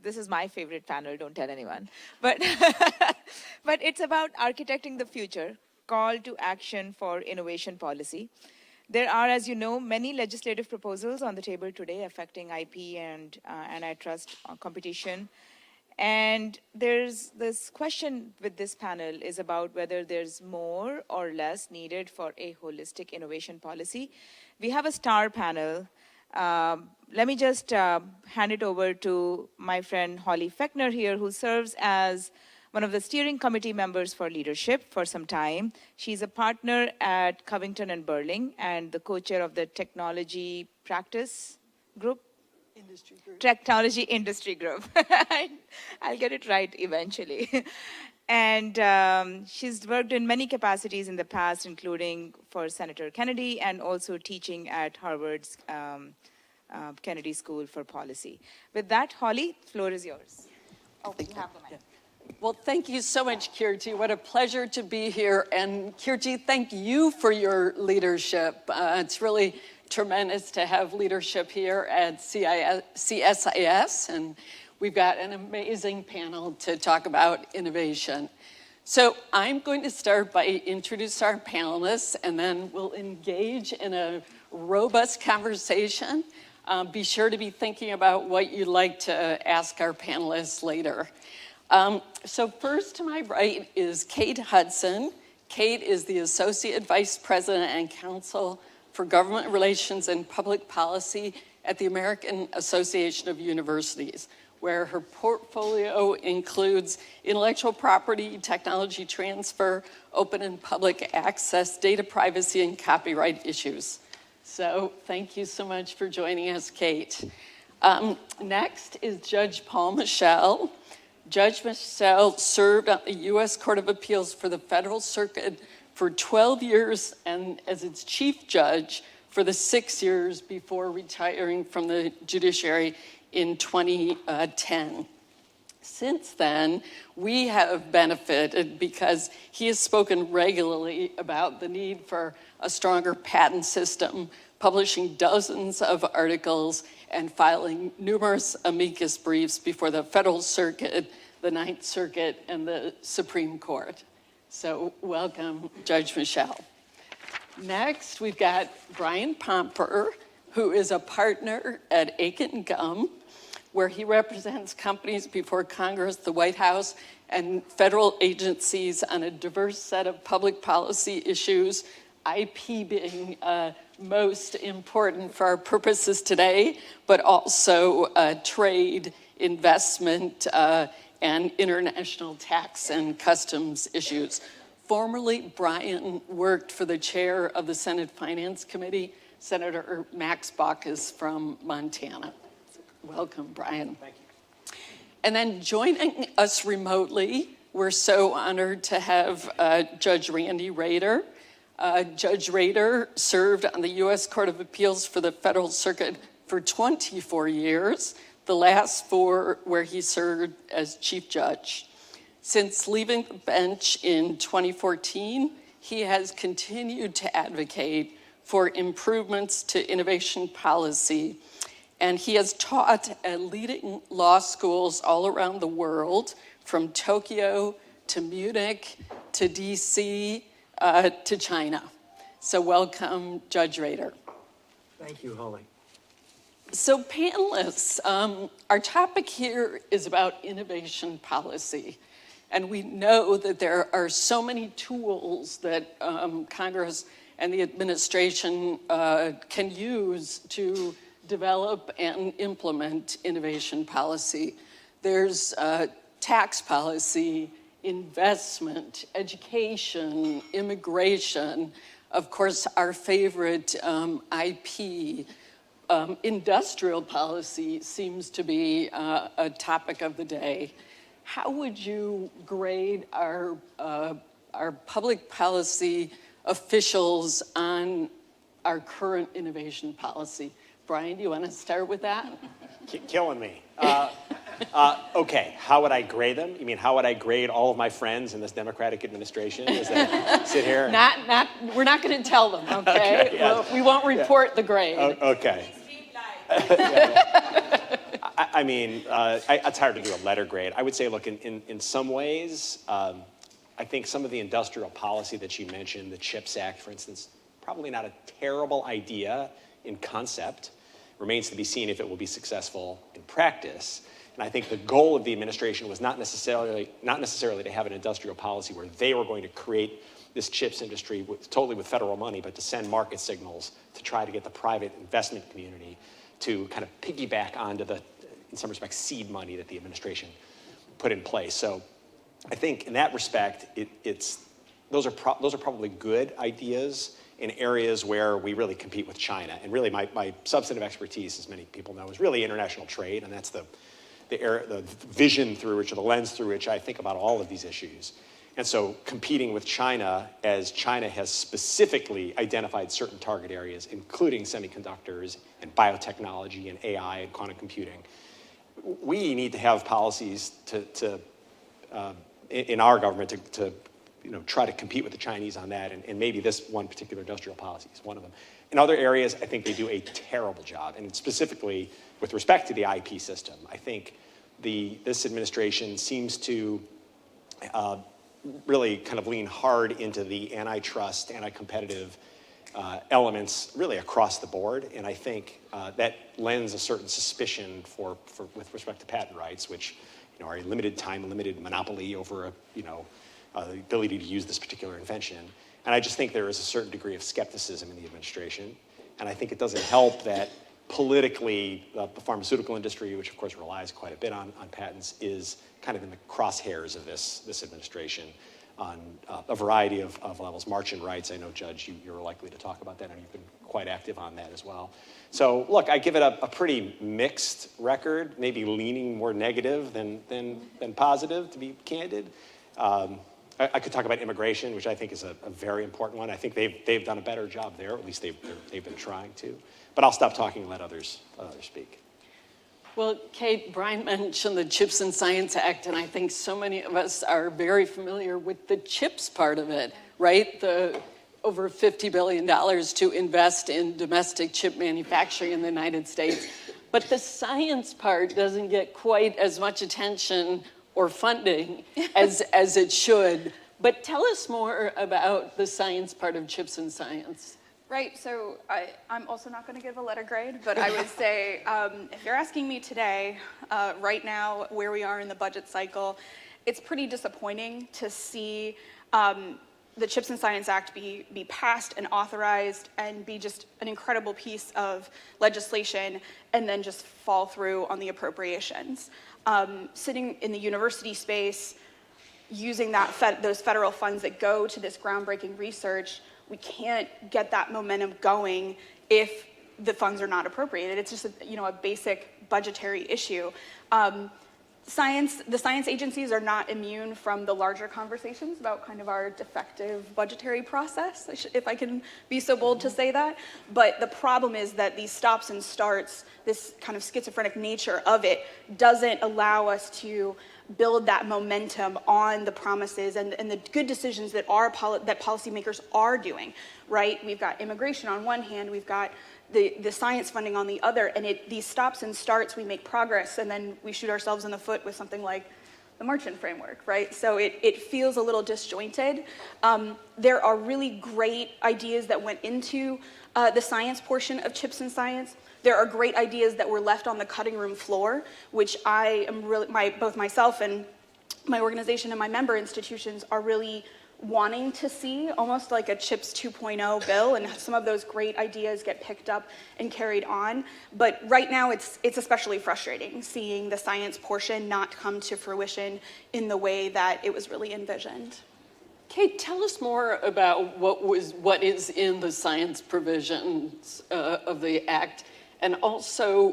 this is my favorite panel, don't tell anyone. But, but it's about architecting the future, call to action for innovation policy. There are, as you know, many legislative proposals on the table today affecting IP and antitrust competition. And there's this question with this panel is about whether there's more or less needed for a holistic innovation policy. We have a star panel. Let me just hand it over to my friend Holly Fechner here, who serves as one of the steering committee members for leadership for some time. She's a partner at Covington and Burling and the co-chair of the technology practice group. Industry group. Technology industry group. I'll get it right eventually. And she's worked in many capacities in the past, including for Senator Kennedy and also teaching at Harvard's Kennedy School for Policy. With that, Holly, the floor is yours. Oh, you have the mic. Well, thank you so much, Kirti. What a pleasure to be here. And Kirti, thank you for your leadership. It's really tremendous to have leadership here at CSIS, and we've got an amazing panel to talk about innovation. So I'm going to start by introduce our panelists, and then we'll engage in a robust conversation. Be sure to be thinking about what you'd like to ask our panelists later. So first to my right is Kate Hudson. Kate is the Associate Vice President and Counsel for Government Relations and Public Policy at the American Association of Universities, where her portfolio includes intellectual property, technology transfer, open and public access, data privacy, and copyright issues. So thank you so much for joining us, Kate. Next is Judge Paul Michel. Judge Michel served on the U.S. Court of Appeals for the Federal Circuit for 12 years and as its chief judge for the 6 years before retiring from the judiciary in 2010. Since then, we have benefited because he has spoken regularly about the need for a stronger patent system, publishing dozens of articles and filing numerous amicus briefs before the Federal Circuit, the Ninth Circuit, and the Supreme Court. So welcome, Judge Michel. Next, we've got Brian Pomper, who is a partner at Aiken Gum, where he represents companies before Congress, the White House, and federal agencies on a diverse set of public policy issues, IP being most important for our purposes today, but also trade, investment, and international tax and customs issues. Formerly, Brian worked for the chair of the Senate Finance Committee, Senator Max Baucus from Montana. Welcome, Brian. Thank you. And then joining us remotely, we're so honored to have Judge Randy Rader. Judge Rader served on the U.S. Court of Appeals for the Federal Circuit for 24 years, the last 4 where he served as chief judge. Since leaving the bench in 2014, he has continued to advocate for improvements to innovation policy, and he has taught at leading law schools all around the world, from Tokyo to Munich to DC to China. So welcome, Judge Rader. Thank you, Holly. So panelists, our topic here is about innovation policy. And we know that there are so many tools that Congress and the administration can use to develop and implement innovation policy. There's tax policy, investment, education, immigration, of course, our favorite IP. Industrial policy seems to be a topic of the day. How would you grade our public policy officials on our current innovation policy? Brian, do you want to start with that? Killing me. Okay, how would I grade them? You mean how would I grade all of my friends in this Democratic administration as they sit here? We're not going to tell them, okay? Okay, yes. We won't report the grade. Okay. I mean, it's hard to do a letter grade. I would say, look, in some ways, I think some of the industrial policy that you mentioned, the CHIPS Act, for instance, probably not a terrible idea in concept. Remains to be seen if it will be successful in practice. And I think the goal of the administration was not necessarily to have an industrial policy where they were going to create this chips industry totally with federal money, but to send market signals to try to get the private investment community to kind of piggyback onto the, in some respects, seed money that the administration put in place. So I think in that respect, those are probably good ideas in areas where we really compete with China. And really my substantive expertise, as many people know, is really international trade, and that's the vision through which, or the lens through which I think about all of these issues. And so competing with China, as China has specifically identified certain target areas, including semiconductors and biotechnology and AI and quantum computing, we need to have policies in our government to try to compete with the Chinese on that, and maybe this one particular industrial policy is one of them. In other areas, I think they do a terrible job, and specifically with respect to the IP system. I think this administration seems to really kind of lean hard into the antitrust, anti-competitive elements really across the board, and I think that lends a certain suspicion with respect to patent rights, which are a limited time, limited monopoly over the ability to use this particular invention. And I just think there is a certain degree of skepticism in the administration. And I think it doesn't help that politically the pharmaceutical industry, which of course relies quite a bit on patents, is kind of in the crosshairs of this administration on a variety of levels. Marchand rights, I know, Judge, you're likely to talk about that, and you've been quite active on that as well. So look, I give it a pretty mixed record, maybe leaning more negative than positive, to be candid. I could talk about immigration, which I think is a very important one. I think they've done a better job there, at least they've been trying to. But I'll stop talking and let others speak. Well, Kate, Brian mentioned the CHIPS and Science Act, and I think so many of us are very familiar with the CHIPS part of it, right? The over $50 billion to invest in domestic chip manufacturing in the United States. But the science part doesn't get quite as much attention or funding as it should. But tell us more about the science part of CHIPS and Science. Right, so I'm also not going to give a letter grade, but I would say if you're asking me today, right now, where we are in the budget cycle, it's pretty disappointing to see the CHIPS and Science Act be passed and authorized and be just an incredible piece of legislation and then just fall through on the appropriations. Sitting in the university space, using those federal funds that go to this groundbreaking research, we can't get that momentum going if the funds are not appropriated. It's just a basic budgetary issue. The science agencies are not immune from the larger conversations about kind of our defective budgetary process, if I can be so bold to say that. But the problem is that these stops and starts, this kind of schizophrenic nature of it, doesn't allow us to build that momentum on the promises and the good decisions that that policymakers are doing, right? We've got immigration on one hand, we've got the science funding on the other, and these stops and starts, we make progress, and then we shoot ourselves in the foot with something like the Marchand framework, right? So it feels a little disjointed. There are really great ideas that went into the science portion of CHIPS and Science. There are great ideas that were left on the cutting room floor, which I am really, both myself and my organization and my member institutions are really wanting to see, almost like a CHIPS 2.0 bill, and some of those great ideas get picked up and carried on. But right now it's especially frustrating seeing the science portion not come to fruition in the way that it was really envisioned. Kate, tell us more about what is in the science provisions of the Act, and also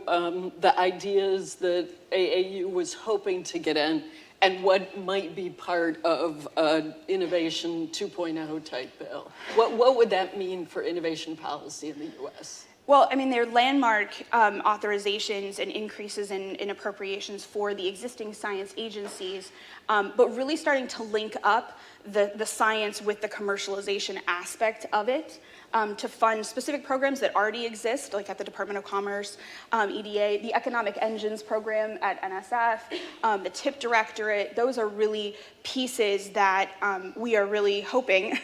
the ideas that AAU was hoping to get in, and what might be part of an Innovation 2.0 type bill. What would that mean for innovation policy in the U.S.? Well, I mean, they're landmark authorizations and increases in appropriations for the existing science agencies, but really starting to link up the science with the commercialization aspect of it. to fund specific programs that already exist, like at the Department of Commerce, EDA, the Economic Engines program at NSF, the TIP Directorate. Those are really pieces that we are really hoping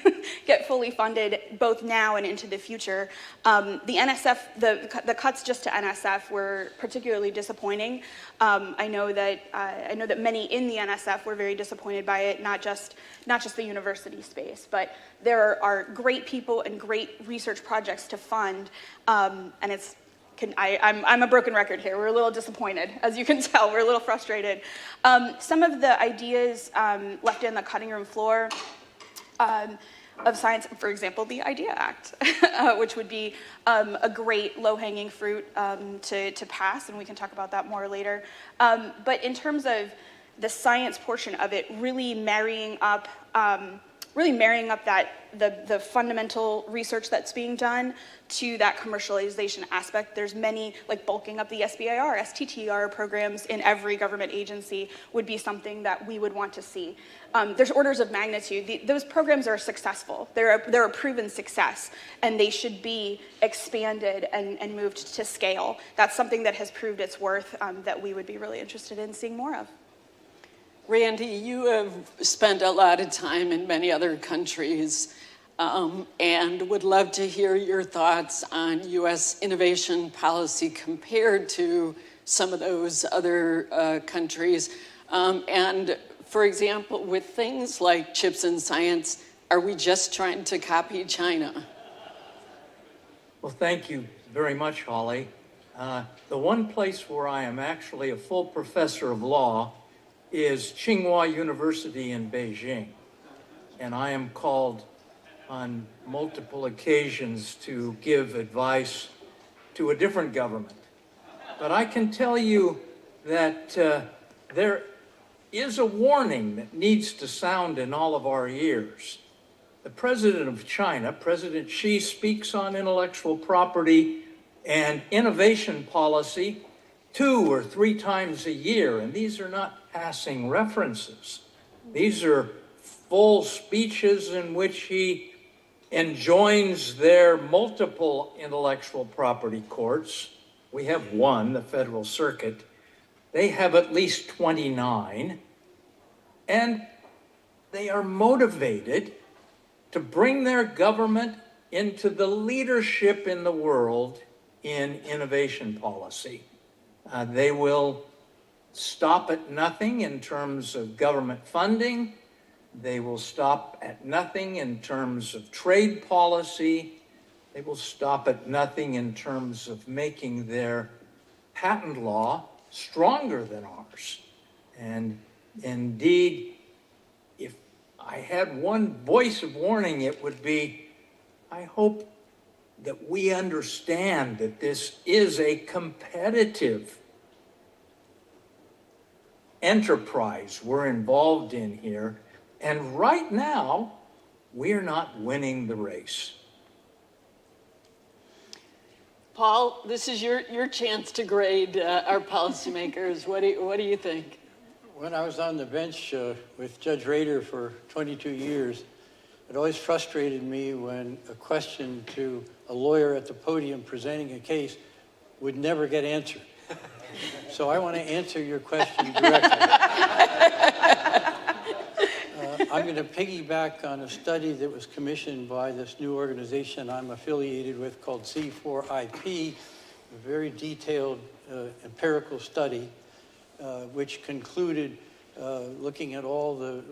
get fully funded both now and into the future. The NSF, the cuts just to NSF were particularly disappointing. I know that many in the NSF were very disappointed by it, not just the university space, but there are great people and great research projects to fund, and I'm a broken record here. We're a little disappointed, as you can tell. We're a little frustrated. Some of the ideas left in the cutting room floor of science, for example, the IDEA Act, which would be a great low-hanging fruit to pass, and we can talk about that more later. But in terms of the science portion of it, really marrying up that the fundamental research that's being done to that commercialization aspect. There's many, like bulking up the SBIR, STTR programs in every government agency would be something that we would want to see. There's orders of magnitude. Those programs are successful. They're a proven success, and they should be expanded and moved to scale. That's something that has proved its worth that we would be really interested in seeing more of. Randy, you have spent a lot of time in many other countries and would love to hear your thoughts on U.S. innovation policy compared to some of those other countries. And for example, with things like chips and science, are we just trying to copy China? Well, thank you very much, Holly. The one place where I am actually a full professor of law is Tsinghua University in Beijing. And I am called on multiple occasions to give advice to a different government. But I can tell you that there is a warning that needs to sound in all of our ears. The president of China, President Xi, speaks on intellectual property and innovation policy 2 or 3 times a year, and these are not passing references. These are full speeches in which he enjoins their multiple intellectual property courts. We have one, the Federal Circuit. They have at least 29, and they are motivated to bring their government into the leadership in the world in innovation policy. They will stop at nothing in terms of government funding. They will stop at nothing in terms of trade policy. They will stop at nothing in terms of making their patent law stronger than ours. And indeed, if I had one voice of warning, it would be, I hope that we understand that this is a competitive enterprise we're involved in here. And right now, we're not winning the race. Paul, this is your chance to grade our policymakers. What do you think? When I was on the bench with Judge Rader for 22 years, it always frustrated me when a question to a lawyer at the podium presenting a case would never get answered. So I want to answer your question directly. I'm going to piggyback on a study that was commissioned by this new organization I'm affiliated with called C4IP, a very detailed empirical study which concluded, looking at all the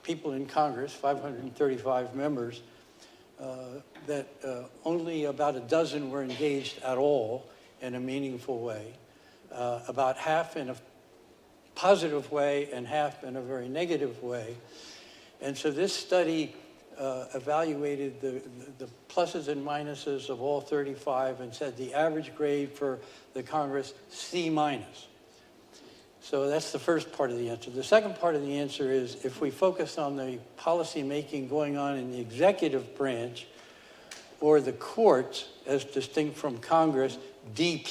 people in Congress, 535 members, that only about a dozen were engaged at all in a meaningful way, about half in a positive way and half in a very negative way. And so this study evaluated the pluses and minuses of all 35 and said the average grade for the Congress, C-. So that's the first part of the answer. The second part of the answer is if we focus on the policy making going on in the executive branch or the courts as distinct from Congress, D+.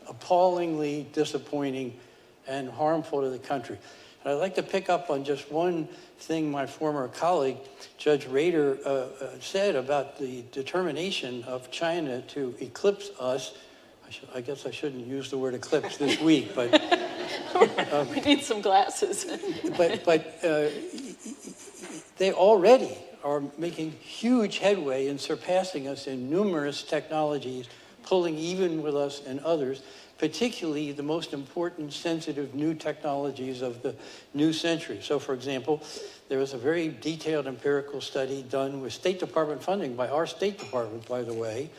Appallingly disappointing and harmful to the country. But I'd like to pick up on just one thing my former colleague, Judge Rader, said about the determination of China to eclipse us. I guess I shouldn't use the word eclipse this week, but... we need some glasses. but they already are making huge headway in surpassing us in numerous technologies, pulling even with us and others, particularly the most important sensitive new technologies of the new century. So for example, there was a very detailed empirical study done with State Department funding by our State Department, by the way,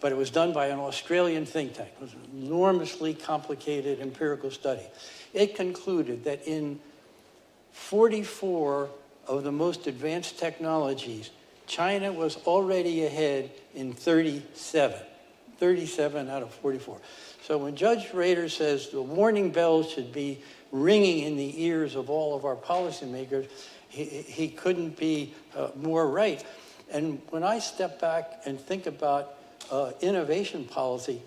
but it was done by an Australian think tank. It was an enormously complicated empirical study. It concluded that in 44 of the most advanced technologies, China was already ahead in 37 out of 44. So when Judge Rader says the warning bells should be ringing in the ears of all of our policymakers, he couldn't be more right. And when I step back and think about innovation policy,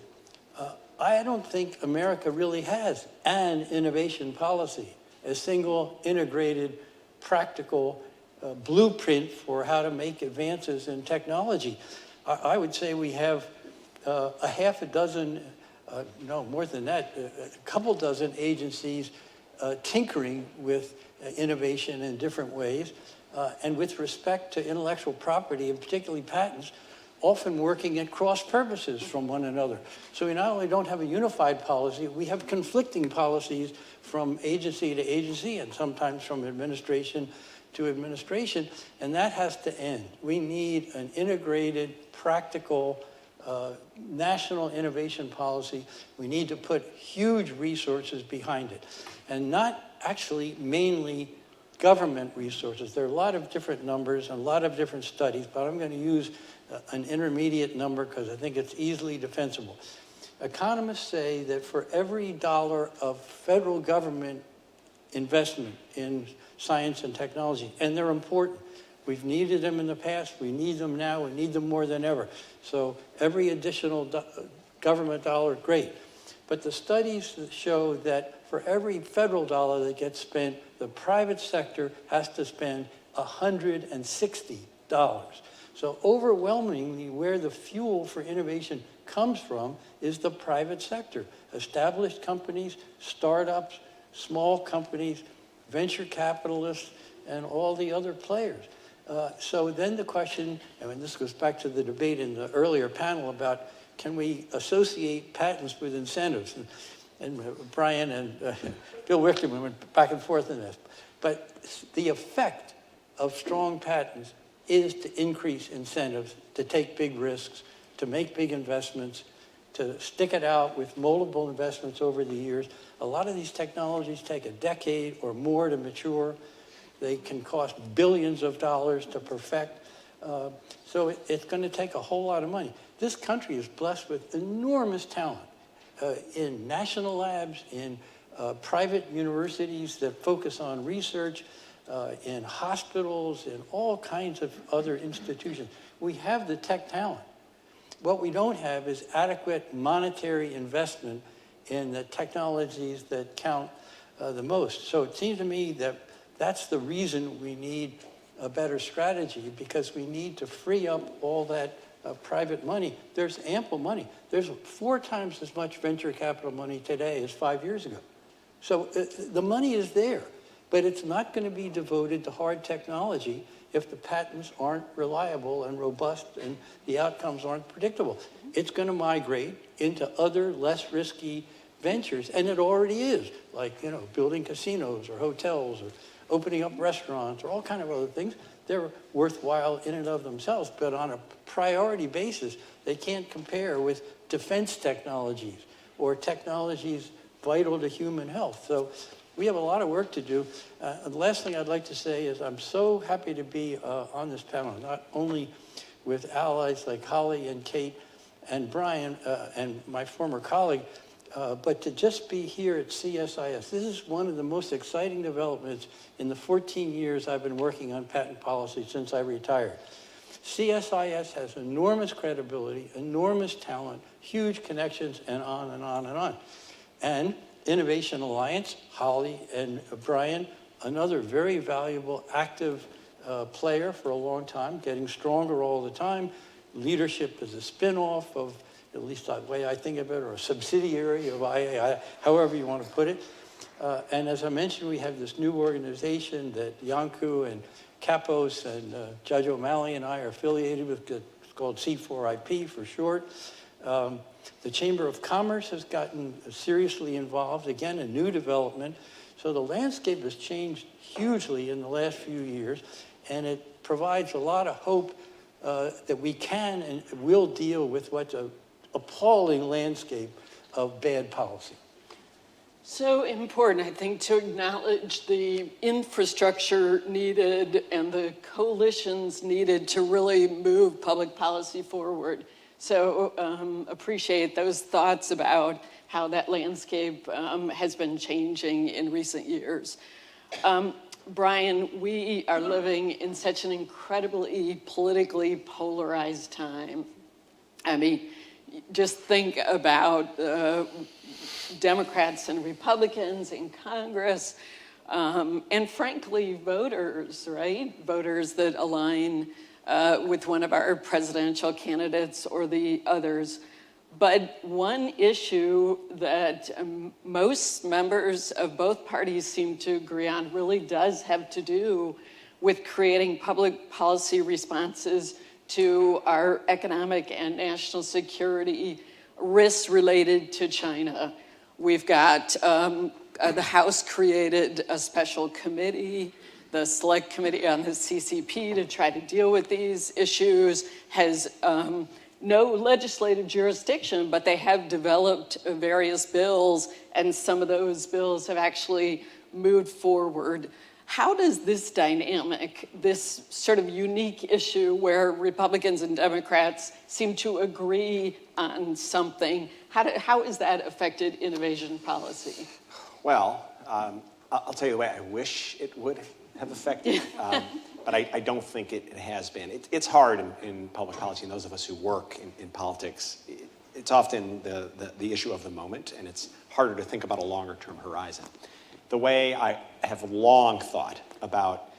I don't think America really has an innovation policy, a single, integrated, practical blueprint for how to make advances in technology. I would say we have a half a dozen, no, more than that, a couple dozen agencies tinkering with innovation in different ways, and with respect to intellectual property, and particularly patents, often working at cross purposes from one another. So we not only don't have a unified policy, we have conflicting policies from agency to agency, and sometimes from administration to administration, and that has to end. We need an integrated, practical, national innovation policy. We need to put huge resources behind it, and not actually mainly government resources. There are a lot of different numbers and a lot of different studies, but I'm going to use an intermediate number because I think it's easily defensible. Economists say that for every dollar of federal government investment in science and technology, and they're important. We've needed them in the past, we need them now, we need them more than ever. So every additional government dollar, great. But the studies show that for every federal dollar that gets spent, the private sector has to spend $160. So overwhelmingly, where the fuel for innovation comes from is the private sector. Established companies, startups, small companies, venture capitalists, and all the other players. So then the question, and this goes back to the debate in the earlier panel about can we associate patents with incentives? And Brian and Bill Wichterman went back and forth on this. But the effect of strong patents is to increase incentives, to take big risks, to make big investments, to stick it out with multiple investments over the years. A lot of these technologies take a decade or more to mature. They can cost billions of dollars to perfect. So it's going to take a whole lot of money. This country is blessed with enormous talent in national labs, in private universities that focus on research, in hospitals, in all kinds of other institutions. We have the tech talent. What we don't have is adequate monetary investment in the technologies that count the most. So it seems to me that that's the reason we need a better strategy, because we need to free up all that private money. There's ample money. There's 4 times as much venture capital money today as 5 years ago. So the money is there, but it's not going to be devoted to hard technology if the patents aren't reliable and robust and the outcomes aren't predictable. It's going to migrate into other less risky ventures, and it already is, like, you know, building casinos or hotels or opening up restaurants or all kind of other things. They're worthwhile in and of themselves, but on a priority basis, they can't compare with defense technologies or technologies vital to human health. So we have a lot of work to do. The last thing I'd like to say is I'm so happy to be on this panel, not only with allies like Holly and Kate and Brian and my former colleague, but to just be here at CSIS. This is one of the most exciting developments in the 14 years I've been working on patent policy since I retired. CSIS has enormous credibility, enormous talent, huge connections, and on and on and on. And Innovation Alliance, Holly and Brian, another very valuable, active player for a long time, getting stronger all the time. LeadershIP is a spin-off of, at least the way I think of it, or a subsidiary of IAI, however you want to put it. And as I mentioned, we have this new organization that Yanku and Kapos and Judge O'Malley and I are affiliated with. It's called C4IP for short. The Chamber of Commerce has gotten seriously involved, again, a new development. So the landscape has changed hugely in the last few years, and it provides a lot of hope that we can and will deal with what's an appalling landscape of bad policy. So important, I think, to acknowledge the infrastructure needed and the coalitions needed to really move public policy forward. So appreciate those thoughts about how that landscape has been changing in recent years. Brian, we are living in such an incredibly politically polarized time. I mean, just think about Democrats and Republicans in Congress, and frankly, voters, right? Voters that align with one of our presidential candidates or the others. But one issue that most members of both parties seem to agree on really does have to do with creating public policy responses to our economic and national security risks related to China. We've got the House created a special committee. The Select Committee on the CCP to try to deal with these issues has no legislative jurisdiction, but they have developed various bills, and some of those bills have actually moved forward. How does this dynamic, this sort of unique issue where Republicans and Democrats seem to agree on something, how has that affected innovation policy? Well, I'll tell you the way I wish it would have affected, but I don't think it has been. It's hard in public policy, and those of us who work in politics, it's often the issue of the moment, and it's harder to think about a longer-term horizon. The way I have long thought about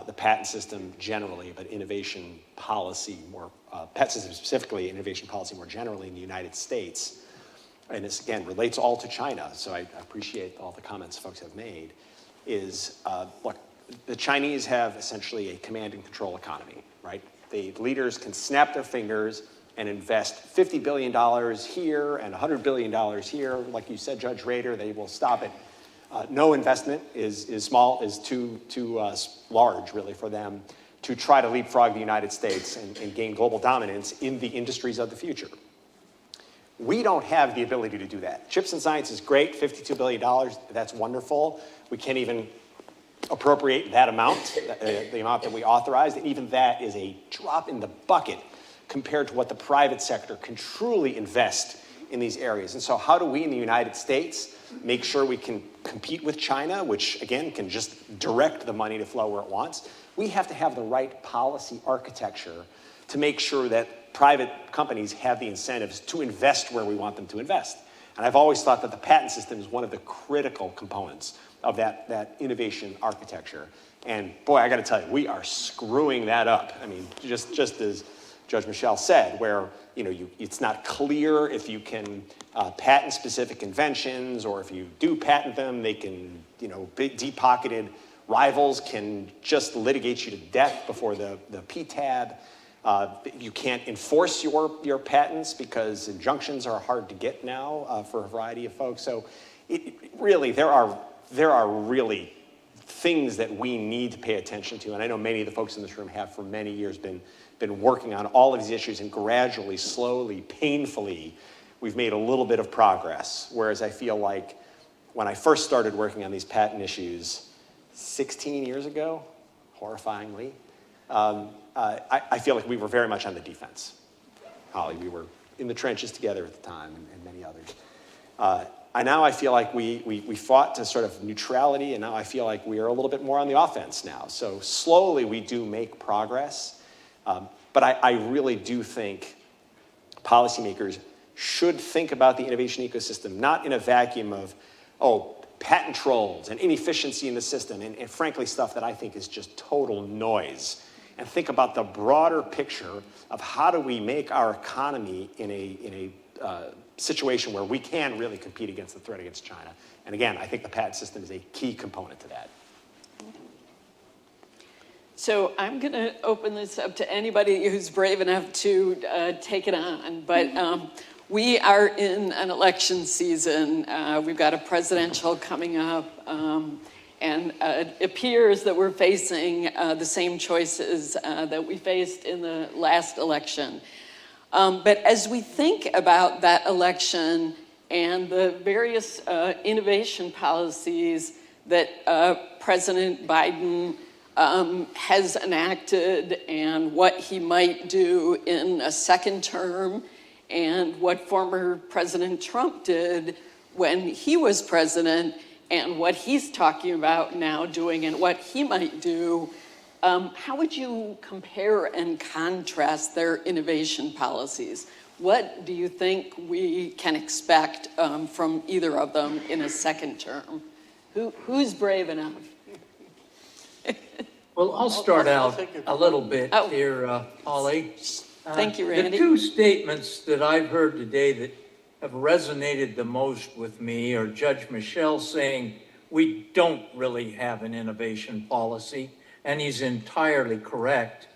the patent system generally, but innovation policy more, patent system specifically, innovation policy more generally in the United States, and this, again, relates all to China, so I appreciate all the comments folks have made, is, look, the Chinese have essentially a command and control economy, right? The leaders can snap their fingers and invest $50 billion here and $100 billion here. Like you said, Judge Rader, they will stop it. No investment is too large, really, for them to try to leapfrog the United States and gain global dominance in the industries of the future. We don't have the ability to do that. Chips and science is great, $52 billion, that's wonderful. We can't even appropriate that amount, the amount that we authorized, and even that is a drop in the bucket compared to what the private sector can truly invest in these areas. And so how do we in the United States make sure we can compete with China, which again can just direct the money to flow where it wants? We have to have the right policy architecture to make sure that private companies have the incentives to invest where we want them to invest. And I've always thought that the patent system is one of the critical components of that innovation architecture. And boy, I got to tell you, we are screwing that up. I mean, just as Judge Michel said, where it's not clear if you can patent specific inventions, or if you do patent them, they can, big deep-pocketed rivals can just litigate you to death before the PTAB. You can't enforce your patents because injunctions are hard to get now for a variety of folks. So really, there are really things that we need to pay attention to. And I know many of the folks in this room have for many years been working on all of these issues, and gradually, slowly, painfully, we've made a little bit of progress. Whereas I feel like when I first started working on these patent issues 16 years ago, horrifyingly, I feel like we were very much on the defense. Holly, we were in the trenches together at the time, and many others. Now I feel like we fought to sort of neutrality, and now I feel like we are a little bit more on the offense now. So slowly we do make progress, but I really do think policymakers should think about the innovation ecosystem, not in a vacuum of patent trolls and inefficiency in the system, and frankly stuff that I think is just total noise. And think about the broader picture of how do we make our economy in a situation where we can really compete against the threat against China. And again, I think the patent system is a key component to that. So I'm going to open this up to anybody who's brave enough to take it on. But we are in an election season. We've got a presidential coming up. And it appears that we're facing the same choices that we faced in the last election. But as we think about that election and the various innovation policies that President Biden has enacted and what he might do in a second term and what former President Trump did when he was president and what he's talking about now doing and what he might do, how would you compare and contrast their innovation policies? What do you think we can expect from either of them in a second term? Who's brave enough? Well, I'll start out a little bit here, Holly. Thank you, Randy. The two statements that I've heard today that have resonated the most with me are Judge Michel saying we don't really have an innovation policy, and he's entirely correct.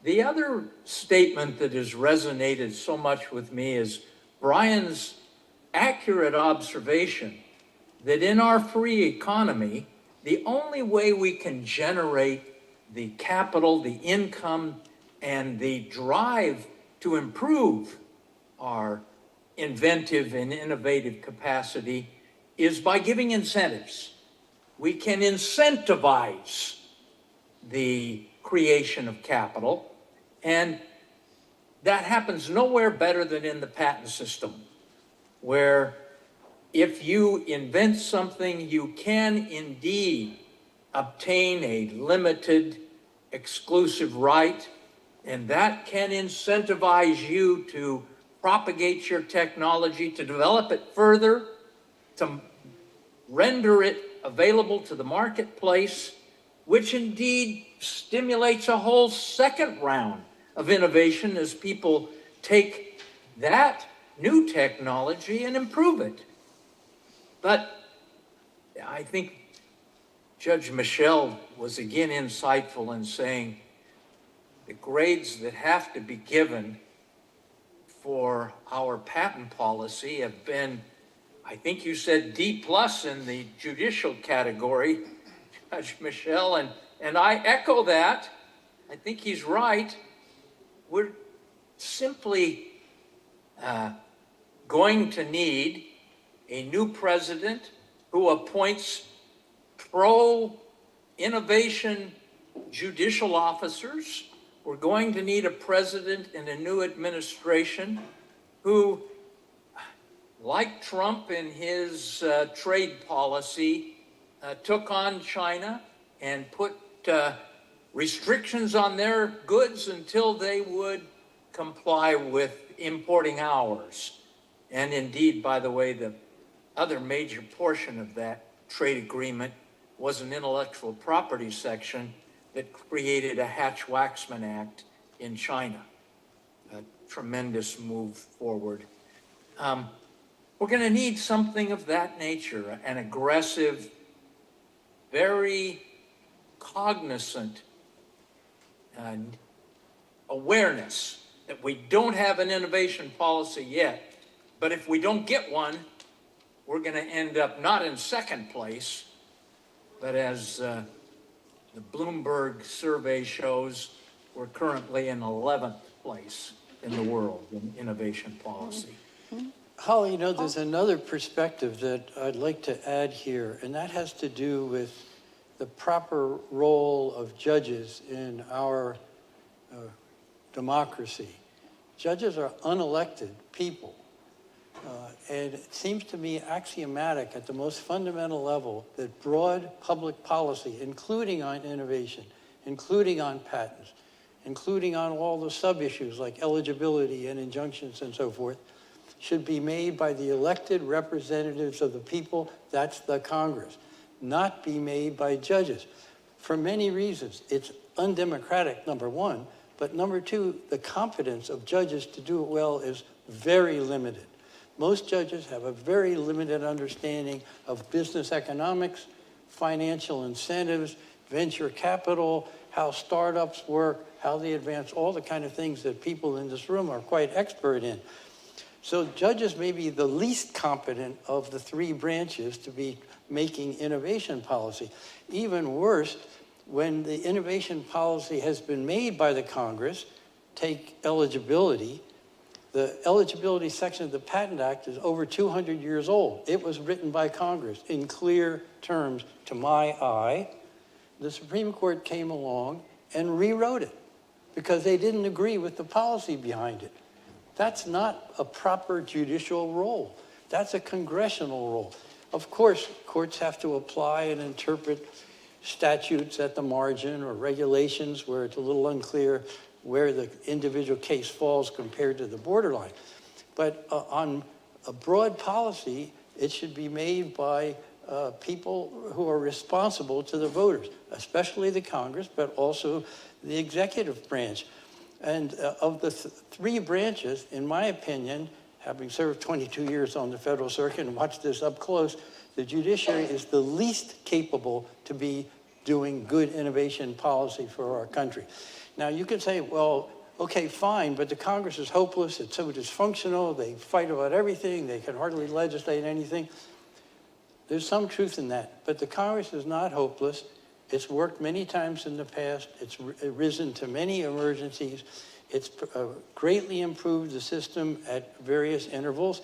The other statement that has resonated so much with me is Brian's accurate observation that in our free economy, the only way we can generate the capital, the income, and the drive to improve our inventive and innovative capacity is by giving incentives. We can incentivize the creation of capital, and that happens nowhere better than in the patent system, where if you invent something, you can indeed obtain a limited exclusive right, and that can incentivize you to propagate your technology, to develop it further, to render it available to the marketplace, which indeed stimulates a whole second round of innovation as people take that new technology and improve it. But I think Judge Michel was again insightful in saying the grades that have to be given for our patent policy have been, I think you said D+ in the judicial category, Judge Michel, and I echo that. I think he's right. We're simply going to need a new president who appoints pro-innovation judicial officers. We're going to need a president and a new administration who, like Trump in his trade policy, took on China and put restrictions on their goods until they would comply with importing ours. And indeed, by the way, the other major portion of that trade agreement was an intellectual property section that created a Hatch-Waxman Act in China. A tremendous move forward. We're going to need something of that nature, an aggressive, very cognizant awareness that we don't have an innovation policy yet, but if we don't get one, we're going to end up not in second place, but as the Bloomberg survey shows, we're currently in 11th place in the world in innovation policy. Holly, you know, there's another perspective that I'd like to add here, and that has to do with the proper role of judges in our democracy. Judges are unelected people. And it seems to me axiomatic at the most fundamental level that broad public policy, including on innovation, including on patents, including on all the sub-issues like eligibility and injunctions and so forth, should be made by the elected representatives of the people, that's the Congress, not be made by judges. For many reasons. It's undemocratic, number one, but number two, the competence of judges to do it well is very limited. Most judges have a very limited understanding of business economics, financial incentives, venture capital, how startups work, how they advance, all the kind of things that people in this room are quite expert in. So judges may be the least competent of the three branches to be making innovation policy. Even worse, when the innovation policy has been made by the Congress, take eligibility, the eligibility section of the Patent Act is over 200 years old. It was written by Congress in clear terms to my eye. The Supreme Court came along and rewrote it because they didn't agree with the policy behind it. That's not a proper judicial role. That's a congressional role. Of course, courts have to apply and interpret statutes at the margin or regulations where it's a little unclear where the individual case falls compared to the borderline. But on a broad policy, it should be made by people who are responsible to the voters, especially the Congress, but also the executive branch. And of the three branches, in my opinion, having served 22 years on the federal circuit and watched this up close, the judiciary is the least capable to be doing good innovation policy for our country. Now, you could say, well, okay, fine, but the Congress is hopeless, it's so dysfunctional, they fight about everything, they can hardly legislate anything. There's some truth in that, but the Congress is not hopeless. It's worked many times in the past. It's risen to many emergencies. It's greatly improved the system at various intervals.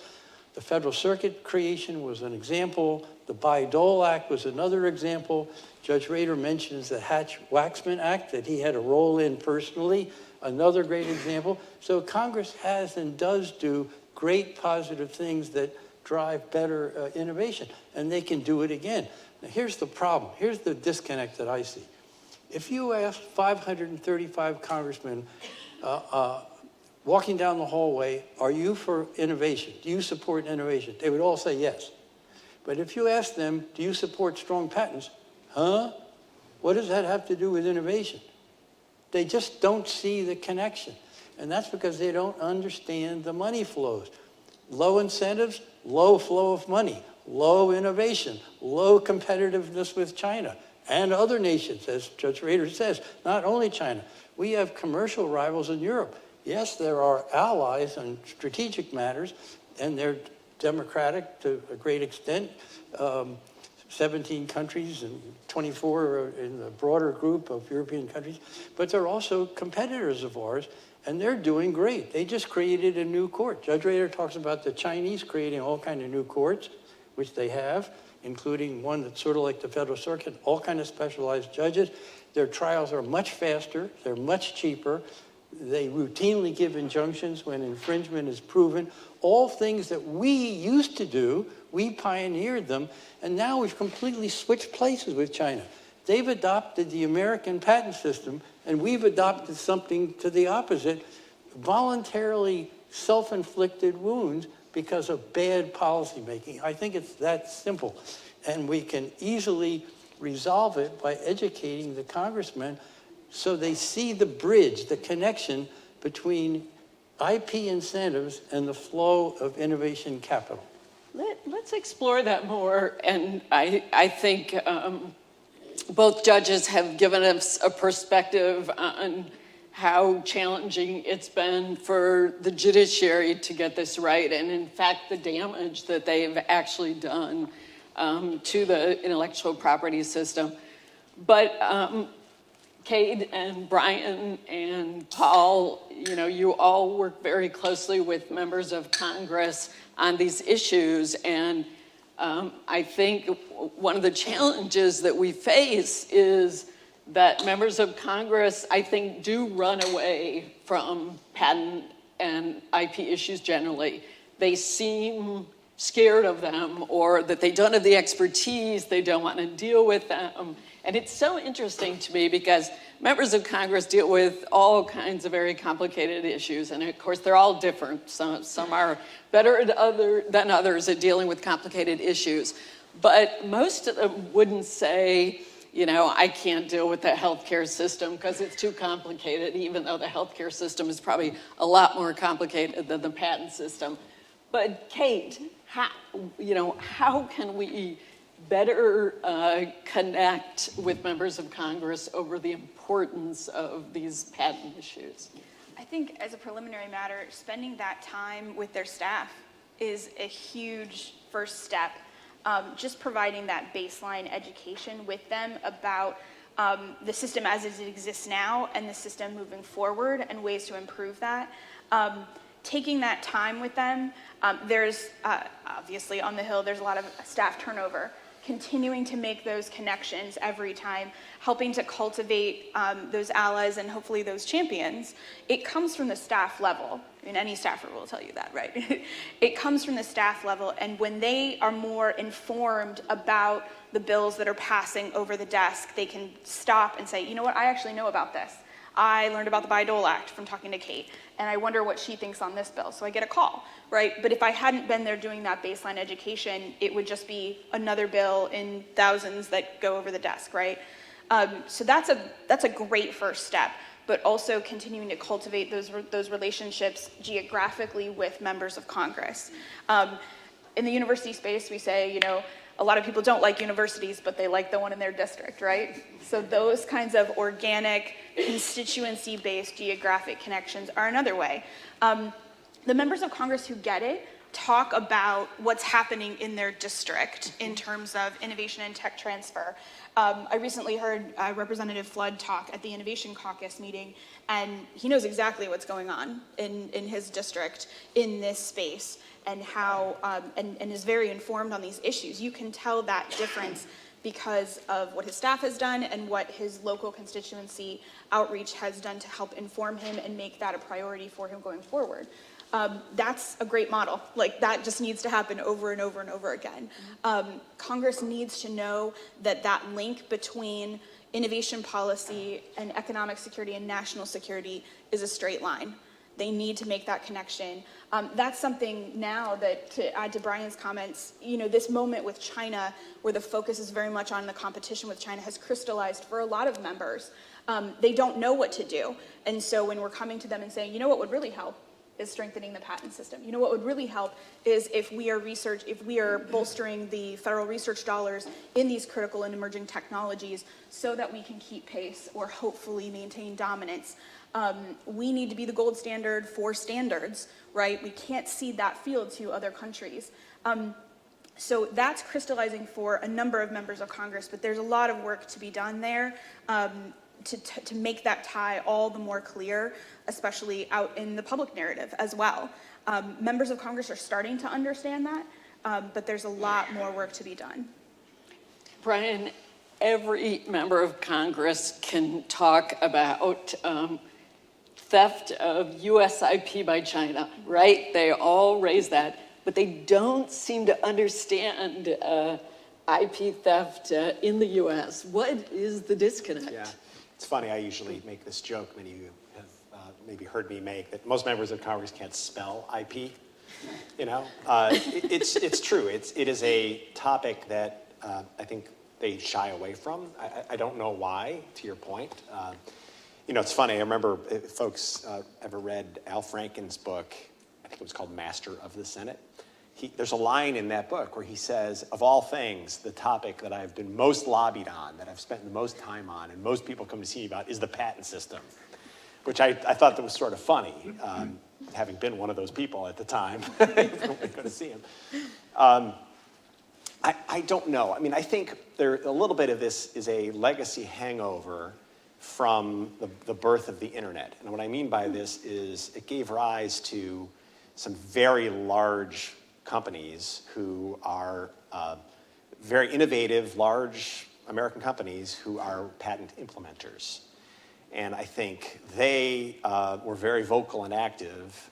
The Federal Circuit creation was an example. The Bayh-Dole Act was another example. Judge Rader mentions the Hatch-Waxman Act that he had a role in personally, another great example. So Congress has and does do great positive things that drive better innovation, and they can do it again. Now, here's the problem. Here's the disconnect that I see. If you ask 535 congressmen walking down the hallway, are you for innovation? Do you support innovation? They would all say yes. But if you ask them, do you support strong patents? Huh? What does that have to do with innovation? They just don't see the connection. And that's because they don't understand the money flows. Low incentives, low flow of money, low innovation, low competitiveness with China and other nations, as Judge Rader says, not only China. We have commercial rivals in Europe. Yes, there are allies on strategic matters, and they're democratic to a great extent. 17 countries and 24 in the broader group of European countries, but they're also competitors of ours, and they're doing great. They just created a new court. Judge Rader talks about the Chinese creating all kinds of new courts, which they have, including one that's sort of like the Federal Circuit, all kinds of specialized judges. Their trials are much faster, they're much cheaper. They routinely give injunctions when infringement is proven. All things that we used to do, we pioneered them, and now we've completely switched places with China. They've adopted the American patent system, and we've adopted something to the opposite, voluntarily self-inflicted wounds because of bad policymaking. I think it's that simple, and we can easily resolve it by educating the congressmen so they see the bridge, the connection between IP incentives and the flow of innovation capital. Let's explore that more. And I think both judges have given us a perspective on how challenging it's been for the judiciary to get this right. And in fact, the damage that they've actually done to the intellectual property system. But Cade and Brian and Paul, you all work very closely with members of Congress on these issues. And I think one of the challenges that we face is that members of Congress, I think, do run away from patent and IP issues generally. They seem scared of them, or that they don't have the expertise, they don't want to deal with them. And it's so interesting to me because members of Congress deal with all kinds of very complicated issues, and of course they're all different. Some are better than others at dealing with complicated issues, but most of them wouldn't say, you know, I can't deal with the healthcare system because it's too complicated, even though the healthcare system is probably a lot more complicated than the patent system. But Kate, how can we better connect with members of Congress over the importance of these patent issues? I think as a preliminary matter, spending that time with their staff is a huge first step. Just providing that baseline education with them about the system as it exists now and the system moving forward and ways to improve that. Taking that time with them, there's obviously on the Hill, there's a lot of staff turnover. Continuing to make those connections every time, helping to cultivate those allies and hopefully those champions, it comes from the staff level. I mean, any staffer will tell you that, right? It comes from the staff level, and when they are more informed about the bills that are passing over the desk, they can stop and say, you know what, I actually know about this. I learned about the Bayh-Dole Act from talking to Kate, and I wonder what she thinks on this bill, so I get a call, right? But if I hadn't been there doing that baseline education, it would just be another bill in thousands that go over the desk, right? So that's a great first step, but also continuing to cultivate those relationships geographically with members of Congress. In the university space, we say, you know, a lot of people don't like universities, but they like the one in their district, right? So those kinds of organic, constituency-based geographic connections are another way. The members of Congress who get it talk about what's happening in their district in terms of innovation and tech transfer. I recently heard Representative Flood talk at the Innovation Caucus meeting, and he knows exactly what's going on in his district in this space, and how and is very informed on these issues. You can tell that difference because of what his staff has done and what his local constituency outreach has done to help inform him and make that a priority for him going forward. That's a great model. Like, that just needs to happen over and over and over again. Congress needs to know that that link between innovation policy and economic security and national security is a straight line. They need to make that connection. That's something now that, to add to Brian's comments, you know, this moment with China, where the focus is very much on the competition with China, has crystallized for a lot of members. They don't know what to do. And so when we're coming to them and saying, you know what would really help is strengthening the patent system. You know what would really help is if we are bolstering the federal research dollars in these critical and emerging technologies so that we can keep pace or hopefully maintain dominance. We need to be the gold standard for standards, right? We can't cede that field to other countries. So that's crystallizing for a number of members of Congress, but there's a lot of work to be done there to make that tie all the more clear, especially out in the public narrative as well. Members of Congress are starting to understand that, but there's a lot more work to be done. Brian, every member of Congress can talk about theft of US IP by China, right? They all raise that, but they don't seem to understand IP theft in the US. What is the disconnect? Yeah, it's funny, I usually make this joke, many of you have maybe heard me make, that most members of Congress can't spell IP. You know, it's true. It is a topic that I think they shy away from. I don't know why, to your point. You know, it's funny, I remember if folks ever read Al Franken's book, I think it was called Master of the Senate. There's a line in that book where he says, of all things, the topic that I've been most lobbied on, that I've spent the most time on, and most people come to see me about, is the patent system, which I thought that was sort of funny, having been one of those people at the time. Going to see him. I don't know. I mean, I think a little bit of this is a legacy hangover from the birth of the internet. And what I mean by this is it gave rise to some very large companies who are very innovative, large American companies who are patent implementers. And I think they were very vocal and active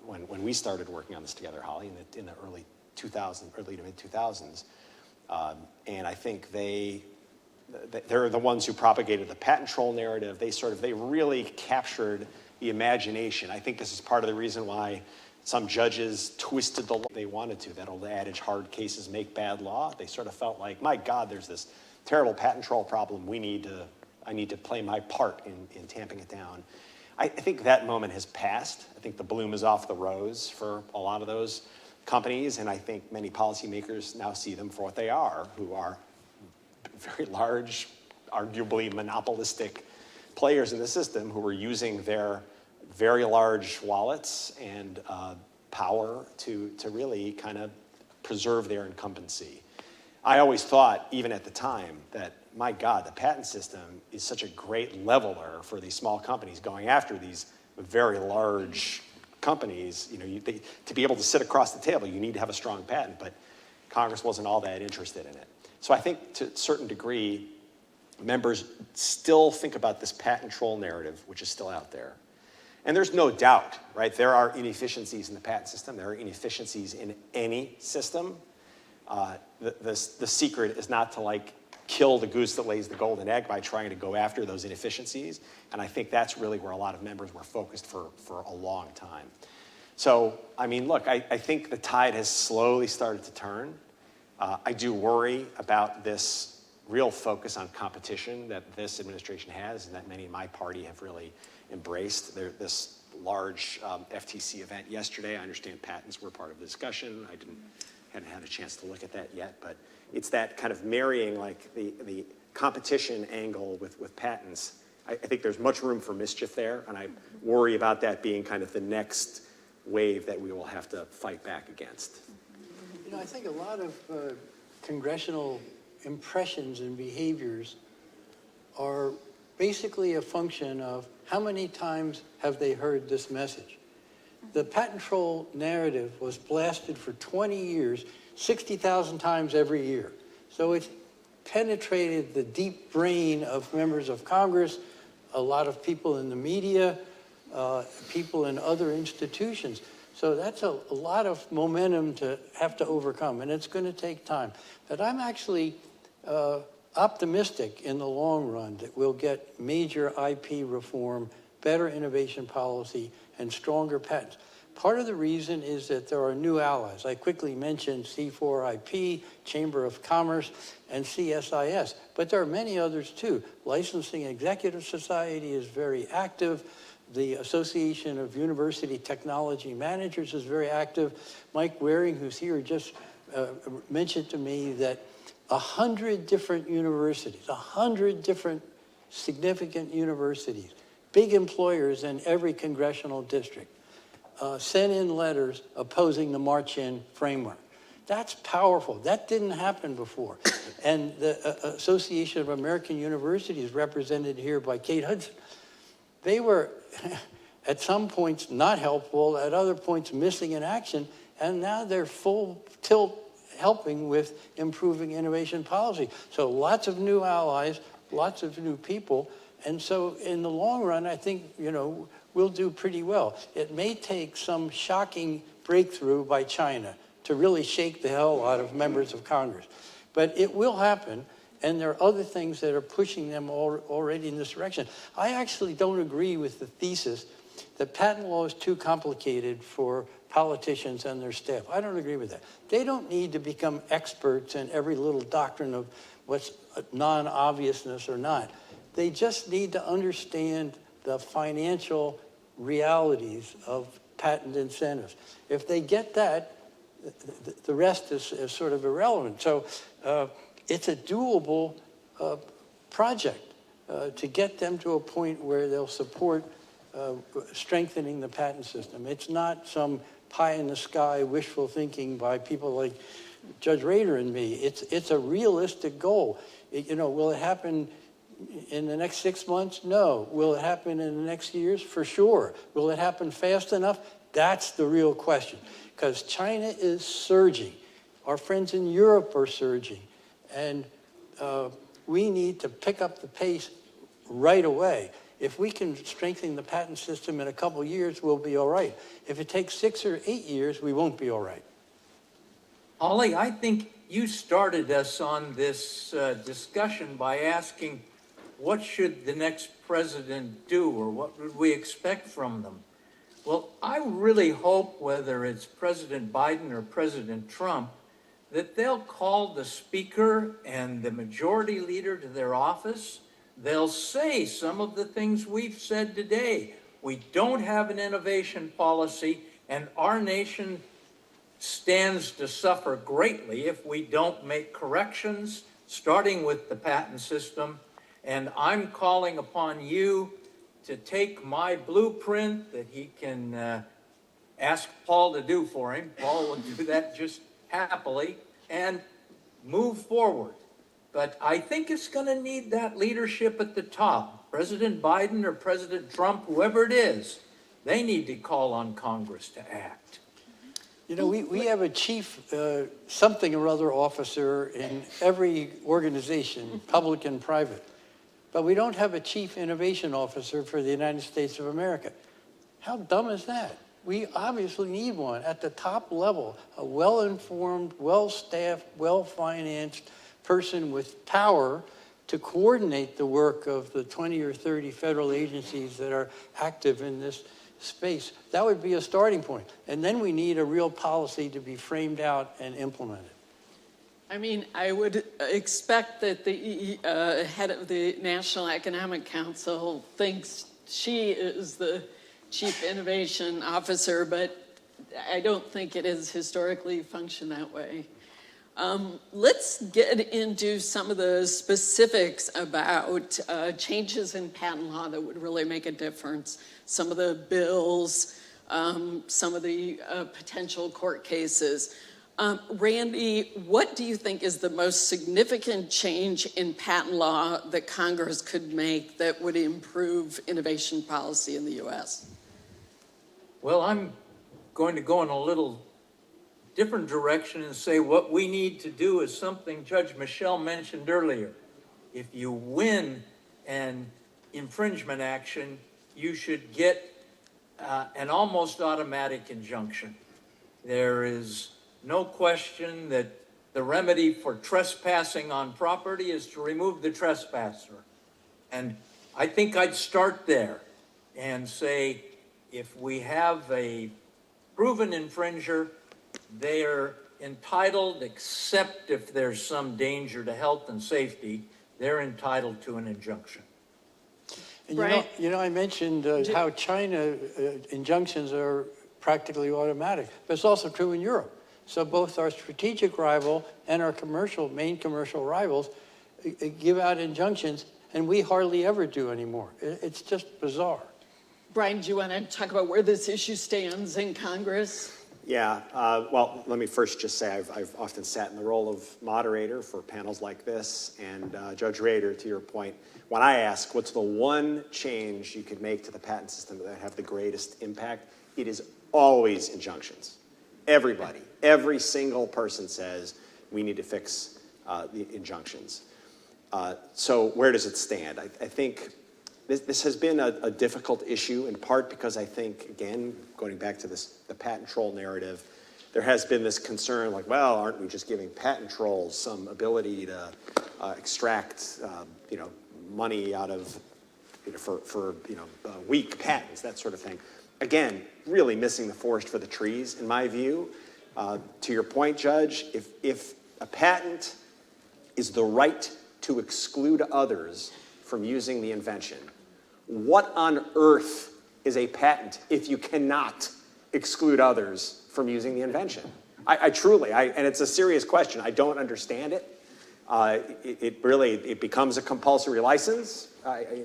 when we started working on this together, Holly, in the early 2000, early to mid-2000s. And I think they're the ones who propagated the patent troll narrative. They really captured the imagination. I think this is part of the reason why some judges twisted the law they wanted to. That old adage, hard cases make bad law. They sort of felt like, my God, there's this terrible patent troll problem. I need to play my part in tamping it down. I think that moment has passed. I think the bloom is off the rose for a lot of those companies, and I think many policymakers now see them for what they are, who are very large, arguably monopolistic players in the system who are using their very large wallets and power to really kind of preserve their incumbency. I always thought, even at the time, that, my God, the patent system is such a great leveler for these small companies going after these very large companies. You know, to be able to sit across the table, you need to have a strong patent, but Congress wasn't all that interested in it. So I think to a certain degree, members still think about this patent troll narrative, which is still out there. And there's no doubt, right? There are inefficiencies in the patent system. There are inefficiencies in any system. The secret is not to like kill the goose that lays the golden egg by trying to go after those inefficiencies. And I think that's really where a lot of members were focused for a long time. So, I mean, look, I think the tide has slowly started to turn. I do worry about this real focus on competition that this administration has and that many in my party have really embraced. This large FTC event yesterday, I understand patents were part of the discussion. I hadn't had a chance to look at that yet, but it's that kind of marrying like the competition angle with patents. I think there's much room for mischief there, and I worry about that being kind of the next wave that we will have to fight back against. You know, I think a lot of congressional impressions and behaviors are basically a function of how many times have they heard this message. The patent troll narrative was blasted for 20 years, 60,000 times every year. So it's penetrated the deep brain of members of Congress, a lot of people in the media, people in other institutions. So that's a lot of momentum to have to overcome, and it's going to take time. But I'm actually optimistic in the long run that we'll get major IP reform, better innovation policy, and stronger patents. Part of the reason is that there are new allies. I quickly mentioned C4IP, Chamber of Commerce, and CSIS, but there are many others too. Licensing Executive Society is very active. The Association of University Technology Managers is very active. Mike Waring, who's here, just mentioned to me that 100 different universities, 100 different significant universities, big employers in every congressional district, sent in letters opposing the March-In framework. That's powerful. That didn't happen before. And the Association of American Universities, represented here by Kate Hudson, they were at some points not helpful, at other points missing in action, and now they're full tilt helping with improving innovation policy. So lots of new allies, lots of new people, and so in the long run, I think, you know, we'll do pretty well. It may take some shocking breakthrough by China to really shake the hell out of members of Congress, but it will happen. And there are other things that are pushing them already in this direction. I actually don't agree with the thesis that patent law is too complicated for politicians and their staff. I don't agree with that. They don't need to become experts in every little doctrine of what's non-obviousness or not. They just need to understand the financial realities of patent incentives. If they get that, the rest is sort of irrelevant. So it's a doable project to get them to a point where they'll support strengthening the patent system. It's not some pie-in-the-sky wishful thinking by people like Judge Rader and me. It's a realistic goal. You know, will it happen in the next 6 months? No. Will it happen in the next years? For sure. Will it happen fast enough? That's the real question. Because China is surging. Our friends in Europe are surging. And we need to pick up the pace right away. If we can strengthen the patent system in a couple years, we'll be all right. If it takes 6 or 8 years, we won't be all right. Holly, I think you started us on this discussion by asking what should the next president do or what would we expect from them? Well, I really hope, whether it's President Biden or President Trump, that they'll call the speaker and the majority leader to their office. They'll say some of the things we've said today. We don't have an innovation policy, and our nation stands to suffer greatly if we don't make corrections, starting with the patent system. And I'm calling upon you to take my blueprint that he can ask Paul to do for him. Paul will do that just happily, and move forward. But I think it's going to need that leadership at the top. President Biden or President Trump, whoever it is, they need to call on Congress to act. You know, we have a chief something or other officer in every organization, public and private. But we don't have a chief innovation officer for the United States of America. How dumb is that? We obviously need one at the top level, a well-informed, well-staffed, well-financed person with power to coordinate the work of the 20 or 30 federal agencies that are active in this space. That would be a starting point. And then we need a real policy to be framed out and implemented. I mean, I would expect that the head of the National Economic Council thinks she is the chief innovation officer, but I don't think it has historically functioned that way. Let's get into some of the specifics about changes in patent law that would really make a difference. Some of the bills, some of the potential court cases. Randy, what do you think is the most significant change in patent law that Congress could make that would improve innovation policy in the U.S.? Well, I'm going to go in a little different direction and say what we need to do is something Judge Michel mentioned earlier. If you win an infringement action, you should get an almost automatic injunction. There is no question that the remedy for trespassing on property is to remove the trespasser. And I think I'd start there and say, if we have a proven infringer, they are entitled, except if there's some danger to health and safety, they're entitled to an injunction. And Right. you know, I mentioned how China injunctions are practically automatic, but it's also true in Europe. So both our strategic rival and our main commercial rivals give out injunctions, and we hardly ever do anymore. It's just bizarre. Brian, do you want to talk about where this issue stands in Congress? Yeah, well, let me first just say I've often sat in the role of moderator for panels like this, and Judge Rader, to your point, when I ask what's the one change you could make to the patent system that would have the greatest impact, it is always injunctions. Everybody, every single person says we need to fix the injunctions. So where does it stand? I think this has been a difficult issue, in part because I think, again, going back to the patent troll narrative, there has been this concern like, well, aren't we just giving patent trolls some ability to extract, money out of, for weak patents, that sort of thing. Again, really missing the forest for the trees, in my view. To your point, Judge, if a patent is the right to exclude others from using the invention, what on earth is a patent if you cannot exclude others from using the invention? I truly, and it's a serious question, I don't understand it. It becomes a compulsory license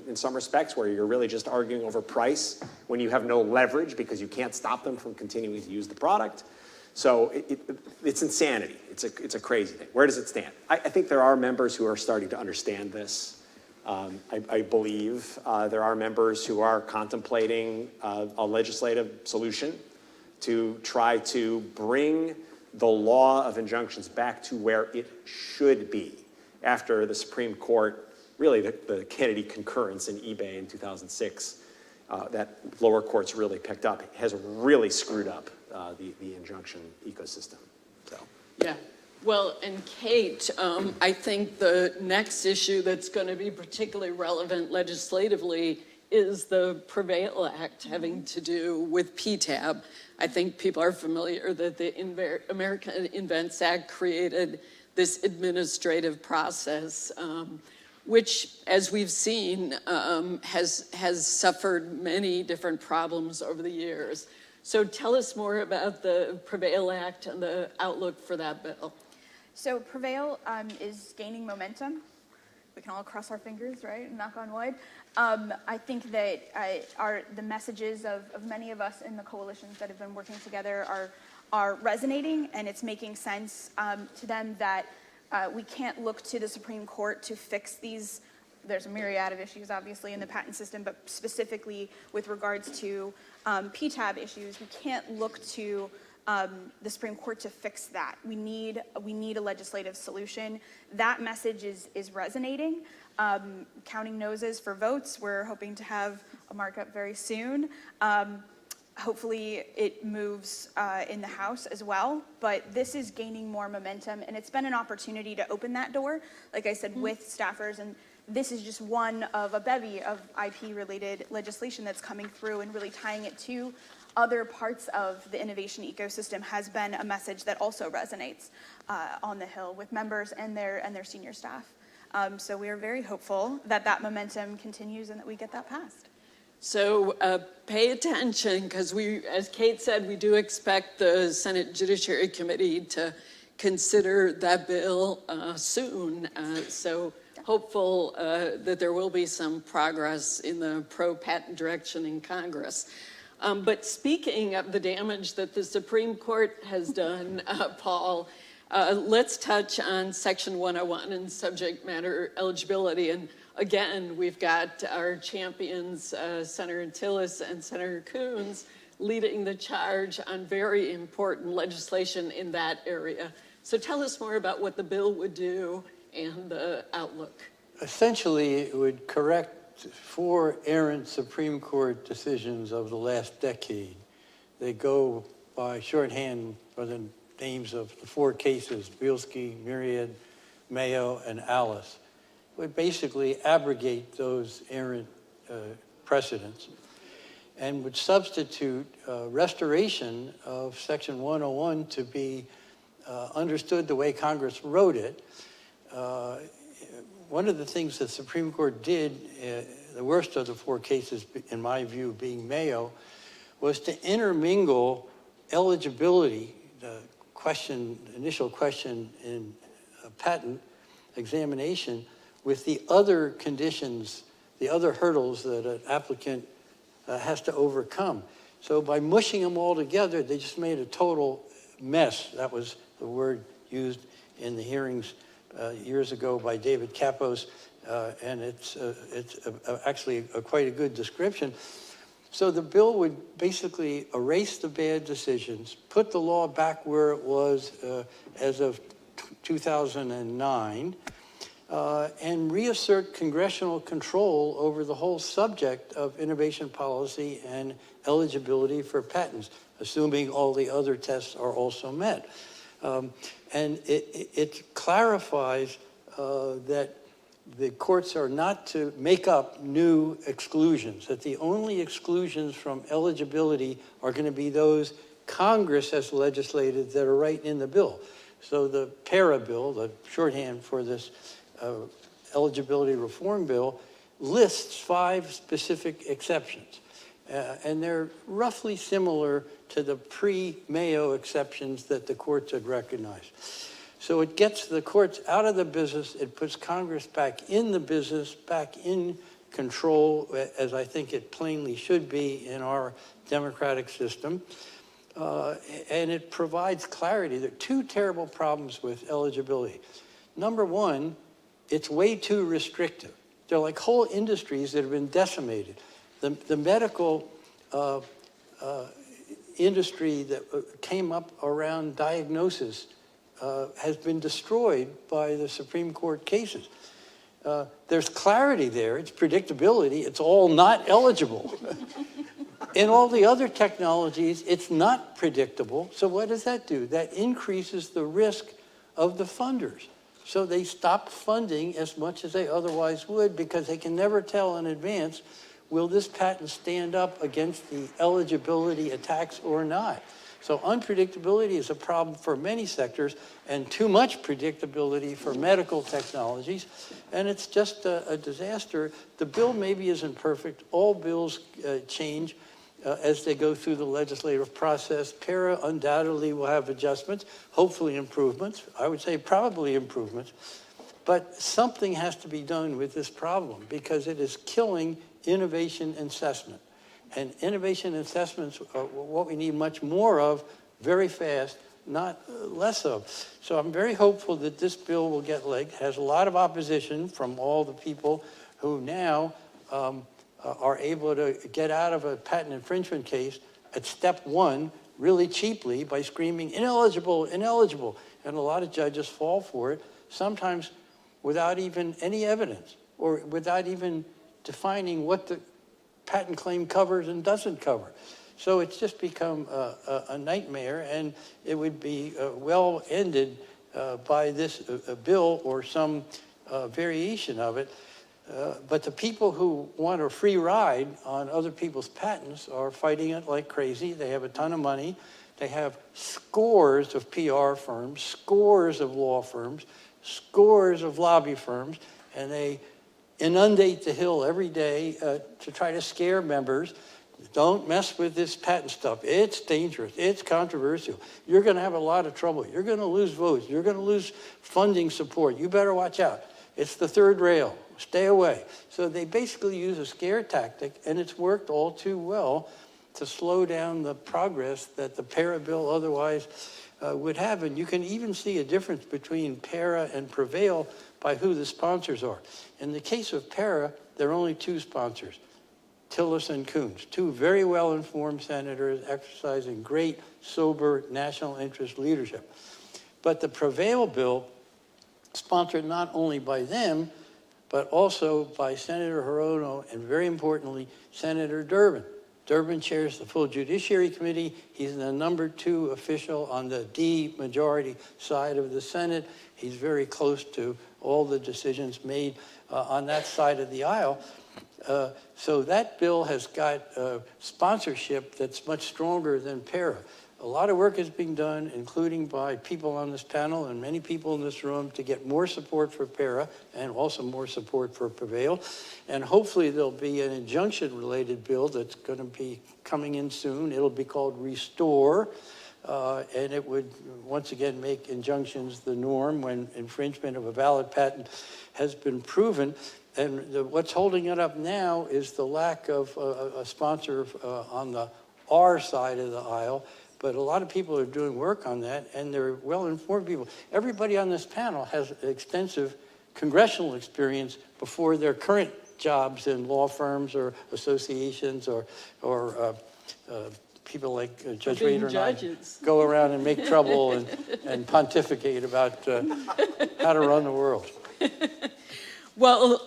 in some respects, where you're really just arguing over price when you have no leverage because you can't stop them from continuing to use the product. So it's insanity. It's a crazy thing. Where does it stand? I think there are members who are starting to understand this. I believe there are members who are contemplating a legislative solution to try to bring the law of injunctions back to where it should be after the Supreme Court, really the Kennedy concurrence in eBay in 2006, that lower courts really picked up, has really screwed up the injunction ecosystem. So. Yeah. Well, and Kate, I think the next issue that's going to be particularly relevant legislatively is the Prevail Act having to do with PTAB. I think people are familiar that the American Invents Act created this administrative process, which, as we've seen, has suffered many different problems over the years. So tell us more about the Prevail Act and the outlook for that bill. So Prevail is gaining momentum. We can all cross our fingers, right? Knock on wood. I think that the messages of many of us in the coalitions that have been working together are resonating, and it's making sense to them that we can't look to the Supreme Court to fix these. There's a myriad of issues, obviously, in the patent system, but specifically with regards to PTAB issues, we can't look to the Supreme Court to fix that. We need a legislative solution. That message is resonating. Counting noses for votes. We're hoping to have a markup very soon. Hopefully it moves in the House as well, but this is gaining more momentum, and it's been an opportunity to open that door, like I said, with staffers, and this is just one of a bevy of IP-related legislation that's coming through, and really tying it to other parts of the innovation ecosystem has been a message that also resonates on the Hill with members and their senior staff. So we are very hopeful that that momentum continues and that we get that passed. So pay attention, because we, as Kate said, we do expect the Senate Judiciary Committee to consider that bill soon. So hopeful that there will be some progress in the pro-patent direction in Congress. But speaking of the damage that the Supreme Court has done, Paul, let's touch on Section 101 and subject matter eligibility. And again, we've got our champions, Senator Tillis and Senator Coons, leading the charge on very important legislation in that area. So tell us more about what the bill would do and the outlook. Essentially, it would correct 4 errant Supreme Court decisions of the last decade. They go by shorthand for the names of the 4 cases: Bielski, Myriad, Mayo, and Alice. It would basically abrogate those errant precedents and would substitute restoration of Section 101 to be understood the way Congress wrote it. One of the things the Supreme Court did, the worst of the 4 cases, in my view, being Mayo, was to intermingle eligibility, the initial question in a patent examination, with the other conditions, the other hurdles that an applicant has to overcome. So by mushing them all together, they just made a total mess. That was the word used in the hearings years ago by David Kapos, and it's actually quite a good description. So the bill would basically erase the bad decisions, put the law back where it was as of 2009, and reassert congressional control over the whole subject of innovation policy and eligibility for patents, assuming all the other tests are also met. And it clarifies that the courts are not to make up new exclusions, that the only exclusions from eligibility are going to be those Congress has legislated that are right in the bill. So the PARA bill, the shorthand for this eligibility reform bill, lists 5 specific exceptions. And they're roughly similar to the pre-Mayo exceptions that the courts had recognized. So it gets the courts out of the business, it puts Congress back in the business, back in control, as I think it plainly should be in our democratic system. And it provides clarity. There are 2 terrible problems with eligibility. Number 1, it's way too restrictive. They're like whole industries that have been decimated. The medical industry that came up around diagnosis has been destroyed by the Supreme Court cases. There's clarity there, it's predictability, it's all not eligible. In all the other technologies, it's not predictable. So what does that do? That increases the risk of the funders. So they stop funding as much as they otherwise would because they can never tell in advance, will this patent stand up against the eligibility attacks or not? So unpredictability is a problem for many sectors and too much predictability for medical technologies. And it's just a disaster. The bill maybe isn't perfect. All bills change as they go through the legislative process. PARA undoubtedly will have adjustments, hopefully improvements. I would say probably improvements. But something has to be done with this problem because it is killing innovation assessment. And innovation assessments are what we need much more of very fast, not less of. So I'm very hopeful that this bill will get legs. It has a lot of opposition from all the people who now are able to get out of a patent infringement case at step one really cheaply by screaming, ineligible, ineligible. And a lot of judges fall for it, sometimes without even any evidence or without even defining what the patent claim covers and doesn't cover. So it's just become a nightmare, and it would be well ended by this bill or some variation of it. But the people who want a free ride on other people's patents are fighting it like crazy. They have a ton of money. They have scores of PR firms, scores of law firms, scores of lobby firms, and they inundate the Hill every day to try to scare members. Don't mess with this patent stuff. It's dangerous. It's controversial. You're going to have a lot of trouble. You're going to lose votes. You're going to lose funding support. You better watch out. It's the third rail. Stay away. So they basically use a scare tactic, and it's worked all too well to slow down the progress that the PARA bill otherwise would have. And you can even see a difference between PARA and Prevail by who the sponsors are. In the case of PARA, there are only two sponsors, Tillis and Coons, two very well-informed senators exercising great, sober, national interest leadership. But the Prevail bill, sponsored not only by them, but also by Senator Hirono and, very importantly, Senator Durbin. Durbin chairs the full Judiciary Committee. He's the #2 official on the D majority side of the Senate. He's very close to all the decisions made on that side of the aisle. So that bill has got sponsorship that's much stronger than PARA. A lot of work is being done, including by people on this panel and many people in this room, to get more support for PARA and also more support for Prevail. And hopefully there'll be an injunction-related bill that's going to be coming in soon. It'll be called Restore, and it would once again make injunctions the norm when infringement of a valid patent has been proven. And what's holding it up now is the lack of a sponsor on the R side of the aisle. But a lot of people are doing work on that, and they're well-informed people. Everybody on this panel has extensive congressional experience before their current jobs in law firms or associations or people like Judge Rader and I go around and make trouble and pontificate about how to run the world. Well,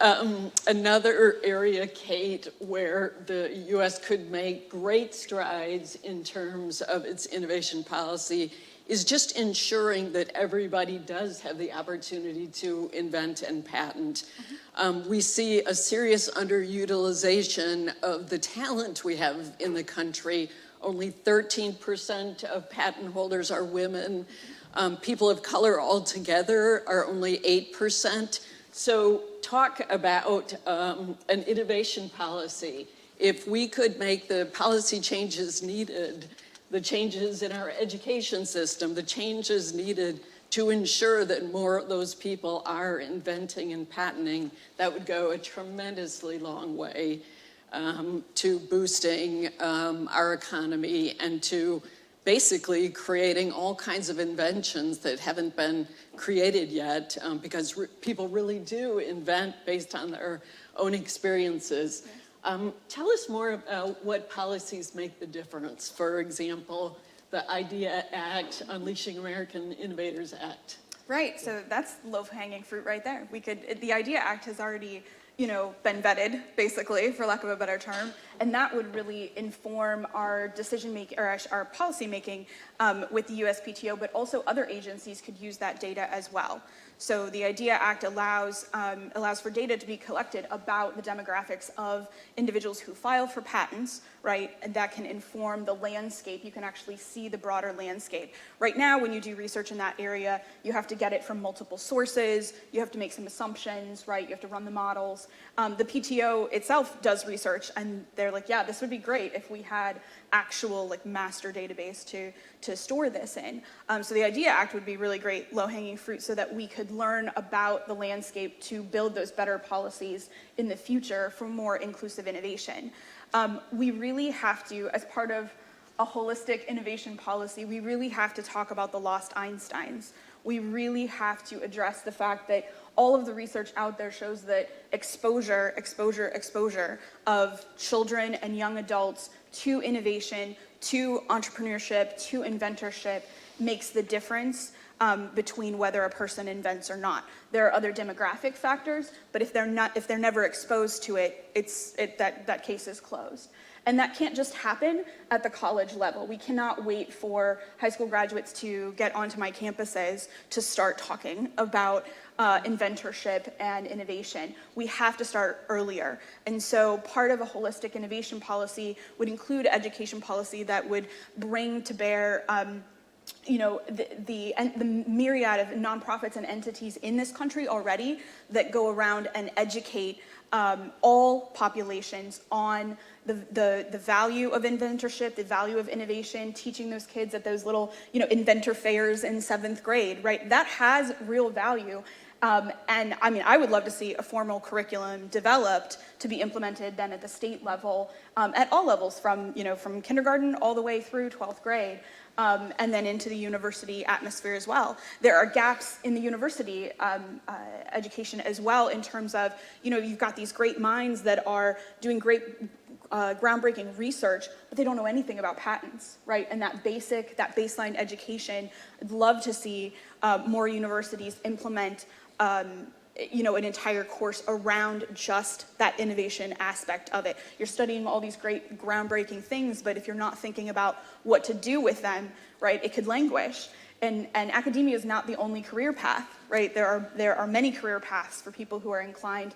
another area, Kate, where the U.S. could make great strides in terms of its innovation policy is just ensuring that everybody does have the opportunity to invent and patent. We see a serious underutilization of the talent we have in the country. Only 13% of patent holders are women. People of color altogether are only 8%. So talk about an innovation policy. If we could make the policy changes needed, the changes in our education system, the changes needed to ensure that more of those people are inventing and patenting, that would go a tremendously long way to boosting our economy and to basically creating all kinds of inventions that haven't been created yet because people really do invent based on their own experiences. Tell us more about what policies make the difference. For example, the IDEA Act, Unleashing American Innovators Act. Right, so that's low-hanging fruit right there. The IDEA Act has already been vetted, basically, for lack of a better term, and that would really inform our decision making, or our policy making with the USPTO, but also other agencies could use that data as well. So the IDEA Act allows for data to be collected about the demographics of individuals who file for patents, right? And that can inform the landscape. You can actually see the broader landscape. Right now, when you do research in that area, you have to get it from multiple sources. You have to make some assumptions, right? You have to run the models. The PTO itself does research, and they're like, yeah, this would be great if we had actual master database to store this in. So the IDEA Act would be really great low-hanging fruit so that we could learn about the landscape to build those better policies in the future for more inclusive innovation. We really have to, as part of a holistic innovation policy, we really have to talk about the lost Einsteins. We really have to address the fact that all of the research out there shows that exposure of children and young adults to innovation, to entrepreneurship, to inventorship makes the difference between whether a person invents or not. There are other demographic factors, but if they're never exposed to it, that case is closed. And that can't just happen at the college level. We cannot wait for high school graduates to get onto my campuses to start talking about inventorship and innovation. We have to start earlier. And so part of a holistic innovation policy would include education policy that would bring to bear the myriad of nonprofits and entities in this country already that go around and educate all populations on the value of inventorship, the value of innovation, teaching those kids at those little inventor fairs in 7th grade, right? That has real value. And I mean, I would love to see a formal curriculum developed to be implemented then at the state level, at all levels, from kindergarten all the way through 12th grade. And then into the university atmosphere as well. There are gaps in the university education as well in terms of, you've got these great minds that are doing great groundbreaking research, but they don't know anything about patents, right? And that baseline education, I'd love to see more universities implement an entire course around just that innovation aspect of it. You're studying all these great groundbreaking things, but if you're not thinking about what to do with them, right, it could languish. And academia is not the only career path, right? There are many career paths for people who are inclined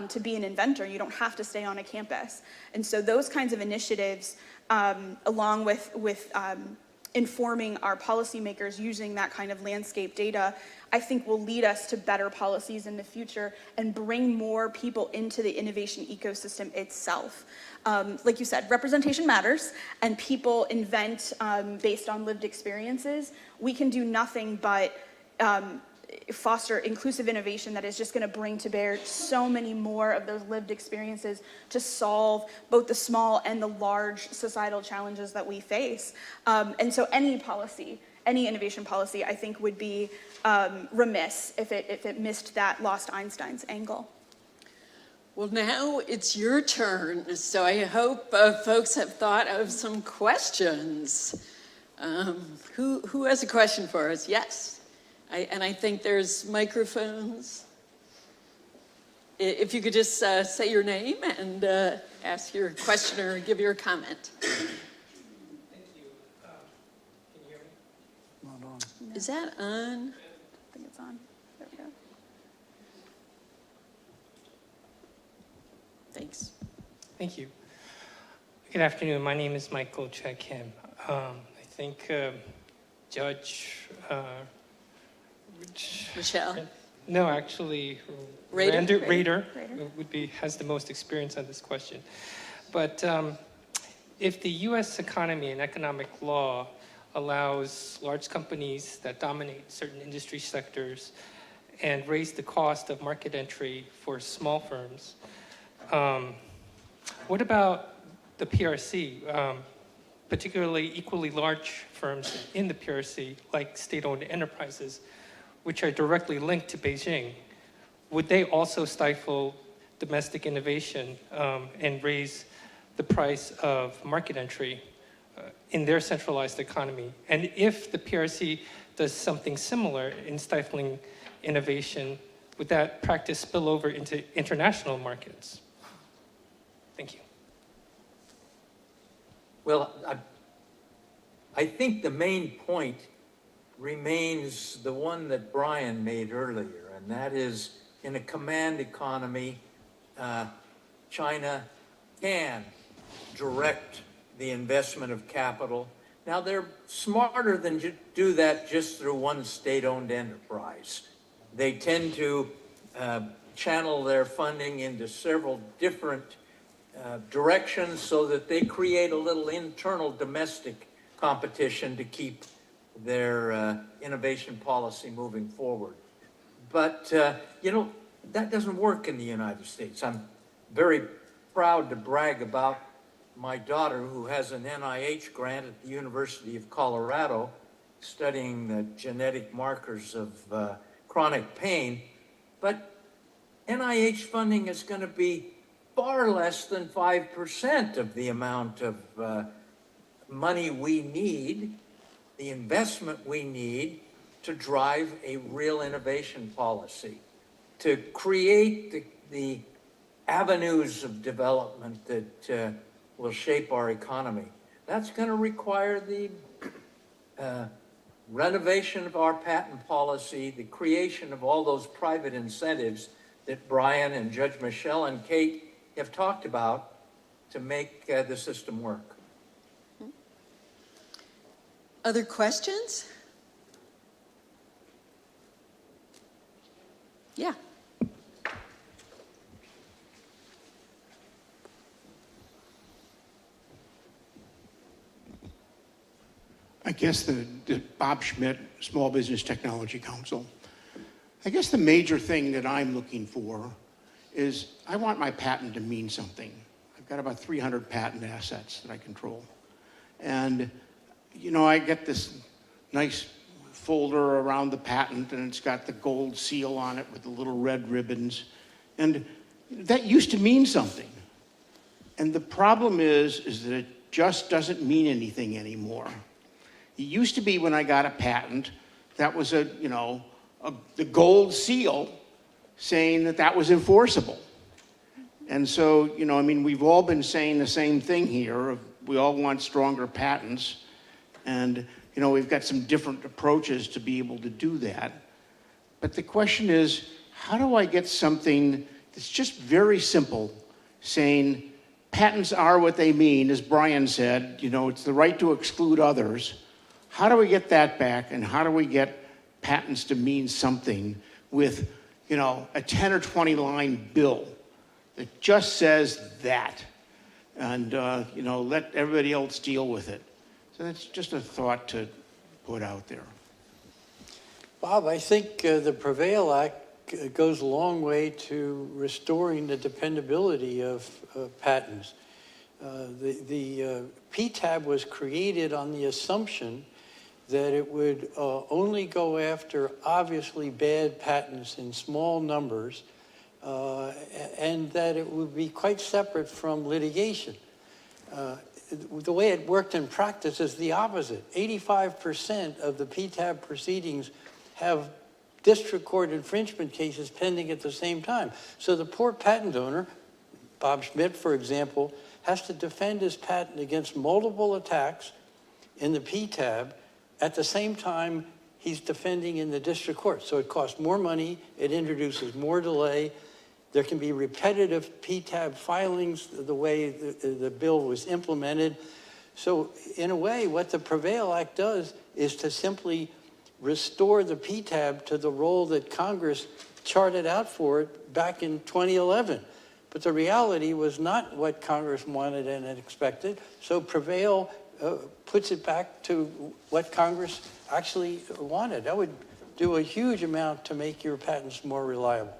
to be an inventor. You don't have to stay on a campus. And so those kinds of initiatives, along with informing our policymakers using that kind of landscape data, I think will lead us to better policies in the future and bring more people into the innovation ecosystem itself. Like you said, representation matters, and people invent based on lived experiences. We can do nothing but foster inclusive innovation that is just going to bring to bear so many more of those lived experiences to solve both the small and the large societal challenges that we face. And so any innovation policy, I think, would be remiss if it missed that lost Einstein's angle. Well, now it's your turn, so I hope folks have thought of some questions. Who has a question for us? Yes. I think there's microphones. If you could just say your name and ask your question or give your comment. Thank you. Can you hear me? Not on. No. Is that on? I think it's on. There we go. Thanks. Thank you. Good afternoon. My name is Michael Chad-Kim. I think Judge... Michelle? No, actually, Rader has the most experience on this question. But if the U.S. economy and economic law allows large companies that dominate certain industry sectors and raise the cost of market entry for small firms, what about the PRC, particularly equally large firms in the PRC, like state-owned enterprises, which are directly linked to Beijing? Would they also stifle domestic innovation and raise the price of market entry in their centralized economy? And if the PRC does something similar in stifling innovation would that practice spill over into international markets? Thank you. Well, I think the main point remains the one that Brian made earlier, and that is in a command economy, China can direct the investment of capital. Now, they're smarter than to do that just through one state-owned enterprise. They tend to channel their funding into several different directions so that they create a little internal domestic competition to keep their innovation policy moving forward. But, that doesn't work in the United States. I'm very proud to brag about my daughter, who has an NIH grant at the University of Colorado, studying the genetic markers of chronic pain. But NIH funding is going to be far less than 5% of the amount of money we need, the investment we need to drive a real innovation policy, to create the avenues of development that will shape our economy. That's going to require the renovation of our patent policy, the creation of all those private incentives that Brian and Judge Michelle and Kate have talked about to make the system work. Other questions? Yeah. I guess the Bob Schmidt Small Business Technology Council. I guess the major thing that I'm looking for is I want my patent to mean something. I've got about 300 patent assets that I control. And, I get this nice folder around the patent, and it's got the gold seal on it with the little red ribbons. And that used to mean something. And the problem is that it just doesn't mean anything anymore. It used to be when I got a patent, that was the gold seal saying that was enforceable. And so, we've all been saying the same thing here. We all want stronger patents. And, we've got some different approaches to be able to do that. But the question is, how do I get something that's just very simple, saying patents are what they mean, as Brian said, it's the right to exclude others. How do we get that back, and how do we get patents to mean something with, a 10 or 20 line bill that just says that, and, let everybody else deal with it? So that's just a thought to put out there. Bob, I think the PREVAIL Act goes a long way to restoring the dependability of patents. The PTAB was created on the assumption that it would only go after obviously bad patents in small numbers, and that it would be quite separate from litigation. The way it worked in practice is the opposite. 85% of the PTAB proceedings have district court infringement cases pending at the same time. So the poor patent owner, Bob Schmidt, for example, has to defend his patent against multiple attacks in the PTAB at the same time he's defending in the district court. So it costs more money, it introduces more delay. There can be repetitive PTAB filings the way the bill was implemented. So in a way, what the PREVAIL Act does is to simply restore the PTAB to the role that Congress charted out for it back in 2011. But the reality was not what Congress wanted and expected. So PREVAIL puts it back to what Congress actually wanted. That would do a huge amount to make your patents more reliable.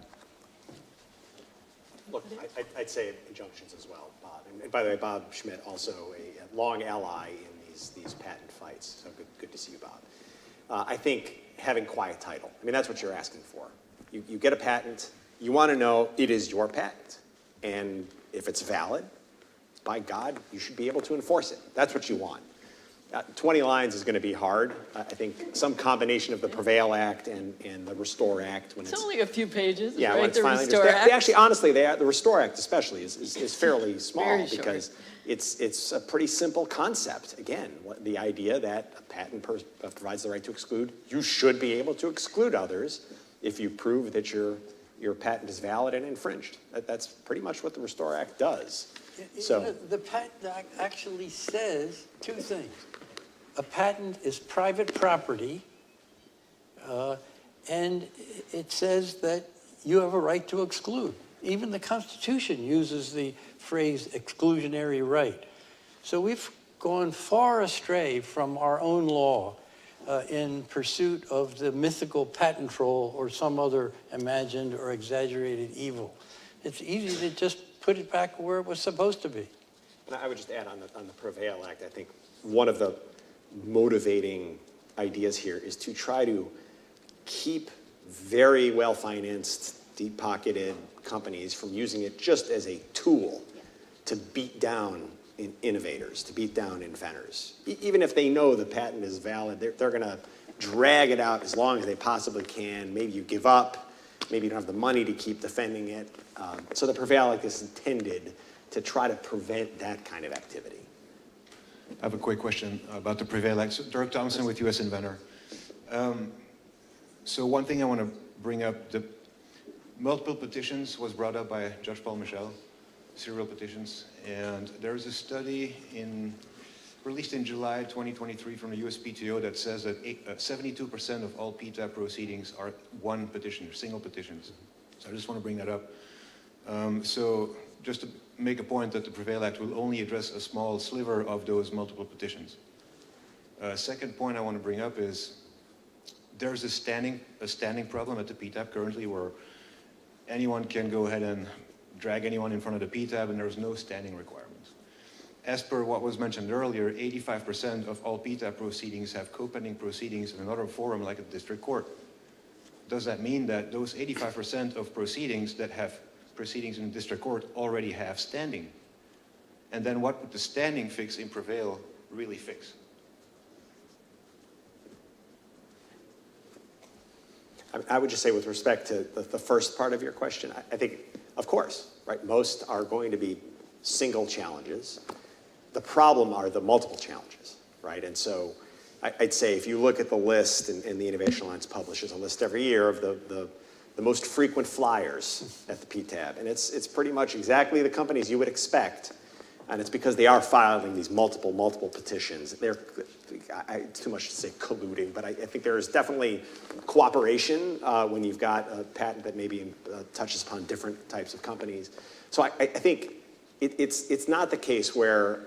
Look, I'd say injunctions as well, Bob. And by the way, Bob Schmidt, also a long ally in these patent fights. So good to see you, Bob. I think having quiet title. That's what you're asking for. You get a patent. You want to know it is your patent. And if it's valid, by God, you should be able to enforce it. That's what you want. 20 lines is going to be hard. I think some combination of the Prevail Act and the Restore Act. When It's only a few pages, yeah, right? when it's The finally Restore Act. actually, honestly, the Restore Act especially is fairly small Very short. because it's a pretty simple concept. Again, the idea that a patent provides the right to exclude, you should be able to exclude others if you prove that your patent is valid and infringed. That's pretty much what the Restore Act does. So The Patent Act actually says two things. A patent is private property, and it says that you have a right to exclude. Even the Constitution uses the phrase exclusionary right. So we've gone far astray from our own law in pursuit of the mythical patent troll or some other imagined or exaggerated evil. It's easy to just put it back where it was supposed to be. and I would just add on the Prevail Act, I think one of the motivating ideas here is to try to keep very well-financed, deep-pocketed companies from using it just as a tool to beat down innovators, to beat down inventors. Even if they know the patent is valid, they're going to drag it out as long as they possibly can. Maybe you give up. Maybe you don't have the money to keep defending it. So the Prevail Act is intended to try to prevent that kind of activity. I have a quick question about the Prevail Act. So, Dirk Thompson with US Inventor. So one thing I want to bring up, the multiple petitions was brought up by Judge Paul Michel, serial petitions, and there's a study released in July 2023 from the USPTO that says that 72% of all PTAB proceedings are one petition, single petitions. So I just want to bring that up. So just to make a point that the Prevail Act will only address a small sliver of those multiple petitions. Second point I want to bring up is there's a standing problem at the PTAB currently where anyone can go ahead and drag anyone in front of the PTAB and there's no standing requirements. As per what was mentioned earlier, 85% of all PTAB proceedings have co-pending proceedings in another forum like a district court. Does that mean that those 85% of proceedings that have proceedings in the district court already have standing? And then what would the standing fix in Prevail really fix? I would just say with respect to the first part of your question, I think, of course, right, most are going to be single challenges. The problem are the multiple challenges, right? And so I'd say if you look at the list, and the Innovation Alliance publishes a list every year of the most frequent flyers at the PTAB, and it's pretty much exactly the companies you would expect, and it's because they are filing these multiple petitions. It's too much to say colluding, but I think there is definitely cooperation when you've got a patent that maybe touches upon different types of companies. So I think it's not the case where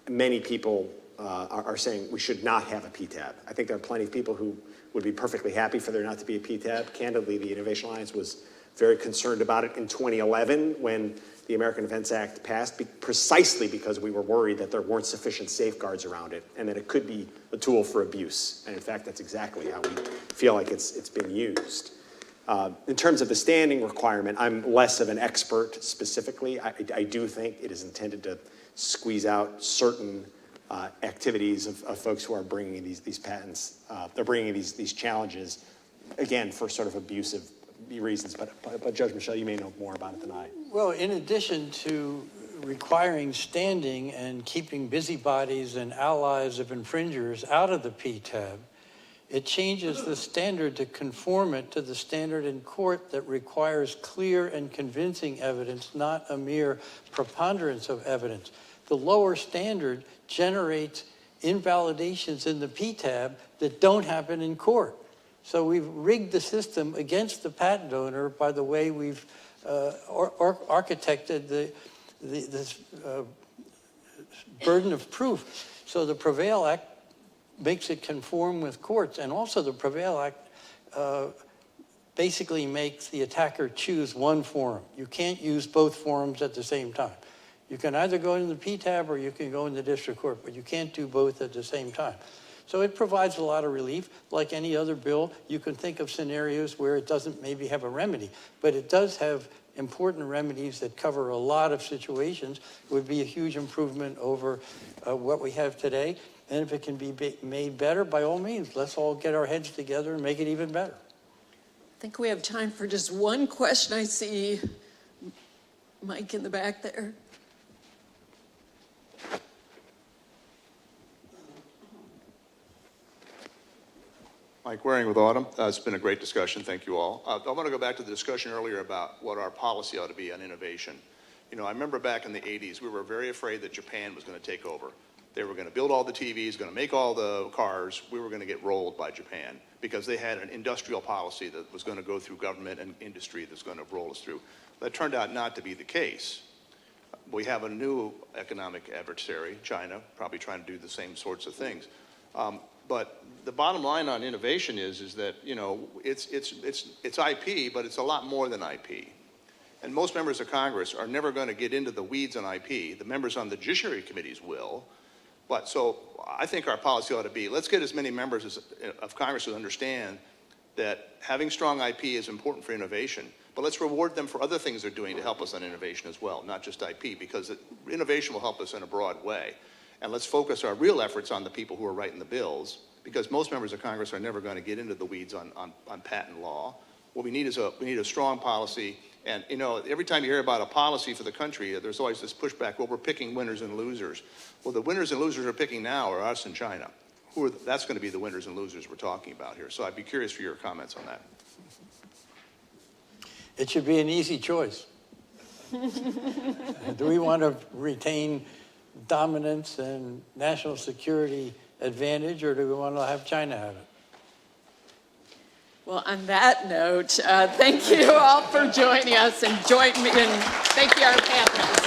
many people are saying we should not have a PTAB. I think there are plenty of people who would be perfectly happy for there not to be a PTAB. Candidly, the Innovation Alliance was very concerned about it in 2011 when the American Defense Act passed, precisely because we were worried that there weren't sufficient safeguards around it and that it could be a tool for abuse. And in fact, that's exactly how we feel like it's been used. In terms of the standing requirement, I'm less of an expert specifically. I do think it is intended to squeeze out certain activities of folks who are bringing these patents. They're bringing these challenges, again, for sort of abusive reasons. But Judge Michel, you may know more about it than I. Well, in addition to requiring standing and keeping busybodies and allies of infringers out of the PTAB, it changes the standard to conform it to the standard in court that requires clear and convincing evidence, not a mere preponderance of evidence. The lower standard generates invalidations in the PTAB that don't happen in court. So we've rigged the system against the patent owner by the way we've architected this burden of proof. So the Prevail Act makes it conform with courts, and also the Prevail Act basically makes the attacker choose one forum. You can't use both forums at the same time. You can either go into the PTAB or you can go in the district court, but you can't do both at the same time. So it provides a lot of relief. Like any other bill, you can think of scenarios where it doesn't maybe have a remedy, but it does have important remedies that cover a lot of situations would be a huge improvement over what we have today. And if it can be made better, by all means, let's all get our heads together and make it even better. I think we have time for just one question. I see Mike in the back there. Mike Waring with Autumn. It's been a great discussion. Thank you all. I want to go back to the discussion earlier about what our policy ought to be on innovation. You know, I remember back in the 80s, we were very afraid that Japan was going to take over. They were going to build all the TVs, going to make all the cars. We were going to get rolled by Japan because they had an industrial policy that was going to go through government and industry that's going to roll us through. That turned out not to be the case. We have a new economic adversary, China, probably trying to do the same sorts of things. But the bottom line on innovation is that, you know, it's IP, but it's a lot more than IP. And most members of Congress are never going to get into the weeds on IP. The members on the judiciary committees will. But so I think our policy ought to be, let's get as many members of Congress who understand that having strong IP is important for innovation, but let's reward them for other things they're doing to help us on innovation as well, not just IP, because innovation will help us in a broad way. And let's focus our real efforts on the people who are writing the bills, because most members of Congress are never going to get into the weeds on patent law. What we need is a strong policy. And, you know, every time you hear about a policy for the country, there's always this pushback, well, we're picking winners and losers. Well, the winners and losers we're picking now are us and China. That's going to be the winners and losers we're talking about here. So I'd be curious for your comments on that. It should be an easy choice. Do we want to retain dominance and national security advantage, or do we want to have China have it? Well, on that note, thank you all for joining us, and thank you, our panelists.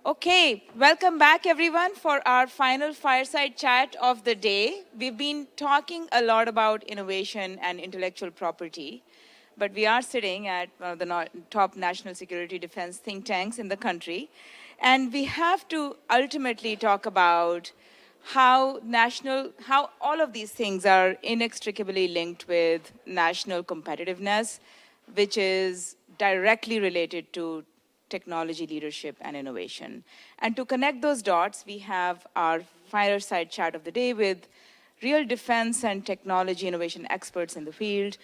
Okay, welcome back everyone for our final fireside chat of the day. We've been talking a lot about innovation and intellectual property, but we are sitting at one of the top national security defense think tanks in the country, and we have to ultimately talk about how all of these things are inextricably linked with national competitiveness, which is directly related to technology leadership and innovation. And to connect those dots, we have our fireside chat of the day with real defense and technology innovation experts in the field.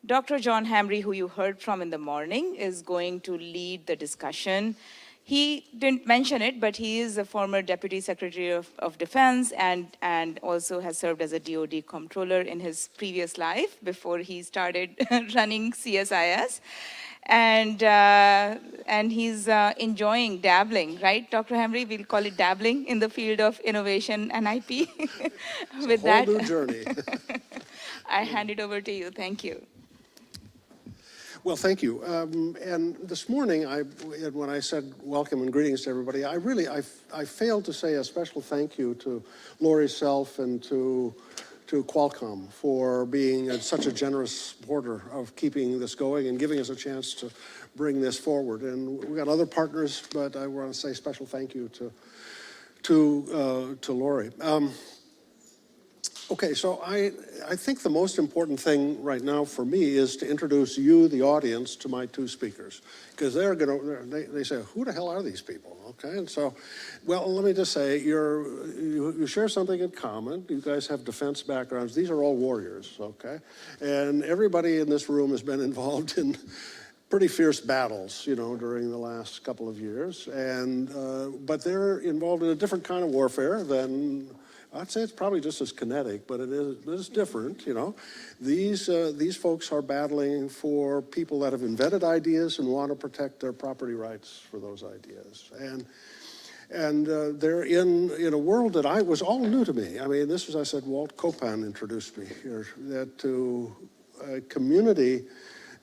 Dr. John Hamre, who you heard from in the morning, is going to lead the discussion. He didn't mention it, but he is a former Deputy Secretary of Defense and also has served as a DoD comptroller in his previous life before he started running CSIS. And he's enjoying dabbling, right, Dr. Hamre? We'll call it dabbling in the field of innovation and IP. With that, new journey. I hand it over to you. Thank you. Well, thank you. And this morning, when I said welcome and greetings to everybody, I failed to say a special thank you to Lori Self and to Qualcomm for being such a generous supporter of keeping this going and giving us a chance to bring this forward. And we've got other partners, but I want to say special thank you to Lori. Okay, so I think the most important thing right now for me is to introduce you, the audience, to my two speakers, because they say, who the hell are these people? Okay, and so, well, let me just say, you share something in common. You guys have defense backgrounds. These are all warriors, okay? And everybody in this room has been involved in pretty fierce battles, you know, during the last couple of years. And but they're involved in a different kind of warfare than, I'd say it's probably just as kinetic, but it is different, you know. These folks are battling for people that have invented ideas and want to protect their property rights for those ideas. And they're in a world that was all new to me. I mean, this was, I said, Walt Kopan introduced me here, that to a community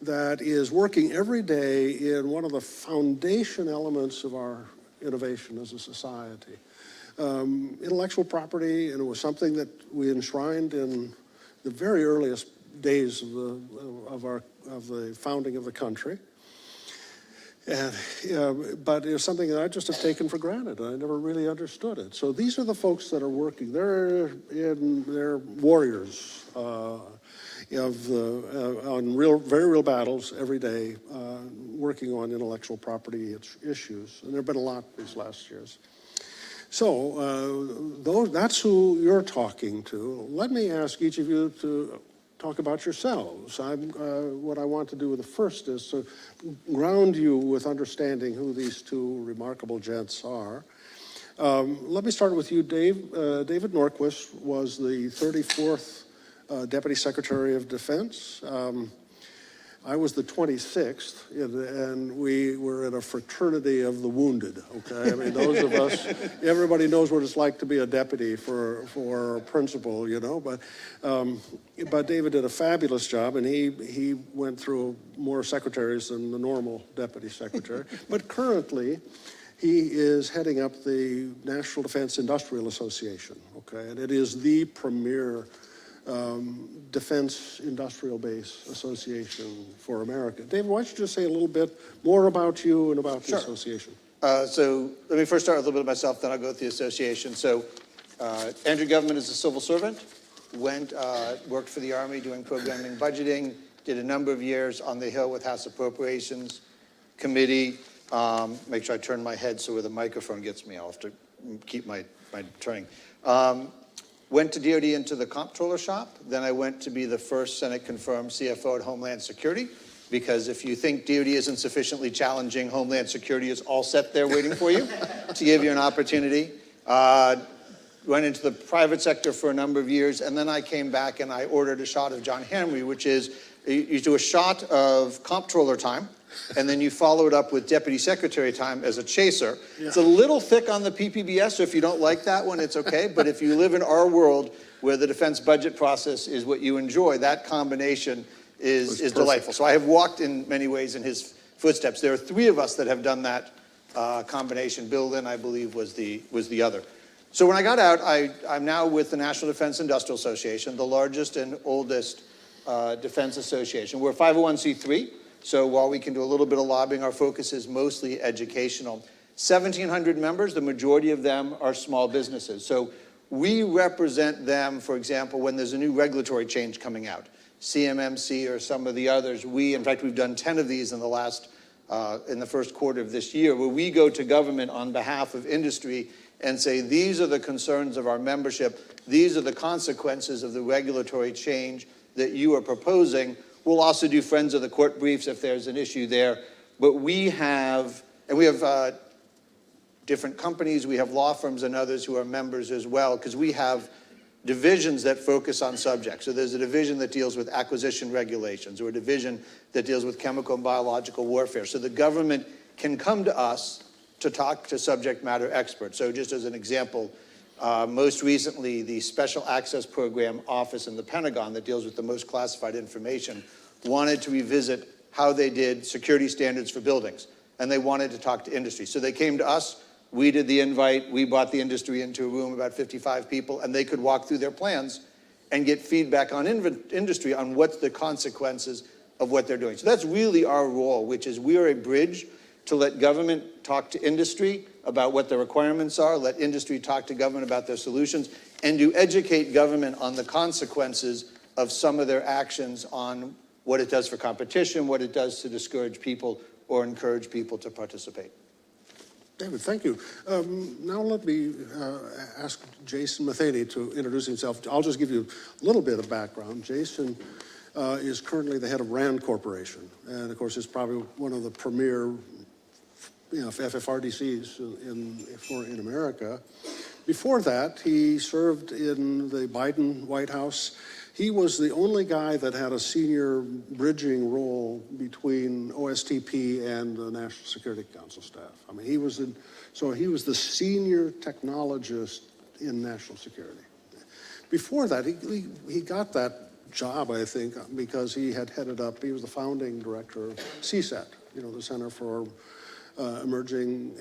that is working every day in one of the foundation elements of our innovation as a society. Intellectual property, and it was something that we enshrined in the very earliest days of the founding of the country. But it's something that I just have taken for granted. I never really understood it. So these are the folks that are working. They're warriors on very real battles every day, working on intellectual property issues. And there have been a lot these last years. So that's who you're talking to. Let me ask each of you to talk about yourselves. What I want to do with the first is to ground you with understanding who these two remarkable gents are. Let me start with you, Dave. David Norquist was the 34th Deputy Secretary of Defense. I was the 26th, and we were in a fraternity of the wounded, okay? I mean, those of us, everybody knows what it's like to be a deputy for a principal, you know, but David did a fabulous job, and he went through more secretaries than the normal deputy secretary. But currently, he is heading up the National Defense Industrial Association, okay? And it is the premier defense industrial base association for America. David, why don't you just say a little bit more about you and about the association? So let me first start with a little bit of myself, then I'll go with the association. So Andrew Government is a civil servant, worked for the Army doing programming budgeting, did a number of years on the Hill with House Appropriations Committee. Make sure I turn my head so where the microphone gets me, I'll have to keep my turning. Went to DOD into the comptroller shop. Then I went to be the first Senate-confirmed CFO at Homeland Security, because if you think DOD isn't sufficiently challenging, Homeland Security is all set there waiting for you to give you an opportunity. Went into the private sector for a number of years, and then I came back and I ordered a shot of John Henry, which is you do a shot of comptroller time, and then you follow it up with deputy secretary time as a chaser. Yeah. It's a little thick on the PPBS, so if you don't like that one, it's okay. But if you live in our world where the defense budget process is what you enjoy, that combination is delightful. So I have walked in many ways in his footsteps. There are three of us that have done that combination. Bill Lynn, I believe, was the other. So when I got out, I'm now with the National Defense Industrial Association, the largest and oldest defense association. We're a 501c3. So while we can do a little bit of lobbying, our focus is mostly educational. 1,700 members, the majority of them are small businesses. So we represent them, for example, when there's a new regulatory change coming out, CMMC or some of the others. In fact, we've done 10 of these in the first quarter of this year, where we go to government on behalf of industry and say, these are the concerns of our membership. These are the consequences of the regulatory change that you are proposing. We'll also do friends of the court briefs if there's an issue there. But we have different companies, we have law firms and others who are members as well, because we have divisions that focus on subjects. So there's a division that deals with acquisition regulations, or a division that deals with chemical and biological warfare. So the government can come to us to talk to subject matter experts. So just as an example, most recently, the Special Access Program Office in the Pentagon that deals with the most classified information wanted to revisit how they did security standards for buildings, and they wanted to talk to industry. So they came to us, we did the invite, we brought the industry into a room, about 55 people, and they could walk through their plans and get feedback on industry on what's the consequences of what they're doing. So that's really our role, which is we are a bridge to let government talk to industry about what the requirements are, let industry talk to government about their solutions, and to educate government on the consequences of some of their actions on what it does for competition, what it does to discourage people or encourage people to participate. David, thank you. Now let me ask Jason Matheny to introduce himself. I'll just give you a little bit of background. Jason is currently the head of RAND Corporation, and of course is probably one of the premier FFRDCs in America. Before that, he served in the Biden White House. He was the only guy that had a senior bridging role between OSTP and the National Security Council staff. I mean, he was the senior technologist in national security. Before that, he got that job, I think, because he was the founding director of CSIS, the Center for Emerging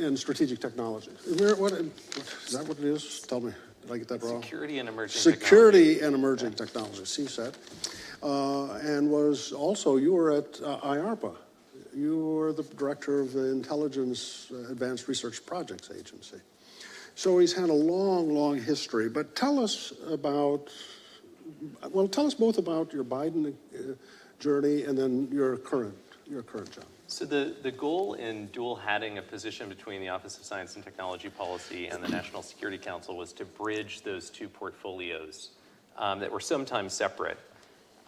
and Strategic Technologies. Is that what it is? Tell me. Did I get that wrong? Security and Emerging Security and Emerging Technologies, CSAT. And was also, you were at IARPA. you're the director of the Intelligence Advanced Research Projects Agency. So he's had a long, long history, but tell us about, well, tell us both about your Biden journey and then your current job. So the goal in dual hatting a position between the Office of Science and Technology Policy and the National Security Council was to bridge those two portfolios that were sometimes separate.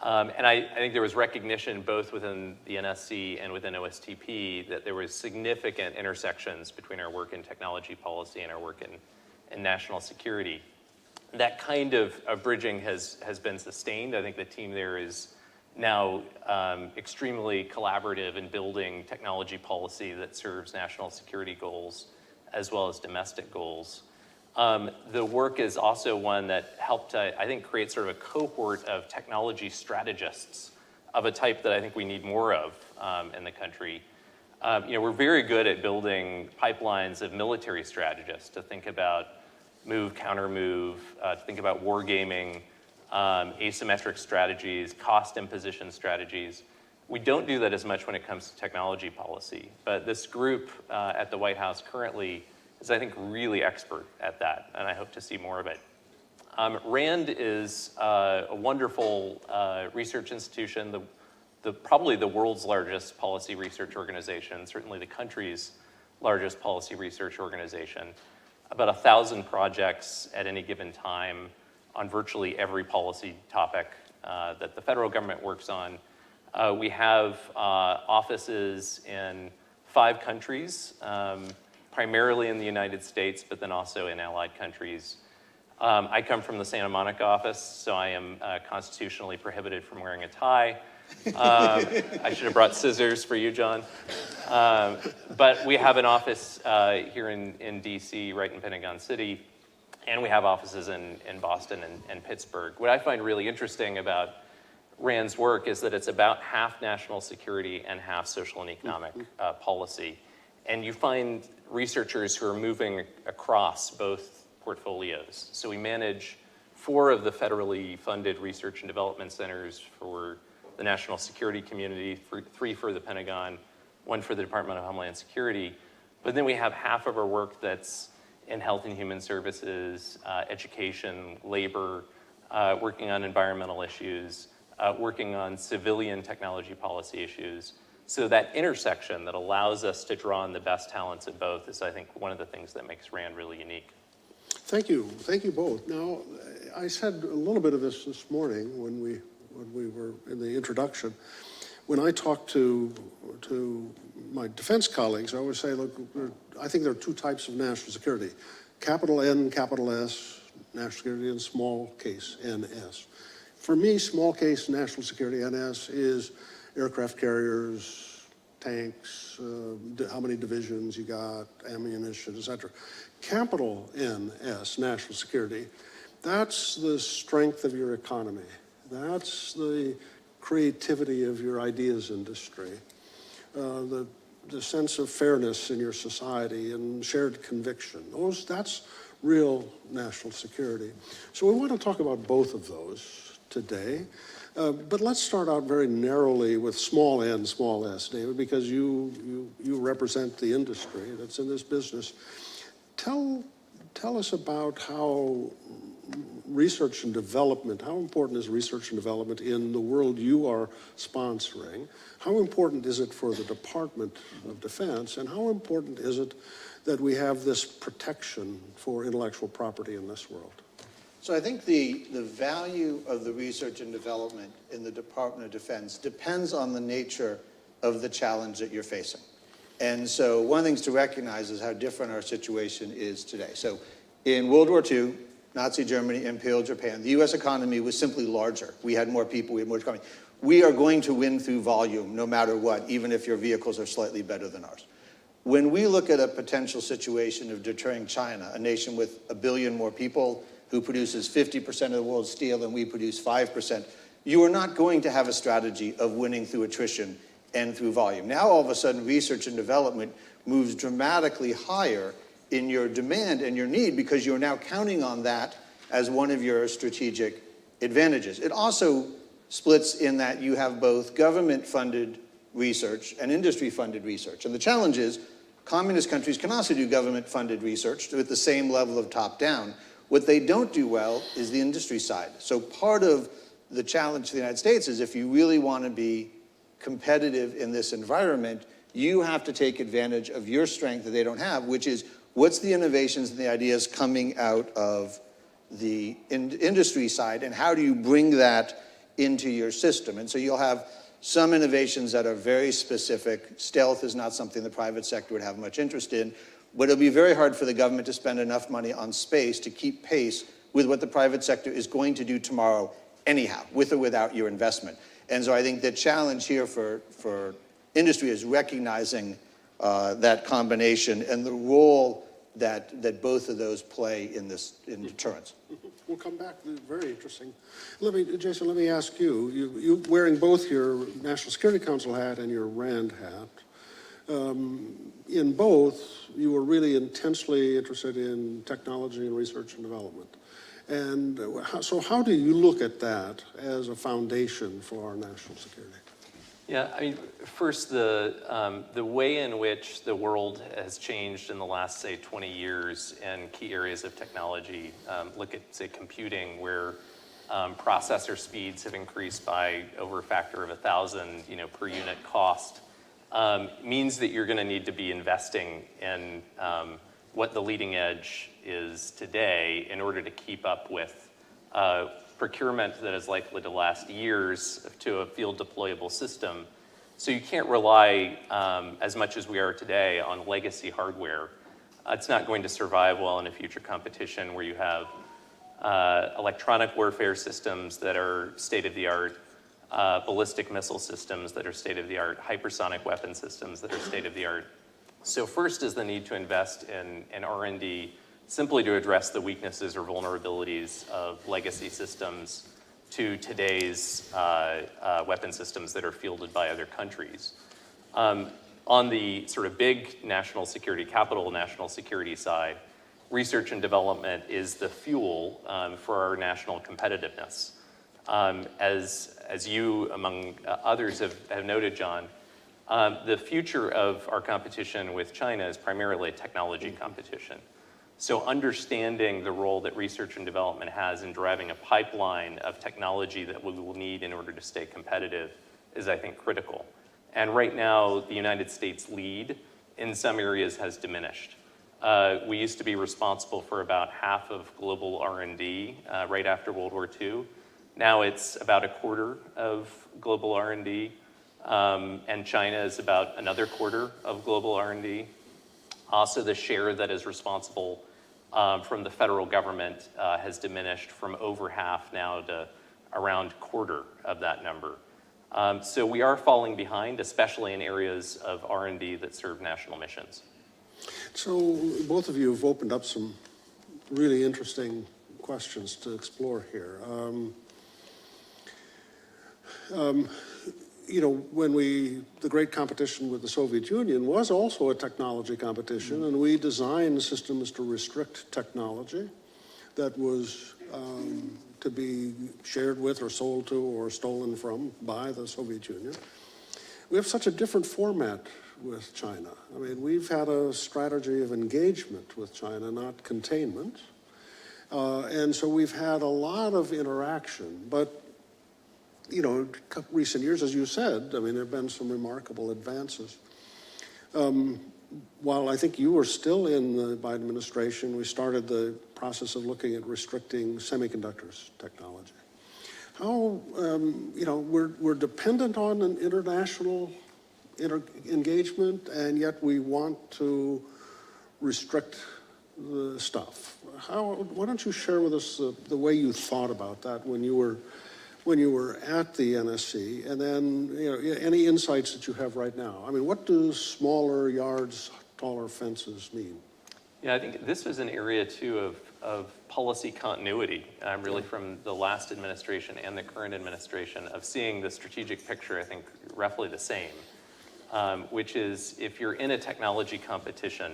And I think there was recognition both within the NSC and within OSTP that there was significant intersections between our work in technology policy and our work in national security. That kind of bridging has been sustained. I think the team there is now extremely collaborative in building technology policy that serves national security goals as well as domestic goals. The work is also one that helped, I think, create sort of a cohort of technology strategists of a type that I think we need more of in the country. We're very good at building pipelines of military strategists to think about move, counter move, to think about wargaming, asymmetric strategies, cost imposition strategies. We don't do that as much when it comes to technology policy, but this group at the White House currently is, I think, really expert at that, and I hope to see more of it. RAND is a wonderful research institution, probably the world's largest policy research organization, certainly the country's largest policy research organization. About 1,000 projects at any given time on virtually every policy topic that the federal government works on. We have offices in 5 countries, primarily in the United States, but then also in allied countries. I come from the Santa Monica office, so I am constitutionally prohibited from wearing a tie. I should have brought scissors for you, John. But we have an office here in DC, right in Pentagon City, and we have offices in Boston and Pittsburgh. What I find really interesting about RAND's work is that it's about half national security and half social and economic policy. And you find researchers who are moving across both portfolios. So we manage 4 of the federally funded research and development centers for the national security community, 3 for the Pentagon, 1 for the Department of Homeland Security. But then we have half of our work that's in health and human services, education, labor, working on environmental issues, working on civilian technology policy issues. So that intersection that allows us to draw on the best talents of both is, I think, one of the things that makes RAND really unique. Thank you both. Now, I said a little bit of this morning when we were in the introduction. When I talk to my defense colleagues, I always say, look, I think there are 2 types of national security: capital N, capital S, national security, and small case NS. For me, small case national security NS is aircraft carriers, tanks, how many divisions you got, ammunition, et cetera. Capital NS, national security, that's the strength of your economy. That's the creativity of your ideas industry, the sense of fairness in your society and shared conviction. That's real national security. So we want to talk about both of those today. But let's start out very narrowly with small n, small s, David, because you represent the industry that's in this business. Tell us about how research and development, how important is research and development in the world you are sponsoring? How important is it for the Department of Defense? And how important is it that we have this protection for intellectual property in this world? So I think the value of the research and development in the Department of Defense depends on the nature of the challenge that you're facing. And so one of the things to recognize is how different our situation is today. So in World War II, Nazi Germany impaled Japan. The U.S. economy was simply larger. We had more people, we had more economy. We are going to win through volume no matter what, even if your vehicles are slightly better than ours. When we look at a potential situation of deterring China, a nation with 1 billion more people, who produces 50% of the world's steel and we produce 5%, you are not going to have a strategy of winning through attrition and through volume. Now, all of a sudden, research and development moves dramatically higher in your demand and your need because you're now counting on that as one of your strategic advantages. It also splits in that you have both government-funded research and industry-funded research. And the challenge is, communist countries can also do government-funded research with the same level of top-down. What they don't do well is the industry side. So part of the challenge to the United States is if you really want to be competitive in this environment, you have to take advantage of your strength that they don't have, which is what's the innovations and the ideas coming out of the industry side, and how do you bring that into your system? And so you'll have some innovations that are very specific. Stealth is not something the private sector would have much interest in, but it'll be very hard for the government to spend enough money on space to keep pace with what the private sector is going to do tomorrow anyhow, with or without your investment. And so I think the challenge here for industry is recognizing that combination and the role that both of those play in deterrence. We'll come back. Very interesting. Jason, let me ask you. You wearing both your National Security Council hat and your RAND hat. In both, you were really intensely interested in technology and research and development. And so how do you look at that as a foundation for our national security? Yeah, I mean, first, the way in which the world has changed in the last, say, 20 years in key areas of technology, look at, say, computing, where processor speeds have increased by over a factor of 1,000, per unit cost, means that you're going to need to be investing in what the leading edge is today in order to keep up with procurement that is likely to last years to a field deployable system. So you can't rely as much as we are today on legacy hardware. It's not going to survive well in a future competition where you have electronic warfare systems that are state-of-the-art, ballistic missile systems that are state-of-the-art, hypersonic weapon systems that are state-of-the-art. So first is the need to invest in R&D simply to address the weaknesses or vulnerabilities of legacy systems to today's weapon systems that are fielded by other countries. On the sort of big national security, capital national security side, research and development is the fuel for our national competitiveness. As you, among others, have noted, John, the future of our competition with China is primarily a technology competition. So understanding the role that research and development has in driving a pipeline of technology that we will need in order to stay competitive is, I think, critical. And right now, the United States lead in some areas has diminished. We used to be responsible for about half of global R&D right after World War II. Now it's about a quarter of global R&D, and China is about another quarter of global R&D. Also, the share that is responsible from the federal government has diminished from over half now to around quarter of that number. So we are falling behind, especially in areas of R&D that serve national missions. So both of you have opened up some really interesting questions to explore here. When the great competition with the Soviet Union was also a technology competition, and we designed systems to restrict technology that was to be shared with or sold to or stolen from by the Soviet Union. We have such a different format with China. I mean, we've had a strategy of engagement with China, not containment. And so we've had a lot of interaction, but recent years, as you said, I mean, there have been some remarkable advances. While I think you were still in the Biden administration, we started the process of looking at restricting semiconductors technology. How, we're dependent on an international engagement, and yet we want to restrict the stuff. Why don't you share with us the way you thought about that when you were at the NSC, and then any insights that you have right now? I mean, what do smaller yards, taller fences mean? Yeah, I think this was an area too of policy continuity, really from the last administration and the current administration, of seeing the strategic picture, I think, roughly the same, which is if you're in a technology competition,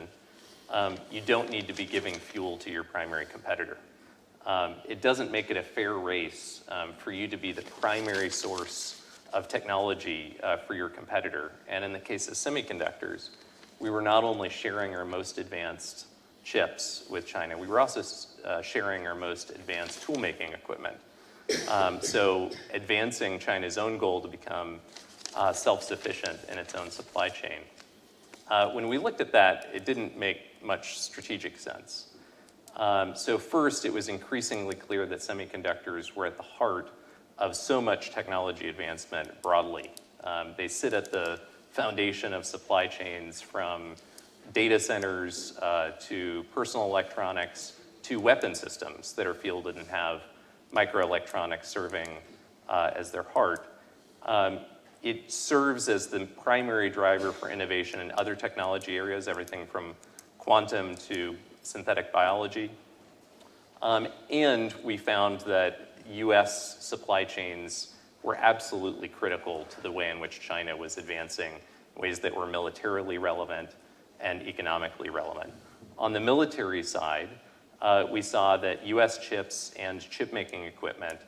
you don't need to be giving fuel to your primary competitor. It doesn't make it a fair race for you to be the primary source of technology for your competitor. And in the case of semiconductors, we were not only sharing our most advanced chips with China, we were also sharing our most advanced tool-making equipment. So advancing China's own goal to become self-sufficient in its own supply chain. When we looked at that, it didn't make much strategic sense. So first, it was increasingly clear that semiconductors were at the heart of so much technology advancement broadly. They sit at the foundation of supply chains, from data centers to personal electronics to weapon systems that are fielded and have microelectronics serving as their heart. It serves as the primary driver for innovation in other technology areas, everything from quantum to synthetic biology. And we found that US supply chains were absolutely critical to the way in which China was advancing, ways that were militarily relevant and economically relevant. On the military side, we saw that US chips and chip-making equipment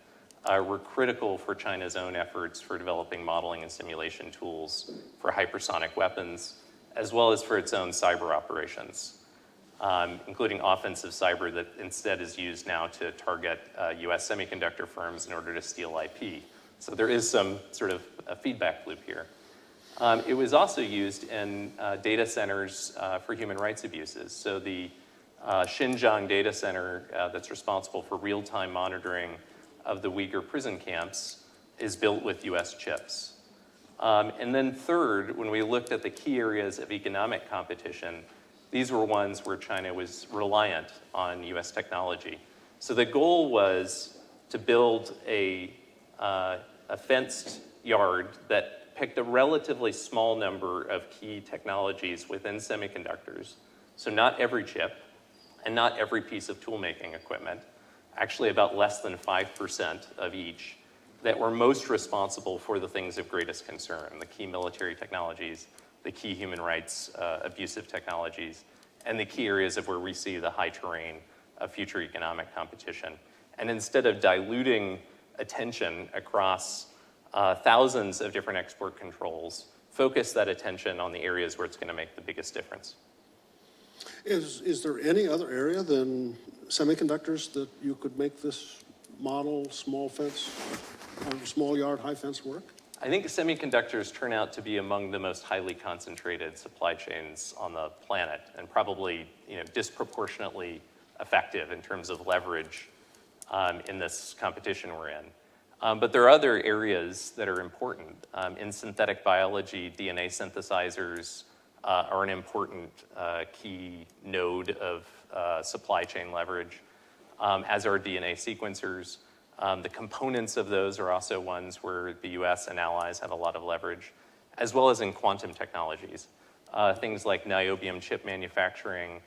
were critical for China's own efforts for developing modeling and simulation tools for hypersonic weapons, as well as for its own cyber operations, including offensive cyber that instead is used now to target US semiconductor firms in order to steal IP. So there is some sort of a feedback loop here. It was also used in data centers for human rights abuses. So the Xinjiang data center that's responsible for real-time monitoring of the Uyghur prison camps is built with US chips. And then third, when we looked at the key areas of economic competition, these were ones where China was reliant on US technology. So the goal was to build a fenced yard that picked a relatively small number of key technologies within semiconductors. So not every chip and not every piece of tool-making equipment, actually about less than 5% of each, that were most responsible for the things of greatest concern, the key military technologies, the key human rights abusive technologies, and the key areas of where we see the high terrain of future economic competition. And instead of diluting attention across thousands of different export controls, focus that attention on the areas where it's going to make the biggest difference. Is there any other area than semiconductors that you could make this model, small fence, small yard, high fence work? I think semiconductors turn out to be among the most highly concentrated supply chains on the planet, and probably disproportionately effective in terms of leverage in this competition we're in. But there are other areas that are important. In synthetic biology, DNA synthesizers are an important key node of supply chain leverage, as are DNA sequencers. The components of those are also ones where the US and allies have a lot of leverage, as well as in quantum technologies. Things like niobium chip manufacturing,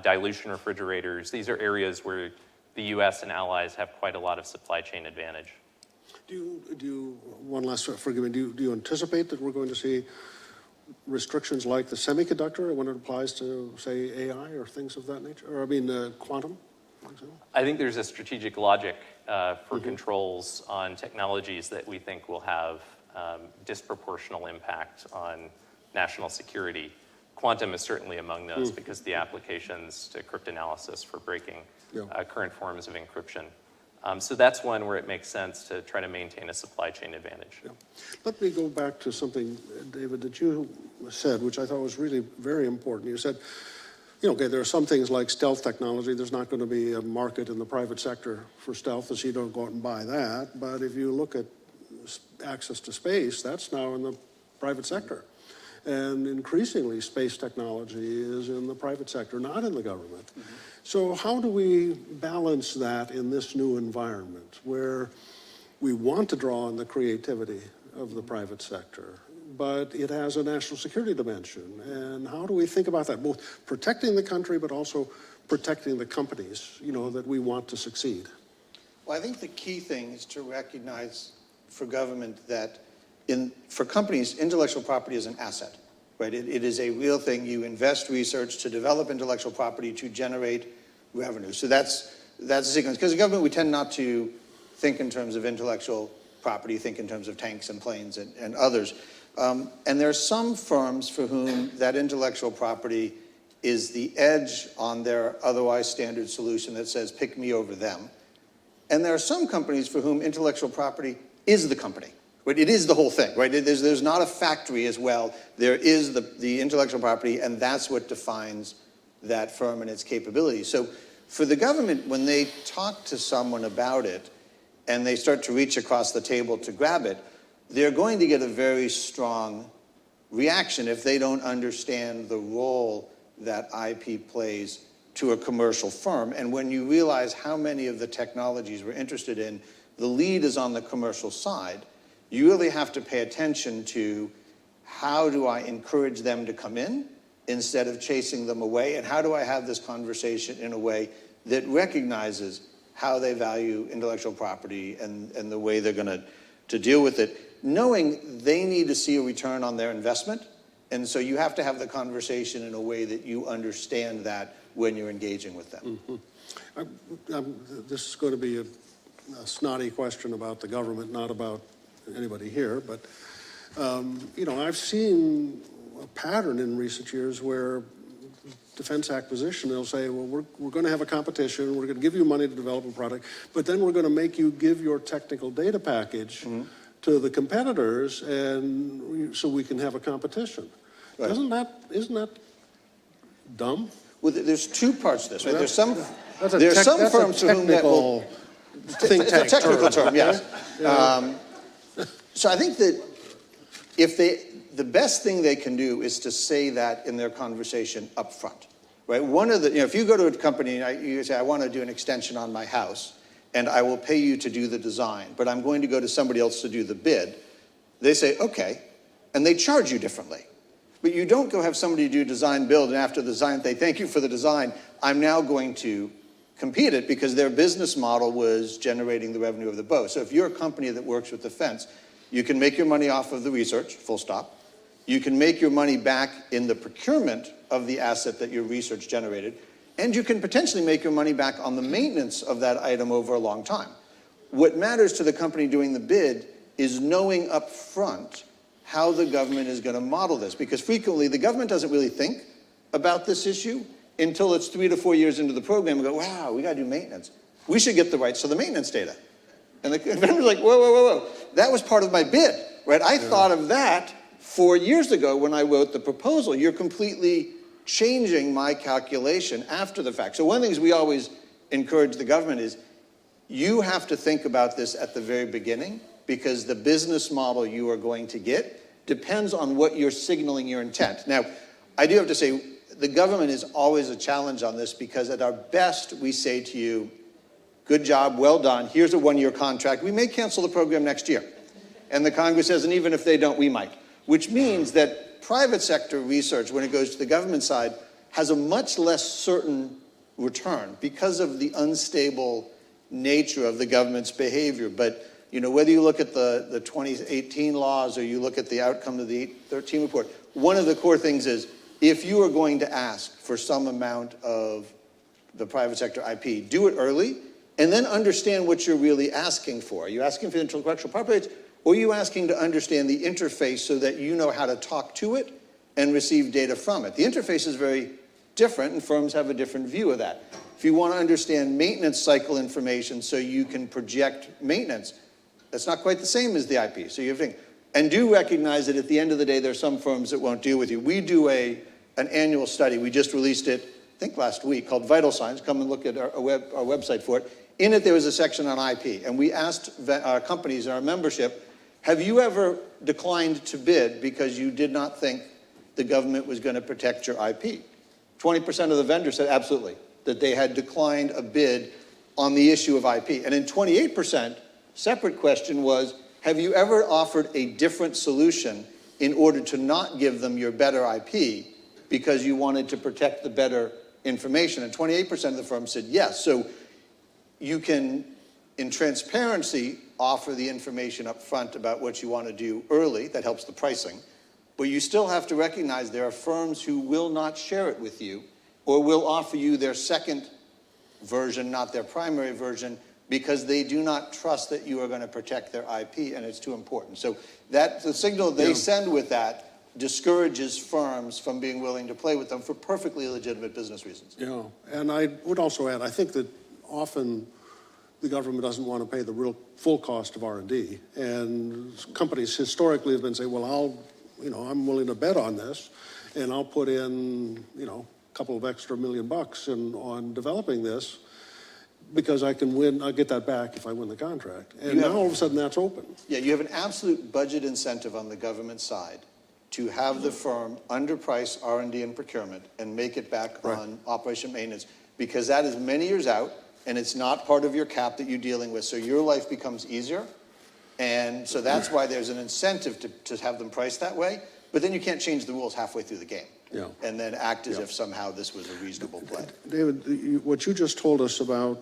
dilution refrigerators, these are areas where the US and allies have quite a lot of supply chain advantage. One last, forgive me, do you anticipate that we're going to see restrictions like the semiconductor when it applies to, say, AI or things of that nature? Or, quantum, for example? I think there's a strategic logic for controls on technologies that we think will have disproportional impact on national security. Quantum is certainly among those because the applications to cryptanalysis for breaking current forms of encryption. So that's one where it makes sense to try to maintain a supply chain advantage. Yeah. Let me go back to something, David, that you said, which I thought was really very important. You said, there are some things like stealth technology. There's not going to be a market in the private sector for stealth, so you don't go out and buy that. But if you look at access to space, that's now in the private sector. And increasingly, space technology is in the private sector, not in the government. Mm-hmm. So how do we balance that in this new environment where we want to draw on the creativity of the private sector, but it has a national security dimension? And how do we think about that, both protecting the country, but also protecting the companies, that we want to succeed? Well, I think the key thing is to recognize for government that for companies, intellectual property is an asset, right? It is a real thing. You invest research to develop intellectual property to generate revenue. So that's the sequence. Because the government, we tend not to think in terms of intellectual property, think in terms of tanks and planes and others. And there are some firms for whom that intellectual property is the edge on their otherwise standard solution that says, pick me over them. And there are some companies for whom intellectual property is the company. Right? It is the whole thing, right? There's not a factory as well. There is the intellectual property, and that's what defines that firm and its capabilities. So for the government, when they talk to someone about it and they start to reach across the table to grab it, they're going to get a very strong reaction if they don't understand the role that IP plays to a commercial firm. And when you realize how many of the technologies we're interested in, the lead is on the commercial side, you really have to pay attention to how do I encourage them to come in instead of chasing them away, and how do I have this conversation in a way that recognizes how they value intellectual property and the way they're going to deal with it, knowing they need to see a return on their investment. And so you have to have the conversation in a way that you understand that when you're engaging with them. This is going to be a snotty question about the government, not about anybody here, but you know, I've seen a pattern in recent years where defense acquisition, they'll say, well, we're going to have a competition, we're going to give you money to develop a product, but then we're going to make you give your technical data package to the competitors, and so we can have a competition. Right. Isn't that dumb? Well, there's two parts to this. Right? There's some that's firms for whom that will. It's a technical term, yes. Yeah. So I think that the best thing they can do is to say that in their conversation up front, right? One of the, if you go to a company and you say, I want to do an extension on my house, and I will pay you to do the design, but I'm going to go to somebody else to do the bid, they say, okay, and they charge you differently. But you don't go have somebody do design build, and after the design, they thank you for the design, I'm now going to compete it because their business model was generating the revenue of the bow. So if you're a company that works with defense, you can make your money off of the research, full stop. You can make your money back in the procurement of the asset that your research generated, and you can potentially make your money back on the maintenance of that item over a long time. What matters to the company doing the bid is knowing up front how the government is going to model this, because frequently the government doesn't really think about this issue until it's 3 to 4 years into the program and go, wow, we got to do maintenance. We should get the rights to the maintenance data. And the vendor's like, whoa. That was part of my bid, right? I thought of that 4 years ago when I wrote the proposal. You're completely changing my calculation after the fact. So one of the things we always encourage the government is you have to think about this at the very beginning, because the business model you are going to get depends on what you're signaling your intent. Now, I do have to say, the government is always a challenge on this, because at our best, we say to you, good job, well done, here's a one-year contract. We may cancel the program next year. And the Congress says, and even if they don't, we might. Which means that private sector research, when it goes to the government side, has a much less certain return because of the unstable nature of the government's behavior. But whether you look at the 2018 laws or you look at the outcome of the 813 report, one of the core things is, if you are going to ask for some amount of the private sector IP, do it early, and then understand what you're really asking for. Are you asking for intellectual property rights, or are you asking to understand the interface so that you know how to talk to it and receive data from it? The interface is very different, and firms have a different view of that. If you want to understand maintenance cycle information so you can project maintenance, that's not quite the same as the IP. So you have to think. And do recognize that at the end of the day, there are some firms that won't deal with you. We do an annual study. We just released it, I think last week, called Vital Signs. Come and look at our website for it. In it, there was a section on IP. And we asked our companies in our membership, have you ever declined to bid because you did not think the government was going to protect your IP? 20% of the vendors said absolutely, that they had declined a bid on the issue of IP. And in 28%, separate question was, have you ever offered a different solution in order to not give them your better IP because you wanted to protect the better information? And 28% of the firms said yes. So you can, in transparency, offer the information up front about what you want to do early. That helps the pricing. But you still have to recognize there are firms who will not share it with you, or will offer you their second version, not their primary version, because they do not trust that you are going to protect their IP, and it's too important. So that the signal they send with that discourages firms from being willing to play with them for perfectly legitimate business reasons. Yeah, and I would also add, I think that often the government doesn't want to pay the real full cost of R&D, and companies historically have been saying, well, I'm willing to bet on this, and I'll put in, a couple of extra $1 million on developing this, because I can win, I'll get that back if I win the contract. And now all of a sudden that's open. Yeah, you have an absolute budget incentive on the government side to have the firm underprice R&D and procurement and make it back on operation maintenance, because that is many years out and it's not part of your cap that you're dealing with. So your life becomes easier. And so that's why there's an incentive to have them priced that way. But then you can't change the rules halfway through the game. Yeah. And then act as if somehow this was a reasonable play. David, what you just told us about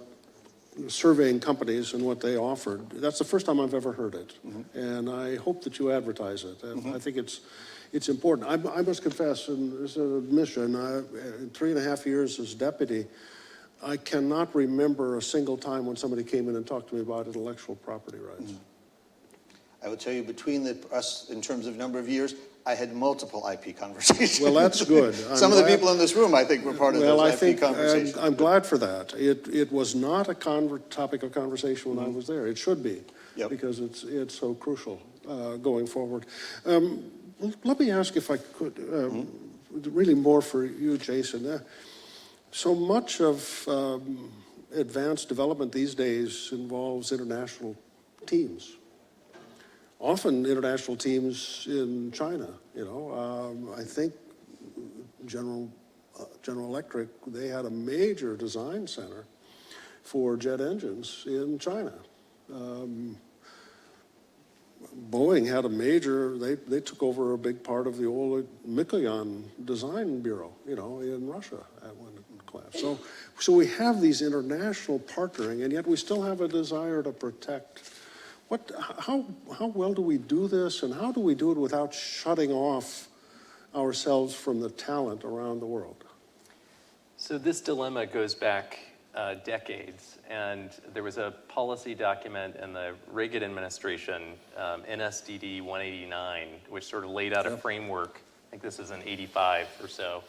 surveying companies and what they offered, that's the first time I've ever heard it. And I hope that you advertise it. And I think it's important. I must confess, and this is an admission, in 3.5 years as deputy, I cannot remember a single time when somebody came in and talked to me about intellectual property rights. I will tell you, between us, in terms of number of years, I had multiple IP conversations. Well, that's good. Some of the people in this room, I think, were part of those IP conversations. I'm glad for that. It was not a topic of conversation when I was there. It should be, because it's so crucial going forward. Let me ask if I could, really more for you, Jason. So much of advanced development these days involves international teams. Often international teams in China, I think General Electric, they had a major design center for jet engines in China. Boeing had a major, they took over a big part of the old Mikoyan design bureau, in Russia at one class. So we have these international partnering, and yet we still have a desire to protect. How well do we do this, and how do we do it without shutting off ourselves from the talent around the world? So this dilemma goes back decades, and there was a policy document in the Reagan administration, NSDD 189, which sort of laid out a framework, I think this is in 85 or so,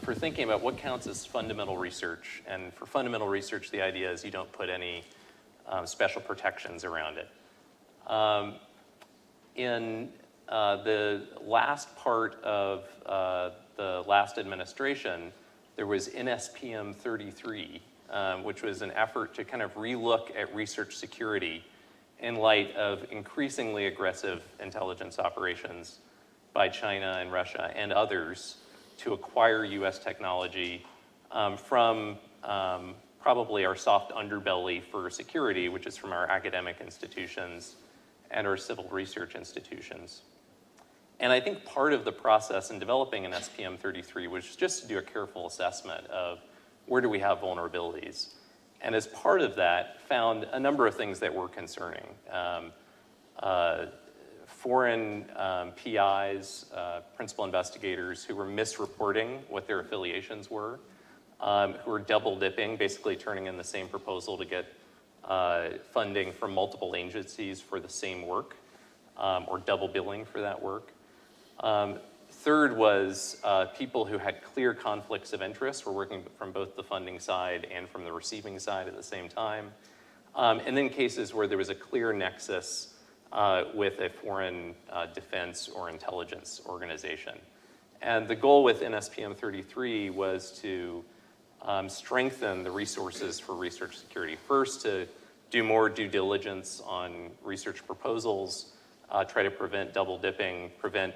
for thinking about what counts as fundamental research. And for fundamental research, the idea is you don't put any special protections around it. In the last part of the last administration, there was NSPM 33, which was an effort to kind of relook at research security in light of increasingly aggressive intelligence operations by China and Russia and others to acquire US technology from probably our soft underbelly for security, which is from our academic institutions and our civil research institutions. And I think part of the process in developing an SPM 33 was just to do a careful assessment of where do we have vulnerabilities. And as part of that, found a number of things that were concerning. Foreign PIs, principal investigators, who were misreporting what their affiliations were, who were double dipping, basically turning in the same proposal to get funding from multiple agencies for the same work, or double billing for that work. Third was people who had clear conflicts of interest, were working from both the funding side and from the receiving side at the same time. And then cases where there was a clear nexus with a foreign defense or intelligence organization. And the goal with NSPM 33 was to strengthen the resources for research security. First, to do more due diligence on research proposals, try to prevent double dipping, prevent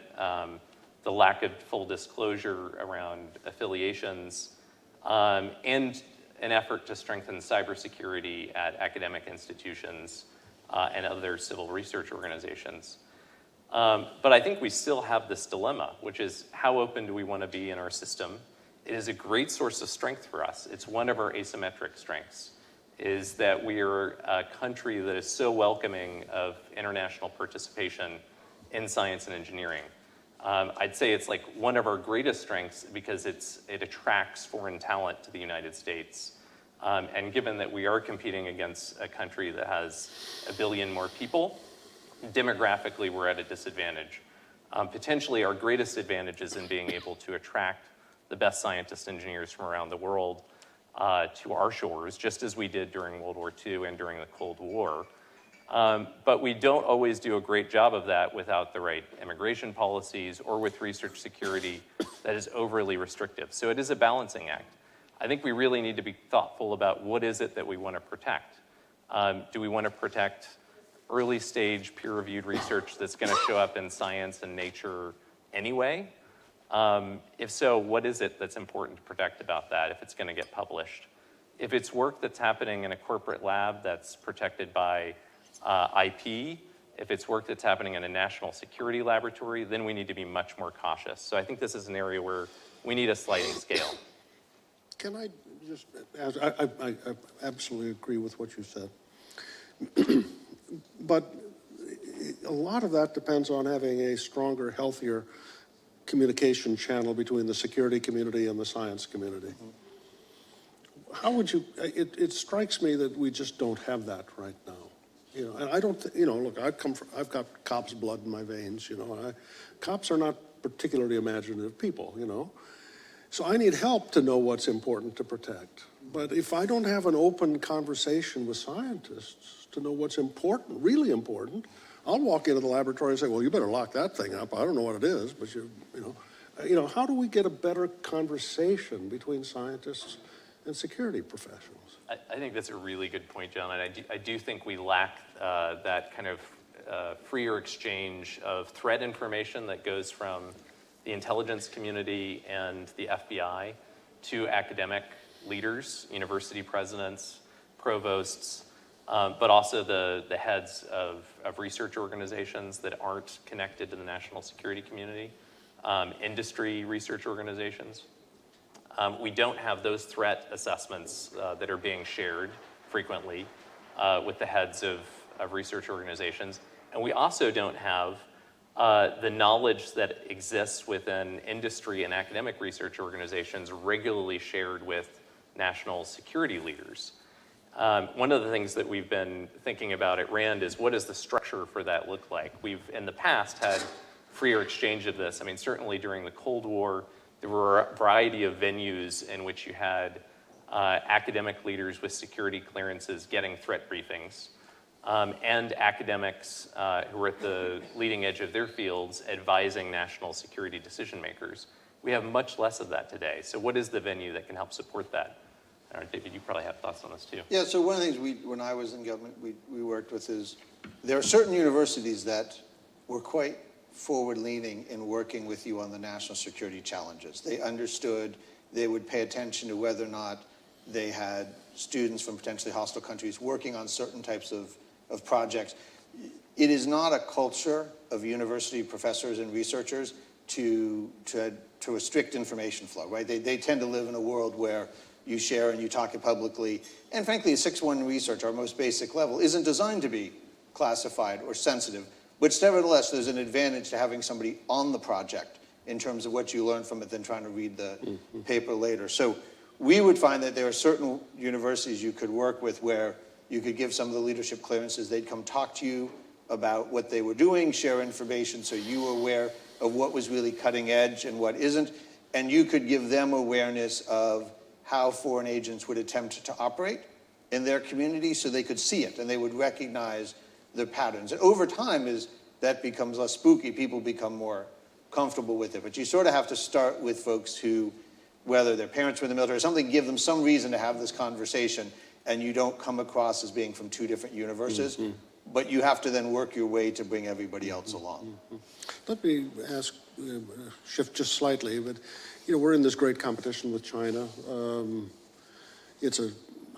the lack of full disclosure around affiliations, and an effort to strengthen cybersecurity at academic institutions and other civil research organizations. But I think we still have this dilemma, which is how open do we want to be in our system? It is a great source of strength for us. It's one of our asymmetric strengths, is that we are a country that is so welcoming of international participation in science and engineering. I'd say it's like one of our greatest strengths because it attracts foreign talent to the United States. And given that we are competing against a country that has 1 billion more people, demographically we're at a disadvantage. Potentially our greatest advantage is in being able to attract the best scientists and engineers from around the world to our shores, just as we did during World War II and during the Cold War. But we don't always do a great job of that without the right immigration policies or with research security that is overly restrictive. So it is a balancing act. I think we really need to be thoughtful about what is it that we want to protect. Do we want to protect early stage peer-reviewed research that's going to show up in Science and Nature anyway? If so, what is it that's important to protect about that if it's going to get published? If it's work that's happening in a corporate lab that's protected by IP, if it's work that's happening in a national security laboratory, then we need to be much more cautious. So I think this is an area where we need a sliding scale. Can I just ask, I absolutely agree with what you said. But a lot of that depends on having a stronger, healthier communication channel between the security community and the science community. How would you, it strikes me that we just don't have that right now. You know, and I don't, look, I've got cops' blood in my veins, cops are not particularly imaginative people, So I need help to know what's important to protect. But if I don't have an open conversation with scientists to know what's important, really important, I'll walk into the laboratory and say, well, you better lock that thing up. I don't know what it is, but how do we get a better conversation between scientists and security professionals? I think that's a really good point, John, and I do think we lack that kind of freer exchange of threat information that goes from the intelligence community and the FBI to academic leaders, university presidents, provosts, but also the heads of research organizations that aren't connected to the national security community, industry research organizations. We don't have those threat assessments that are being shared frequently with the heads of research organizations. And we also don't have the knowledge that exists within industry and academic research organizations regularly shared with national security leaders. One of the things that we've been thinking about at RAND is what does the structure for that look like? We've in the past had freer exchange of this. I mean, certainly during the Cold War, there were a variety of venues in which you had academic leaders with security clearances getting threat briefings, and academics who were at the leading edge of their fields advising national security decision makers. We have much less of that today. So what is the venue that can help support that? I don't know, David, you probably have thoughts on this too. Yeah, so one of the things when I was in government, we worked with is there are certain universities that were quite forward-leaning in working with you on the national security challenges. They understood, they would pay attention to whether or not they had students from potentially hostile countries working on certain types of projects. It is not a culture of university professors and researchers to restrict information flow, right? They tend to live in a world where you share and you talk it publicly. And frankly, 6.1 research, our most basic level, isn't designed to be classified or sensitive. But nevertheless, there's an advantage to having somebody on the project in terms of what you learn from it than trying to read the paper later. So we would find that there are certain universities you could work with where you could give some of the leadership clearances. They'd come talk to you about what they were doing, share information so you were aware of what was really cutting edge and what isn't. And you could give them awareness of how foreign agents would attempt to operate in their community so they could see it and they would recognize the patterns. And over time, as that becomes less spooky, people become more comfortable with it. But you sort of have to start with folks who, whether their parents were in the military or something, give them some reason to have this conversation, and you don't come across as being from two different universes. But you have to then work your way to bring everybody else along. Let me ask, shift just slightly, but we're in this great competition with China. It's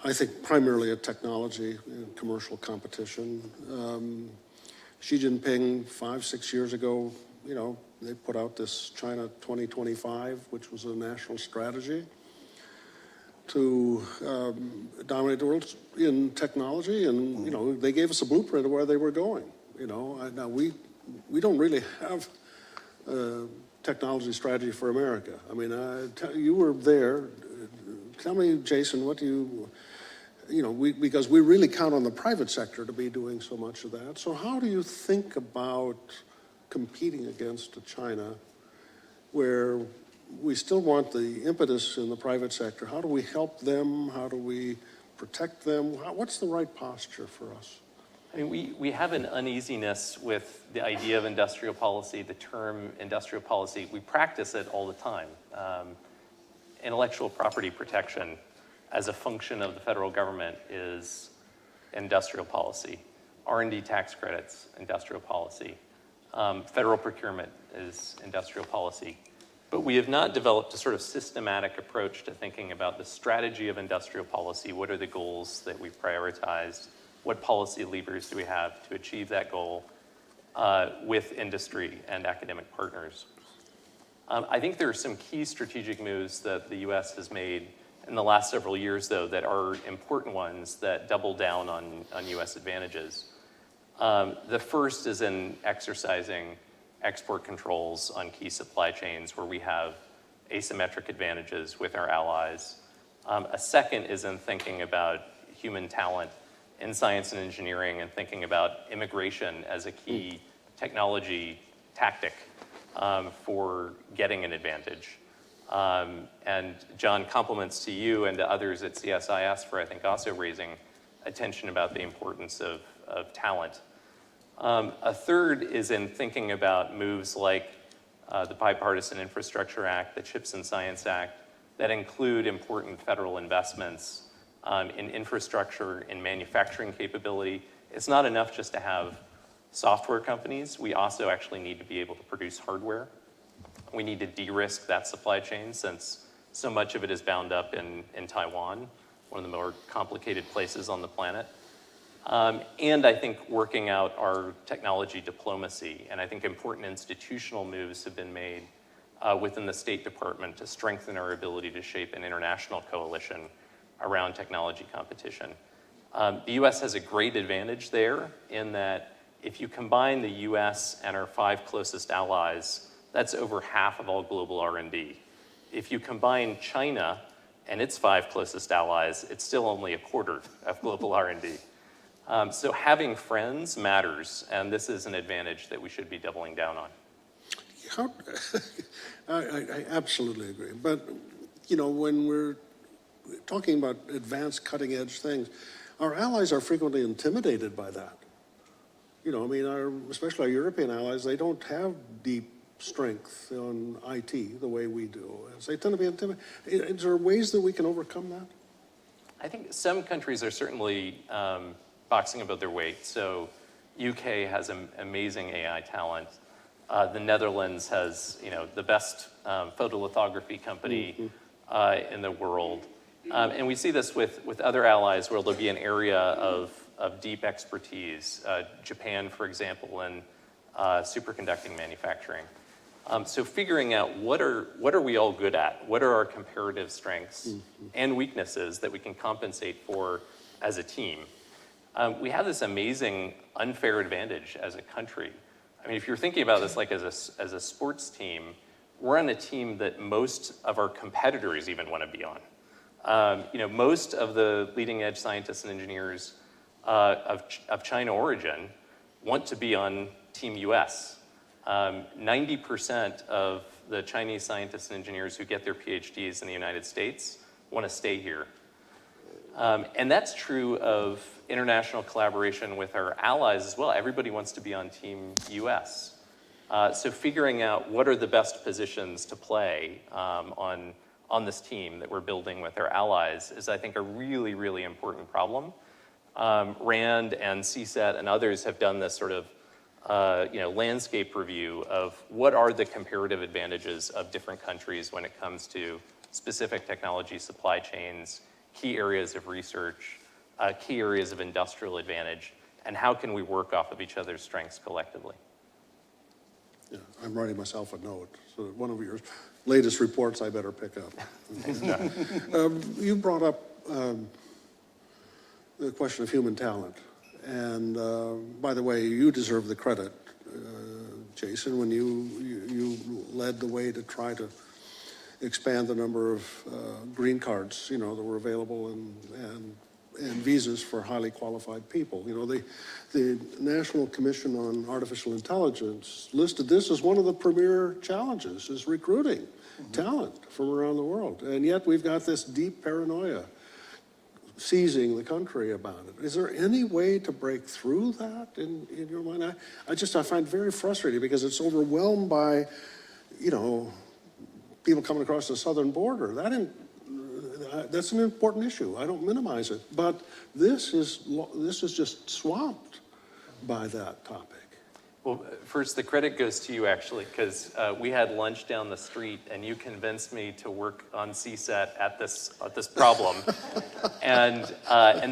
I think primarily a technology commercial competition. Xi Jinping 5-6 years ago, they put out this China 2025, which was a national strategy to dominate the world in technology, and they gave us a blueprint of where they were going. Now we don't really have a technology strategy for America. I mean, you were there. Tell me, Jason, what do you? because we really count on the private sector to be doing so much of that. So how do you think about competing against China, where we still want the impetus in the private sector? How do we help them? How do we protect them? What's the right posture for us? I mean, we have an uneasiness with the idea of industrial policy, the term industrial policy. We practice it all the time. Intellectual property protection as a function of the federal government is industrial policy. R&D tax credits, industrial policy. Federal procurement is industrial policy. But we have not developed a sort of systematic approach to thinking about the strategy of industrial policy. What are the goals that we prioritized? What policy levers do we have to achieve that goal with industry and academic partners? I think there are some key strategic moves that the US has made in the last several years, though, that are important ones that double down on US advantages. The first is in exercising export controls on key supply chains where we have asymmetric advantages with our allies. A second is in thinking about human talent in science and engineering and thinking about immigration as a key technology tactic for getting an advantage. And John, compliments to you and to others at CSIS for, I think, also raising attention about the importance of talent. A third is in thinking about moves like the Bipartisan Infrastructure Act, the CHIPS and Science Act, that include important federal investments in infrastructure, in manufacturing capability. It's not enough just to have software companies. We also actually need to be able to produce hardware. We need to de-risk that supply chain since so much of it is bound up in Taiwan, one of the more complicated places on the planet. And I think working out our technology diplomacy, and I think important institutional moves have been made within the State Department to strengthen our ability to shape an international coalition around technology competition. The US has a great advantage there in that if you combine the US and our 5 closest allies, that's over half of all global R&D. If you combine China and its 5 closest allies, it's still only a quarter of global R&D. So having friends matters, and this is an advantage that we should be doubling down on. I absolutely agree. But, when we're talking about advanced cutting edge things, our allies are frequently intimidated by that. Especially our European allies, they don't have deep strength on IT the way we do. So they tend to be intimidated. Is there ways that we can overcome that? I think some countries are certainly boxing above their weight. So UK has amazing AI talent. The Netherlands has, the best photolithography company in the world. And we see this with other allies where there'll be an area of deep expertise. Japan, for example, in superconducting manufacturing. So figuring out what are we all good at? What are our comparative strengths and weaknesses that we can compensate for as a team? We have this amazing unfair advantage as a country. I mean, if you're thinking about this like as a sports team, we're on a team that most of our competitors even want to be on. Most of the leading edge scientists and engineers of China origin want to be on Team US. 90% of the Chinese scientists and engineers who get their PhDs in the United States want to stay here. And that's true of international collaboration with our allies as well. Everybody wants to be on Team US. So figuring out what are the best positions to play on this team that we're building with our allies is, I think, a really, really important problem. RAND and CSET and others have done this sort of landscape review of what are the comparative advantages of different countries when it comes to specific technology supply chains, key areas of research, key areas of industrial advantage, and how can we work off of each other's strengths collectively? Yeah, I'm writing myself a note, so one of your latest reports I better pick up. You brought up the question of human talent. And by the way, you deserve the credit, Jason, when you led the way to try to expand the number of green cards, that were available and and visas for highly qualified people. You know, the National Commission on Artificial Intelligence listed this as one of the premier challenges, is recruiting talent from around the world. And yet we've got this deep paranoia seizing the country about it. Is there any way to break through that in your mind? I find it very frustrating because it's overwhelmed by, you know, people coming across the southern border. That's an important issue. I don't minimize it, but this is just swamped by that topic. Well, first, the credit goes to you, actually, because we had lunch down the street, and you convinced me to work on CSAT at this problem. And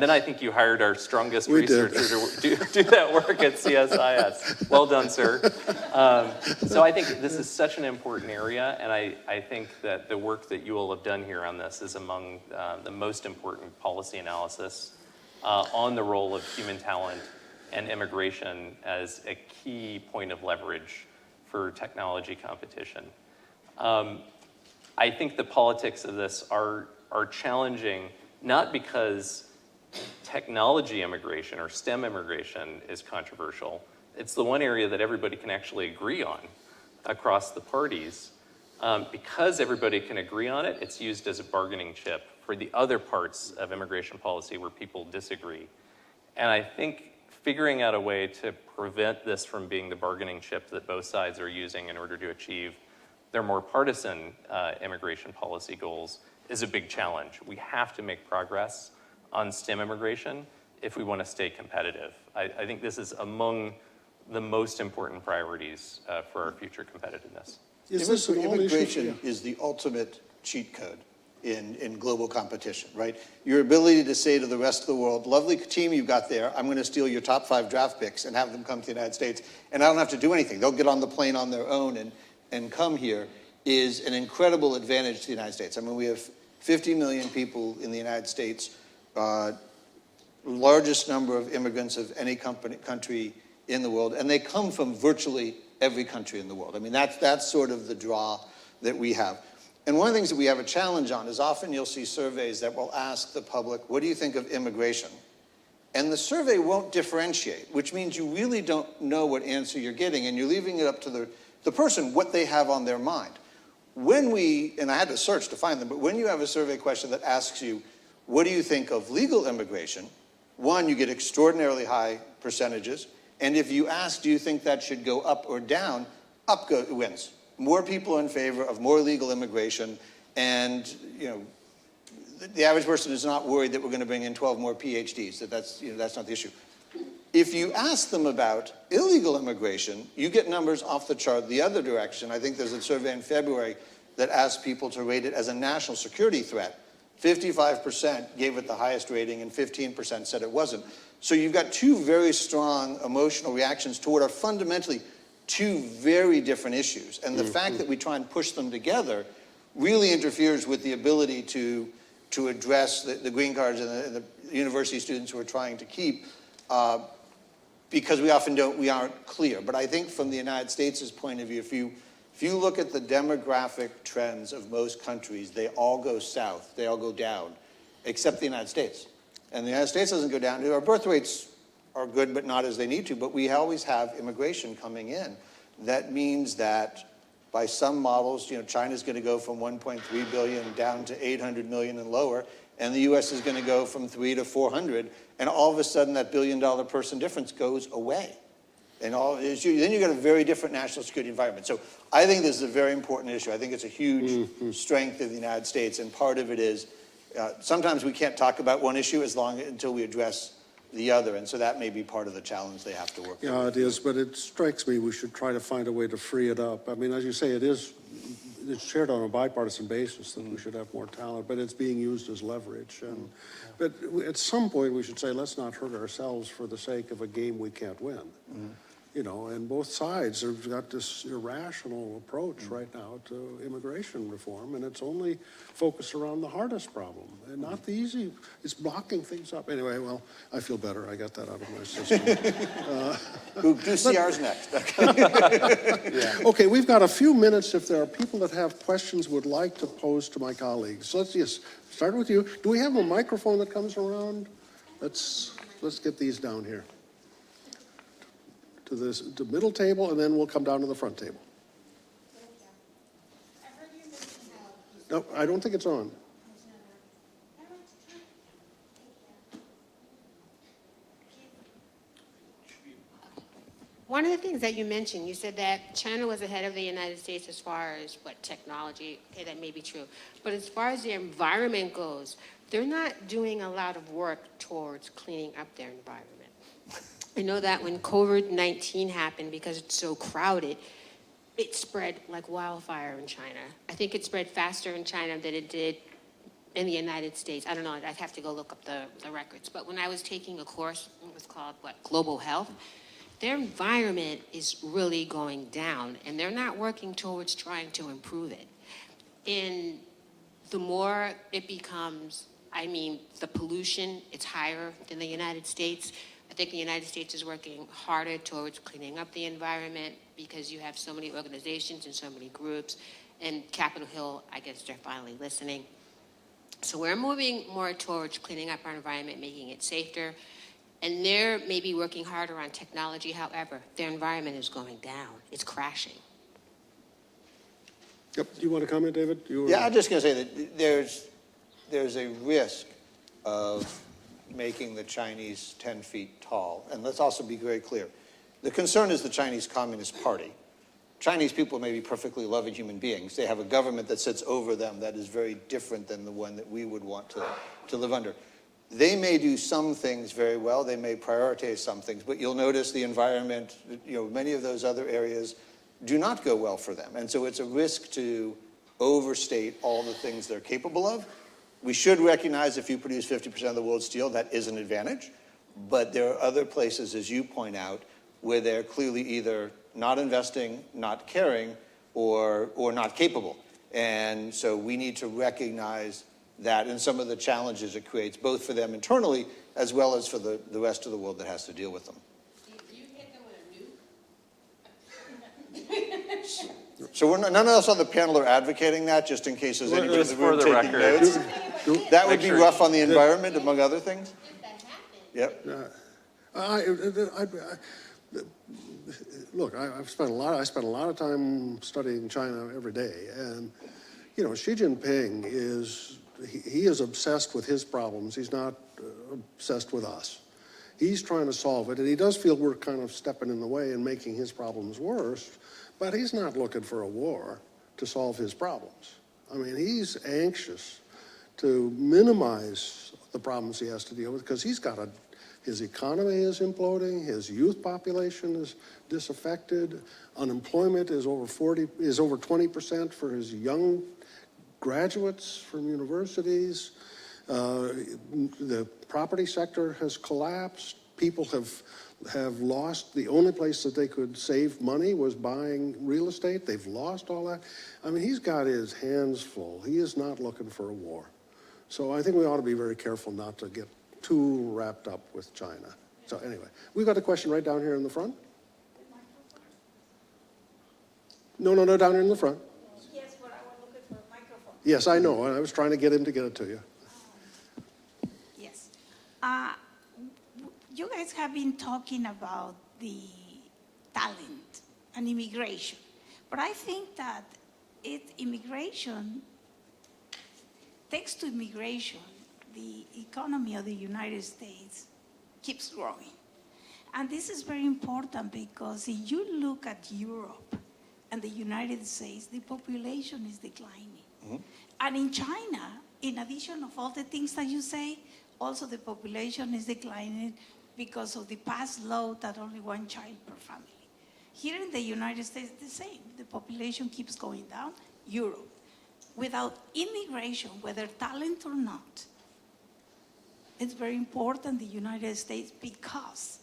then I think you hired our strongest researcher to do that work at CSIS. Well done, sir. So I think this is such an important area, and I think that the work that you all have done here on this is among the most important policy analysis on the role of human talent and immigration as a key point of leverage for technology competition. I think the politics of this are challenging, not because technology immigration or STEM immigration is controversial. It's the one area that everybody can actually agree on across the parties. Because everybody can agree on it, it's used as a bargaining chip for the other parts of immigration policy where people disagree. And I think figuring out a way to prevent this from being the bargaining chip that both sides are using in order to achieve their more partisan immigration policy goals is a big challenge. We have to make progress on STEM immigration if we want to stay competitive. I think this is among the most important priorities for our future competitiveness. Immigration is the ultimate cheat code in global competition, right? Your ability to say to the rest of the world, lovely team you got there, I'm going to steal your top 5 draft picks and have them come to the United States, and I don't have to do anything. They'll get on the plane on their own and come here, is an incredible advantage to the United States. I mean, we have 50 million people in the United States, largest number of immigrants of any country in the world, and they come from virtually every country in the world. I mean, that's sort of the draw that we have. And one of the things that we have a challenge on is often you'll see surveys that will ask the public, what do you think of immigration? And the survey won't differentiate, which means you really don't know what answer you're getting, and you're leaving it up to the person what they have on their mind. When and I had to search to find them, but when you have a survey question that asks you, what do you think of legal immigration? One, you get extraordinarily high percentages. And if you ask, do you think that should go up or down, wins. More people are in favor of more legal immigration, and you know, the average person is not worried that we're going to bring in 12 more PhDs. That's not the issue. If you ask them about illegal immigration, you get numbers off the chart the other direction. I think there's a survey in February that asked people to rate it as a national security threat. 55% gave it the highest rating, and 15% said it wasn't. So you've got two very strong emotional reactions to what are fundamentally two very different issues. And the fact that we try and push them together really interferes with the ability to address the green cards and the university students who are trying to keep, because we aren't clear. But I think from the United States' point of view, if you look at the demographic trends of most countries, they all go south, they all go down, except the United States. And the United States doesn't go down. Our birth rates are good, but not as they need to. But we always have immigration coming in. That means that by some models, China's going to go from 1.3 billion down to 800 million and lower, and the U.S. is going to go from 3 to 400, and all of a sudden that billion-dollar person difference goes away. And then you've got a very different national security environment. So I think this is a very important issue. I think it's a huge strength of the United States, and part of it is sometimes we can't talk about one issue until we address the other, and so that may be part of the challenge they have to work through. Yeah, it is, but it strikes me we should try to find a way to free it up. I mean, as you say, it's shared on a bipartisan basis that we should have more talent, but it's being used as leverage. But at some point we should say, let's not hurt ourselves for the sake of a game we can't win. And both sides have got this irrational approach right now to immigration reform, and it's only focused around the hardest problem and not the easy. It's blocking things up. Anyway, well, I feel better. I got that out of my system. Do CRs next. Okay, we've got a few minutes if there are people that have questions would like to pose to my colleagues. So let's just start with you. Do we have a microphone that comes around? let's get these down here. To the middle table, and then we'll come down to the front table. No, I don't think it's on. One of the things that you mentioned, you said that China was ahead of the United States as far as technology. Okay, that may be true. But as far as the environment goes, they're not doing a lot of work towards cleaning up their environment. I know that when COVID-19 happened, because it's so crowded, it spread like wildfire in China. I think it spread faster in China than it did in the United States. I don't know, I'd have to go look up the records. But when I was taking a course, it was called, Global Health, their environment is really going down, and they're not working towards trying to improve it. And the more it becomes, the pollution, it's higher than the United States. I think the United States is working harder towards cleaning up the environment because you have so many organizations and so many groups. And Capitol Hill, I guess they're finally listening. So we're moving more towards cleaning up our environment, making it safer. And they're maybe working harder on technology. However, their environment is going down. It's crashing. Yep. Do you want to comment, David? Yeah, I'm just going to say that there's a risk of making the Chinese 10 feet tall. And let's also be very clear. The concern is the Chinese Communist Party. Chinese people may be perfectly loving human beings. They have a government that sits over them that is very different than the one that we would want to live under. They may do some things very well. They may prioritize some things, but you'll notice the environment, many of those other areas do not go well for them. And so it's a risk to overstate all the things they're capable of. We should recognize if you produce 50% of the world's steel, that is an advantage. But there are other places, as you point out, where they're clearly either not investing, not caring, or not capable. And so we need to recognize that and some of the challenges it creates, both for them internally as well as for the rest of the world that has to deal with them. You hit them with a nuke? So none of us on the panel are advocating that, just in case there's anybody in the room taking notes. That would be rough on the environment, among other things. Yep. Look, I spent a lot of time studying China every day, and Xi Jinping he is obsessed with his problems. He's not obsessed with us. He's trying to solve it, and he does feel we're kind of stepping in the way and making his problems worse, but he's not looking for a war to solve his problems. He's anxious to minimize the problems he has to deal with because his economy is imploding, his youth population is disaffected, unemployment is over 20% for his young graduates from universities. The property sector has collapsed. People have lost. The only place that they could save money was buying real estate. They've lost all that. He's got his hands full. He is not looking for a war. So I think we ought to be very careful not to get too wrapped up with China. So anyway, we've got a question right down here in the front. No, down here in the front. Yes, but I was looking for a microphone. Yes, I know. I was trying to get him to get it to you. Yes. You guys have been talking about the talent and immigration, but I think that thanks to immigration, the economy of the United States keeps growing. And this is very important because if you look at Europe and the United States, the population is declining. Mm-hmm. And in China, in addition of all the things that you say, also the population is declining because of the past law that only one child per family. Here in the United States, the same. The population keeps going down. Europe. Without immigration, whether talent or not, it's very important, the United States, because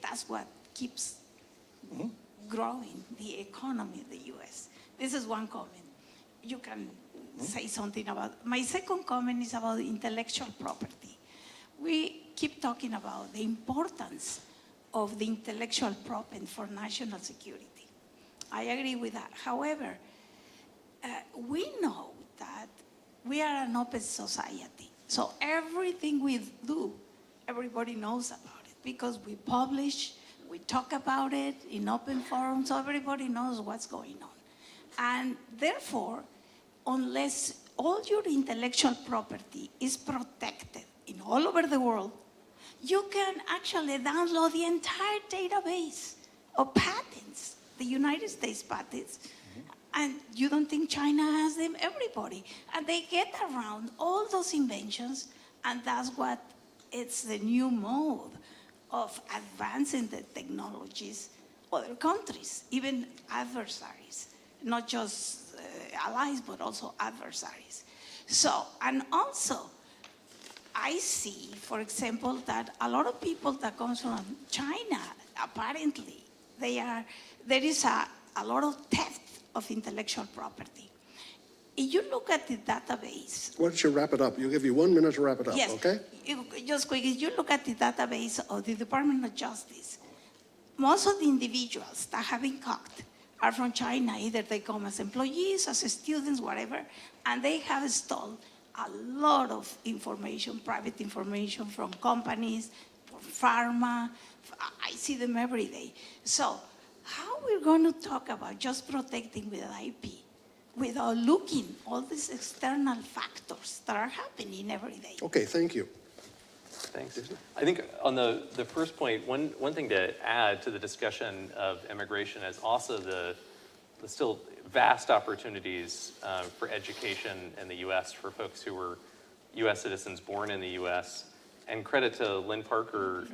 that's what keeps growing the economy of the U.S. This is one comment. You can say something about. My second comment is about intellectual property. We keep talking about the importance of the intellectual property for national security. I agree with that. However, we know that we are an open society. So everything we do, everybody knows about it because we publish, we talk about it in open forums, so everybody knows what's going on. And therefore, unless all your intellectual property is protected in all over the world, you can actually download the entire database of patents, the United States patents, and you don't think China has them? Everybody. And they get around all those inventions, and that's what it's the new mode of advancing the technologies, other countries, even adversaries, not just allies, but also adversaries. So, and also, I see, for example, that a lot of people that comes from China, apparently, there is a lot of theft of intellectual property. If you look at the database. Why don't you wrap it up? You'll give you 1 minute to wrap it up, Yes, okay? just quickly, you look at the database of the Department of Justice. Most of the individuals that have been caught are from China. Either they come as employees, as students, whatever, and they have stolen a lot of information, private information from companies, from pharma. I see them every day. So how we're going to talk about just protecting with IP without looking all these external factors that are happening every day? Okay, thank you. Thanks. I think on the first point, one thing to add to the discussion of immigration is also the still vast opportunities for education in the U.S. for folks who were U.S. citizens born in the U.S. And credit to Lynn Parker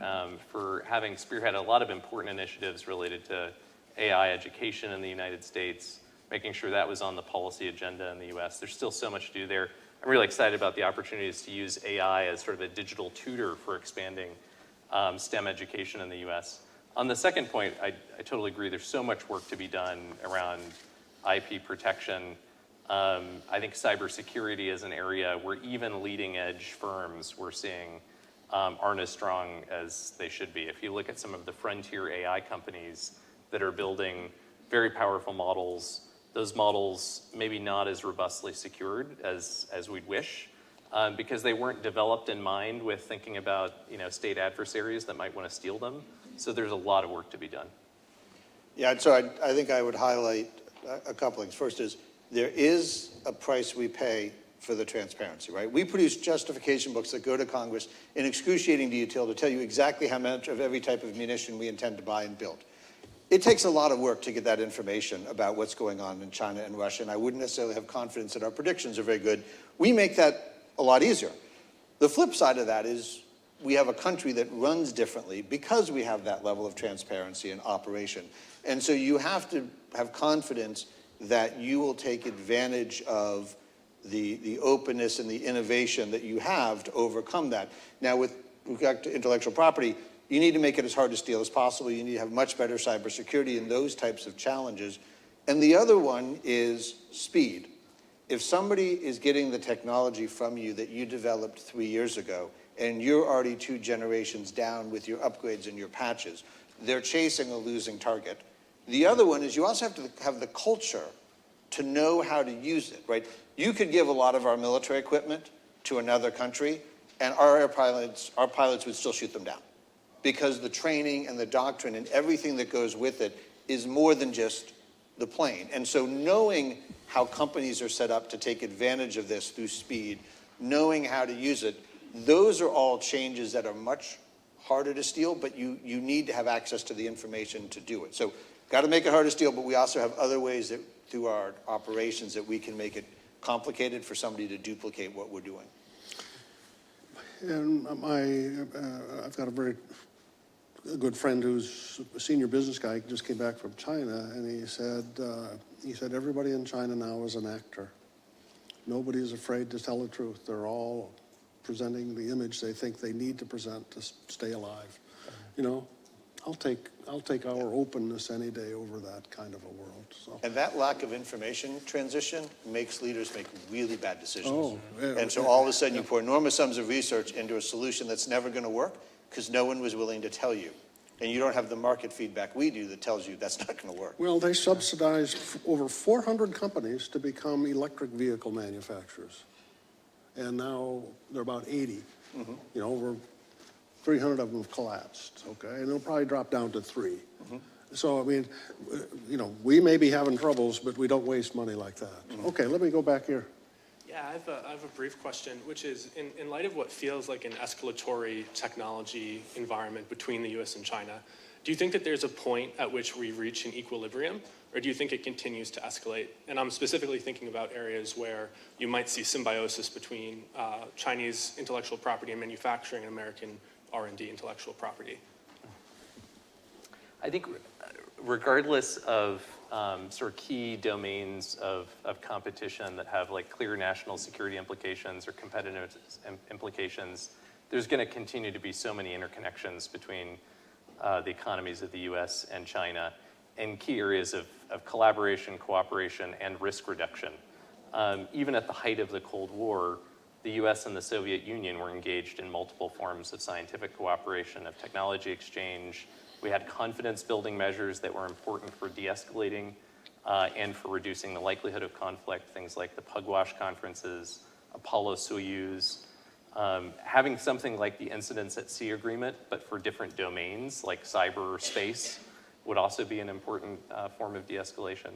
for having spearheaded a lot of important initiatives related to AI education in the United States, making sure that was on the policy agenda in the U.S. There's still so much to do there. I'm really excited about the opportunities to use AI as sort of a digital tutor for expanding STEM education in the U.S. On the second point, I totally agree. There's so much work to be done around IP protection. I think cybersecurity is an area where even leading edge firms we're seeing aren't as strong as they should be. If you look at some of the frontier AI companies that are building very powerful models, those models maybe not as robustly secured as we'd wish because they weren't developed in mind with thinking about state adversaries that might want to steal them. So there's a lot of work to be done. Yeah, so I think I would highlight a couple things. First is there is a price we pay for the transparency, right? We produce justification books that go to Congress in excruciating detail to tell you exactly how much of every type of munition we intend to buy and build. It takes a lot of work to get that information about what's going on in China and Russia, and I wouldn't necessarily have confidence that our predictions are very good. We make that a lot easier. The flip side of that is we have a country that runs differently because we have that level of transparency and operation. And so you have to have confidence that you will take advantage of the openness and the innovation that you have to overcome that. Now, with regard to intellectual property, you need to make it as hard to steal as possible. You need to have much better cybersecurity and those types of challenges. And the other one is speed. If somebody is getting the technology from you that you developed 3 years ago, and you're already 2 generations down with your upgrades and your patches, they're chasing a losing target. The other one is you also have to have the culture to know how to use it, right? You could give a lot of our military equipment to another country, and our pilots would still shoot them down, because the training and the doctrine and everything that goes with it is more than just the plane. And so knowing how companies are set up to take advantage of this through speed, knowing how to use it, those are all changes that are much harder to steal, but you need to have access to the information to do it. So got to make it hard to steal, but we also have other ways that through our operations that we can make it complicated for somebody to duplicate what we're doing. And I've got a very good friend who's a senior business guy. He just came back from China, and he said everybody in China now is an actor. Nobody is afraid to tell the truth. They're all presenting the image they think they need to present to stay alive. You know, I'll take our openness any day over that kind of a world. So. And that lack of information transition makes leaders make really bad decisions. Oh, yeah, and so all of a sudden you pour enormous sums of research into a solution that's never going to work because no one was willing to tell you. And you don't have the market feedback we do that tells you that's not going to work. Well, they subsidized over 400 companies to become electric vehicle manufacturers. and now they're about 80. You know, over 300 of them have collapsed, okay? And they'll probably drop down to 3. So, I mean, you know, we may be having troubles, but we don't waste money like that. Okay, let me go back here. Yeah, I have a brief question, which is, in light of what feels like an escalatory technology environment between the US and China, do you think that there's a point at which we reach an equilibrium, or do you think it continues to escalate? And I'm specifically thinking about areas where you might see symbiosis between Chinese intellectual property and manufacturing and American R&D intellectual property. I think regardless of sort of key domains of competition that have like clear national security implications or competitive implications, there's going to continue to be so many interconnections between the economies of the US and China in key areas of collaboration, cooperation, and risk reduction. Even at the height of the Cold War, the US and the Soviet Union were engaged in multiple forms of scientific cooperation, of technology exchange. We had confidence building measures that were important for de-escalating and for reducing the likelihood of conflict, things like the Pugwash conferences, Apollo-Soyuz. Having something like the Incidents at Sea Agreement, but for different domains like cyber or space, would also be an important form of de-escalation.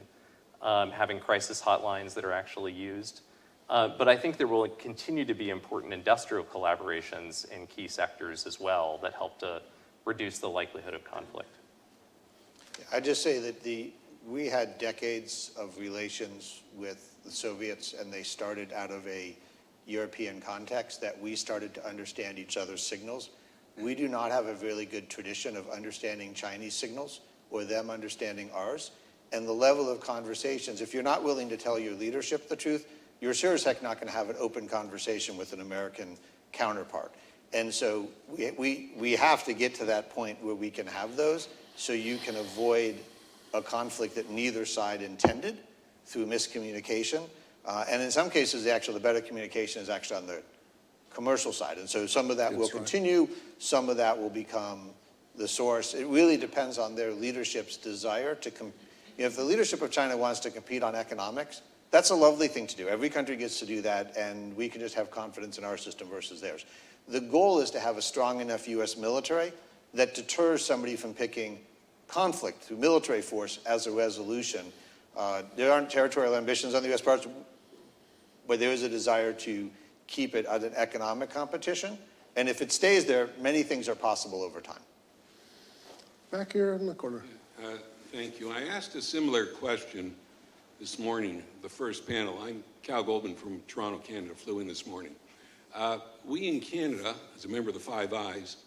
Having crisis hotlines that are actually used. But I think there will continue to be important industrial collaborations in key sectors as well that help to reduce the likelihood of conflict. I just say that we had decades of relations with the Soviets, and they started out of a European context that we started to understand each other's signals. We do not have a really good tradition of understanding Chinese signals or them understanding ours. And the level of conversations, if you're not willing to tell your leadership the truth, you're sure as heck not going to have an open conversation with an American counterpart. And so we have to get to that point where we can have those so you can avoid a conflict that neither side intended through miscommunication. And in some cases, the better communication is actually on the commercial side. And so some of that will continue, some of that will become the source. It really depends on their leadership's desire to if the leadership of China wants to compete on economics, that's a lovely thing to do. Every country gets to do that, and we can just have confidence in our system versus theirs. The goal is to have a strong enough U.S. military that deters somebody from picking conflict through military force as a resolution. There aren't territorial ambitions on the U.S. part, but there is a desire to keep it at an economic competition. And if it stays there, many things are possible over time. Back here in the corner. Thank you. I asked a similar question this morning, the first panel. I'm Cal Goldman from Toronto, Canada, flew in this morning. We in Canada, as a member of the Five Eyes,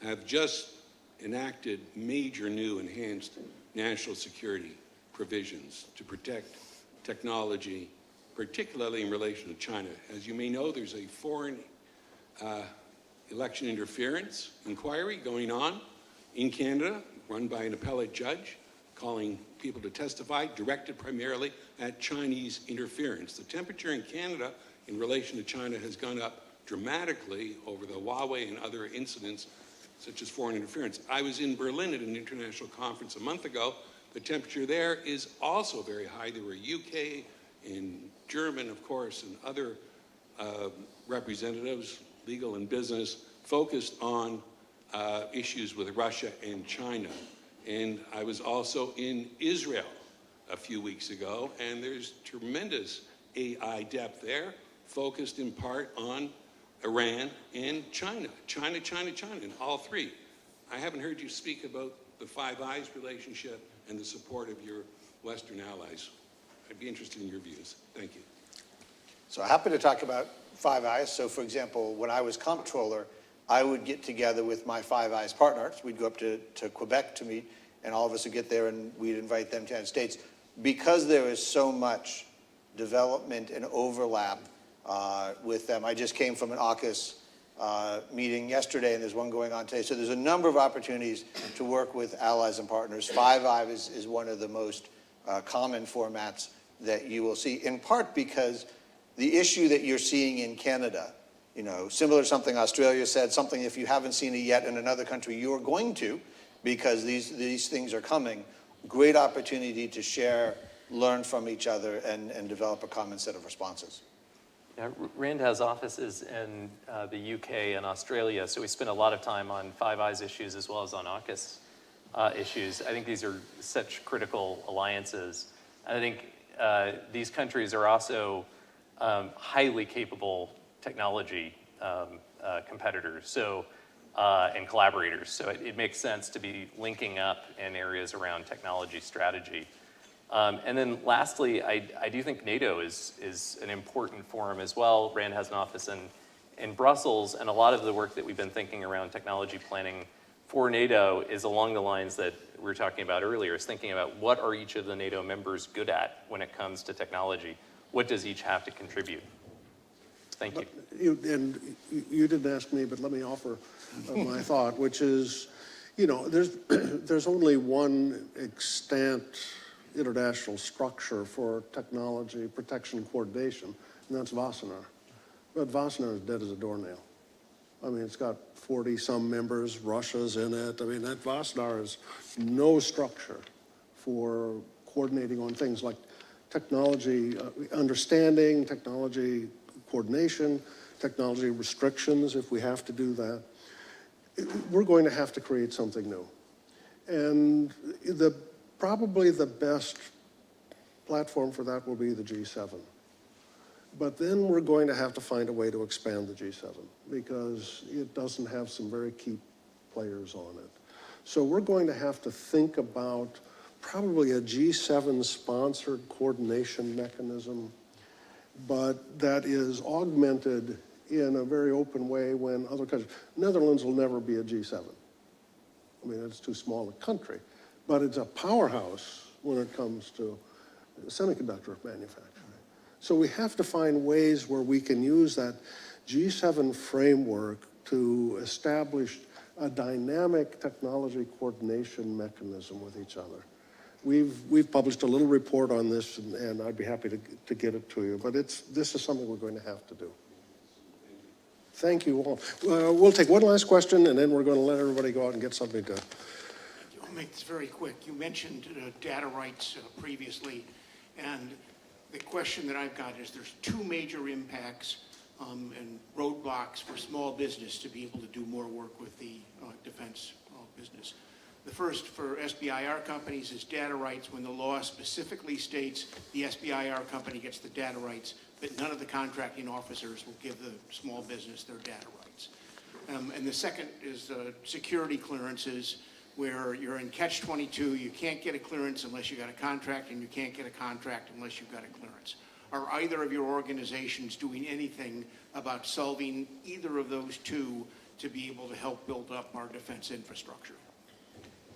have just enacted major new enhanced national security provisions to protect technology, particularly in relation to China. As you may know, there's a foreign election interference inquiry going on in Canada, run by an appellate judge, calling people to testify, directed primarily at Chinese interference. The temperature in Canada in relation to China has gone up dramatically over the Huawei and other incidents such as foreign interference. I was in Berlin at an international conference a month ago. The temperature there is also very high. There were UK and German, of course, and other representatives, legal and business, focused on issues with Russia and China. And I was also in Israel a few weeks ago, and there's tremendous AI depth there, focused in part on Iran and China. China, and all three. I haven't heard you speak about the Five Eyes relationship and the support of your Western allies. I'd be interested in your views. Thank you. So I'm happy to talk about Five Eyes. So for example, when I was comptroller, I would get together with my Five Eyes partners. We'd go up to Quebec to meet, and all of us would get there and we'd invite them to the United States. Because there is so much development and overlap with them. I just came from an AUKUS meeting yesterday, and there's one going on today. So there's a number of opportunities to work with allies and partners. Five Eyes is one of the most common formats that you will see, in part because the issue that you're seeing in Canada, you know, similar to something Australia said, something if you haven't seen it yet in another country, you're going to, because these things are coming. Great opportunity to share, learn from each other, and develop a common set of responses. Yeah, RAND has offices in the UK and Australia, so we spend a lot of time on Five Eyes issues as well as on AUKUS issues. I think these are such critical alliances. And I think these countries are also highly capable technology competitors and collaborators. So it makes sense to be linking up in areas around technology strategy. And then lastly, I do think NATO is an important forum as well. RAND has an office in Brussels, and a lot of the work that we've been thinking around technology planning for NATO is along the lines that we were talking about earlier, is thinking about what are each of the NATO members good at when it comes to technology? What does each have to contribute? Thank you. You didn't ask me, but let me offer my thought, which is, there's only one extant international structure for technology protection coordination, and that's Wassenaar. But Wassenaar is dead as a doornail. I mean, it's got 40-some members, Russia's in it. I mean, that Wassenaar is no structure for coordinating on things like technology understanding, technology coordination, technology restrictions, if we have to do that. We're going to have to create something new. And probably the best platform for that will be the G7. But then we're going to have to find a way to expand the G7 because it doesn't have some very key players on it. So we're going to have to think about probably a G7-sponsored coordination mechanism, but that is augmented in a very open way when other countries. Netherlands will never be a G7. I mean, it's too small a country, but it's a powerhouse when it comes to semiconductor manufacturing. So we have to find ways where we can use that G7 framework to establish a dynamic technology coordination mechanism with each other. We've published a little report on this, and I'd be happy to get it to you, but this is something we're going to have to do. Thank you all. We'll take one last question, and then we're going to let everybody go out and get something to. I'll make this very quick. You mentioned data rights previously, and the question that I've got is there's two major impacts and roadblocks for small business to be able to do more work with the defense business. The first for SBIR companies is data rights when the law specifically states the SBIR company gets the data rights, but none of the contracting officers will give the small business their data rights. And the second is security clearances, where you're in catch-22, you can't get a clearance unless you got a contract, and you can't get a contract unless you've got a clearance. Are either of your organizations doing anything about solving either of those two to be able to help build up our defense infrastructure?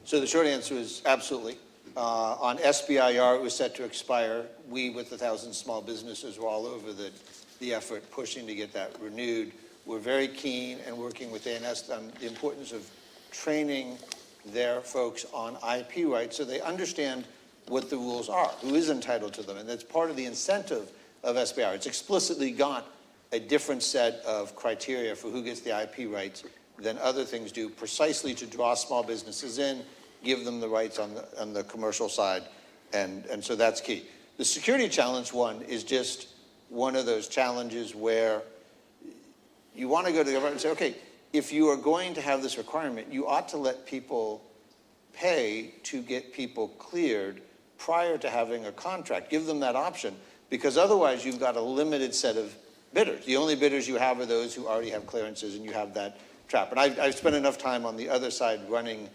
So the short answer is absolutely. On SBIR, it was set to expire. We, with 1,000 small businesses, were all over the effort pushing to get that renewed. We're very keen and working with ANS on the importance of training their folks on IP rights so they understand what the rules are, who is entitled to them. And that's part of the incentive of SBIR. It's explicitly got a different set of criteria for who gets the IP rights than other things do, precisely to draw small businesses in, give them the rights on the commercial side, and so that's key. The security challenge one is just one of those challenges where you want to go to the government and say, okay, if you are going to have this requirement, you ought to let people pay to get people cleared prior to having a contract. Give them that option, because otherwise you've got a limited set of bidders. The only bidders you have are those who already have clearances, and you have that trap. And I've spent enough time on the other side running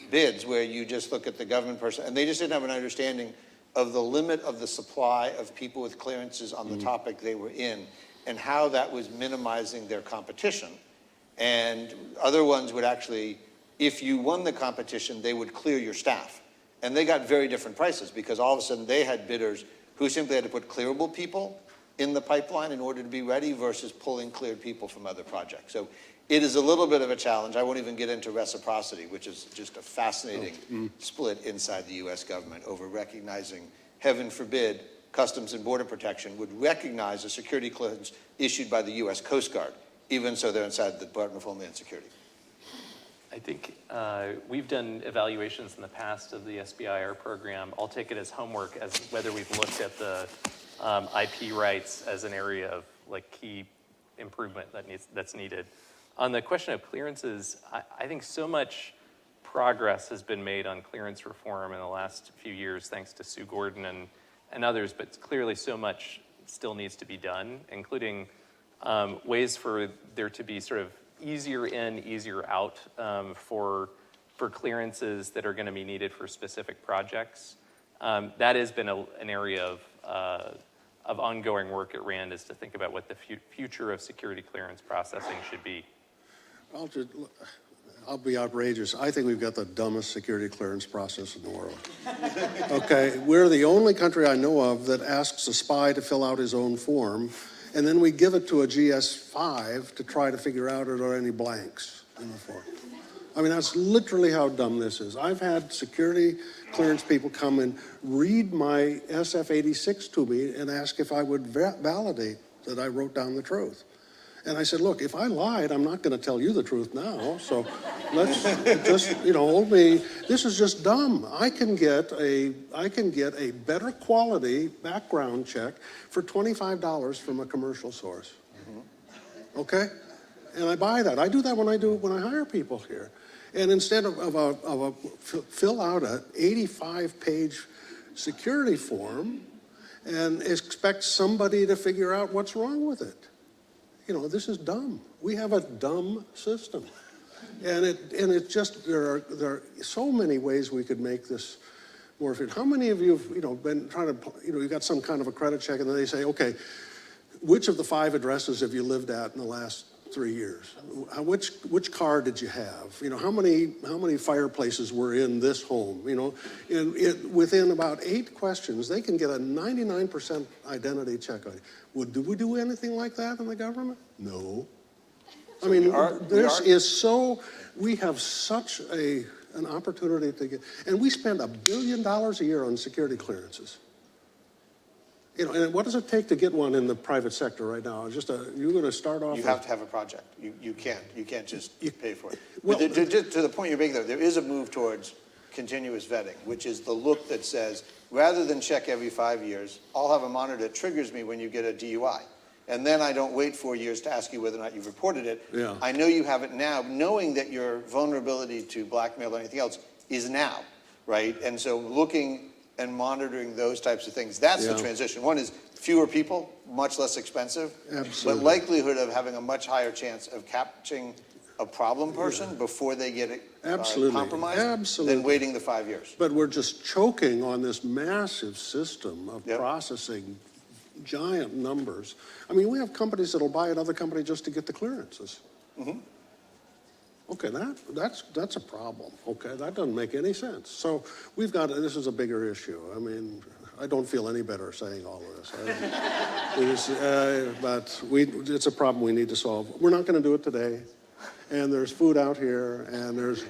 bids where you just look at the government person, and they just didn't have an understanding of the limit of the supply of people with clearances on the topic they were in, and how that was minimizing their competition. And other ones would actually, if you won the competition, they would clear your staff. And they got very different prices because all of a sudden they had bidders who simply had to put clearable people in the pipeline in order to be ready versus pulling cleared people from other projects. So it is a little bit of a challenge. I won't even get into reciprocity, which is just a fascinating split inside the US government over recognizing, heaven forbid, Customs and Border Protection would recognize a security clearance issued by the US Coast Guard, even so they're inside the Department of Homeland Security. I think we've done evaluations in the past of the SBIR program. I'll take it as homework as whether we've looked at the IP rights as an area of like key improvement that's needed. On the question of clearances, I think so much progress has been made on clearance reform in the last few years, thanks to Sue Gordon and others, but clearly so much still needs to be done, including ways for there to be sort of easier in, easier out for clearances that are going to be needed for specific projects. That has been an area of ongoing work at RAND, is to think about what the future of security clearance processing should be. I'll be outrageous. I think we've got the dumbest security clearance process in the world. Okay, we're the only country I know of that asks a spy to fill out his own form, and then we give it to a GS5 to try to figure out are there any blanks in the form. I mean, that's literally how dumb this is. I've had security clearance people come and read my SF-86 to me and ask if I would validate that I wrote down the truth. And I said, look, if I lied, I'm not going to tell you the truth now. So let's just, hold me. This is just dumb. I can get a better quality background check for $25 from a commercial source. Okay? And I buy that. I do that when I hire people here. And instead of fill out an 85-page security form and expect somebody to figure out what's wrong with it. This is dumb. We have a dumb system. And it just, there are so many ways we could make this more efficient. How many of you have, been trying to, you got some kind of a credit check and then they say, okay, which of the 5 addresses have you lived at in the last 3 years? Which car did you have? How many fireplaces were in this home? Within about 8 questions, they can get a 99% identity check. Do we do anything like that in the government? No. I mean, we have such an opportunity to get, and we spend $1 billion a year on security clearances. And what does it take to get one in the private sector right now? You're going to start off. You have to have a project. You can't just pay for it. Well, to the point you're making, there is a move towards continuous vetting, which is the look that says, rather than check every 5 years, I'll have a monitor that triggers me when you get a DUI. And then I don't wait 4 years to ask you whether or not you've reported it. Yeah. I know you have it now, knowing that your vulnerability to blackmail or anything else is now, right? And so looking and monitoring those types of things, that's the transition. One is fewer people, much less expensive. Absolutely. But likelihood of having a much higher chance of catching a problem person before they get it compromised than waiting the 5 years. But we're just choking on this massive system of processing giant numbers. I mean, we have companies that'll buy another company just to get the clearances. Okay, that's a problem. Okay, that doesn't make any sense. So this is a bigger issue. I mean, I don't feel any better saying all of this. But it's a problem we need to solve. We're not going to do it today. And there's food out here, and there's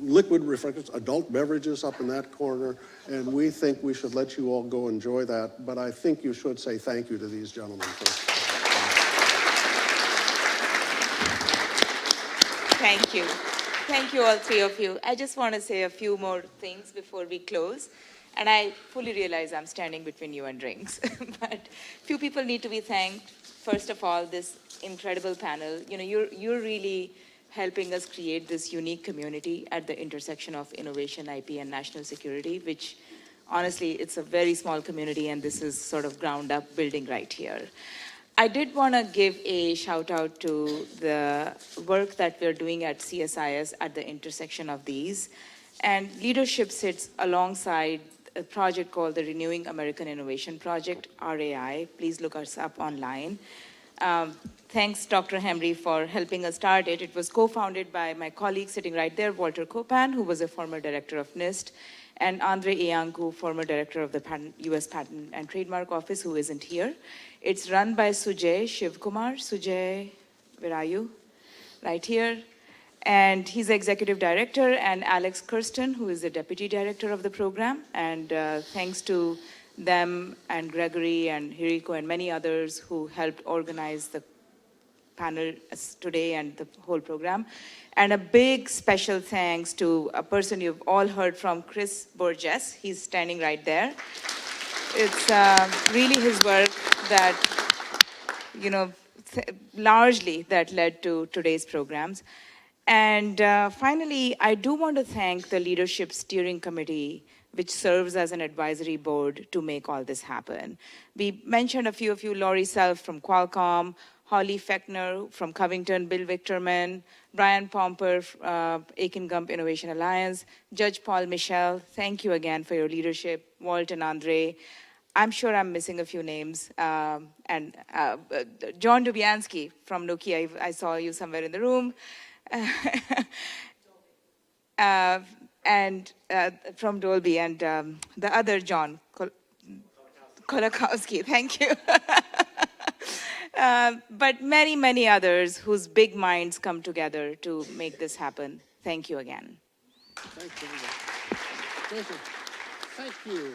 liquid refreshments, adult beverages up in that corner, and we think we should let you all go enjoy that. But I think you should say thank you to these gentlemen first. Thank you. Thank you, all 3 of you. I just want to say a few more things before we close. And I fully realize I'm standing between you and drinks. But few people need to be thanked. First of all, this incredible panel. You're really helping us create this unique community at the intersection of innovation, IP, and national security, which honestly, it's a very small community, and this is sort of ground up building right here. I did want to give a shout out to the work that we're doing at CSIS at the intersection of these. And leadership sits alongside a project called the Renewing American Innovation Project, RAI. Please look us up online. Thanks, Dr. Hemry, for helping us start it. It was co-founded by my colleague sitting right there, Walter Copan, who was a former director of NIST, and Andre Iancu, former director of the US Patent and Trademark Office, who isn't here. It's run by Sujay Shivkumar. Sujay, where are you? Right here. And he's the executive director, and Alex Kirsten, who is the deputy director of the program. And thanks to them and Gregory and Hiriko and many others who helped organize the panel today and the whole program. And a big special thanks to a person you've all heard from, Chris Burgess. He's standing right there. It's really his work that largely that led to today's programs. And finally, I do want to thank the Leadership Steering Committee, which serves as an advisory board to make all this happen. We mentioned a few of you, Laurie Self from Qualcomm, Holly Fechner from Covington, Bill Victorman, Brian Pomper, Aiken Gump Innovation Alliance, Judge Paul Michel, thank you again for your leadership, Walt and Andre. I'm sure I'm missing a few names. And John Dubiansky from Nokia, I saw you somewhere in the room. And from Dolby, and the other John, Kolakowski, thank you. But many, many others whose big minds come together to make this happen. Thank you again. Thank you. Thank you.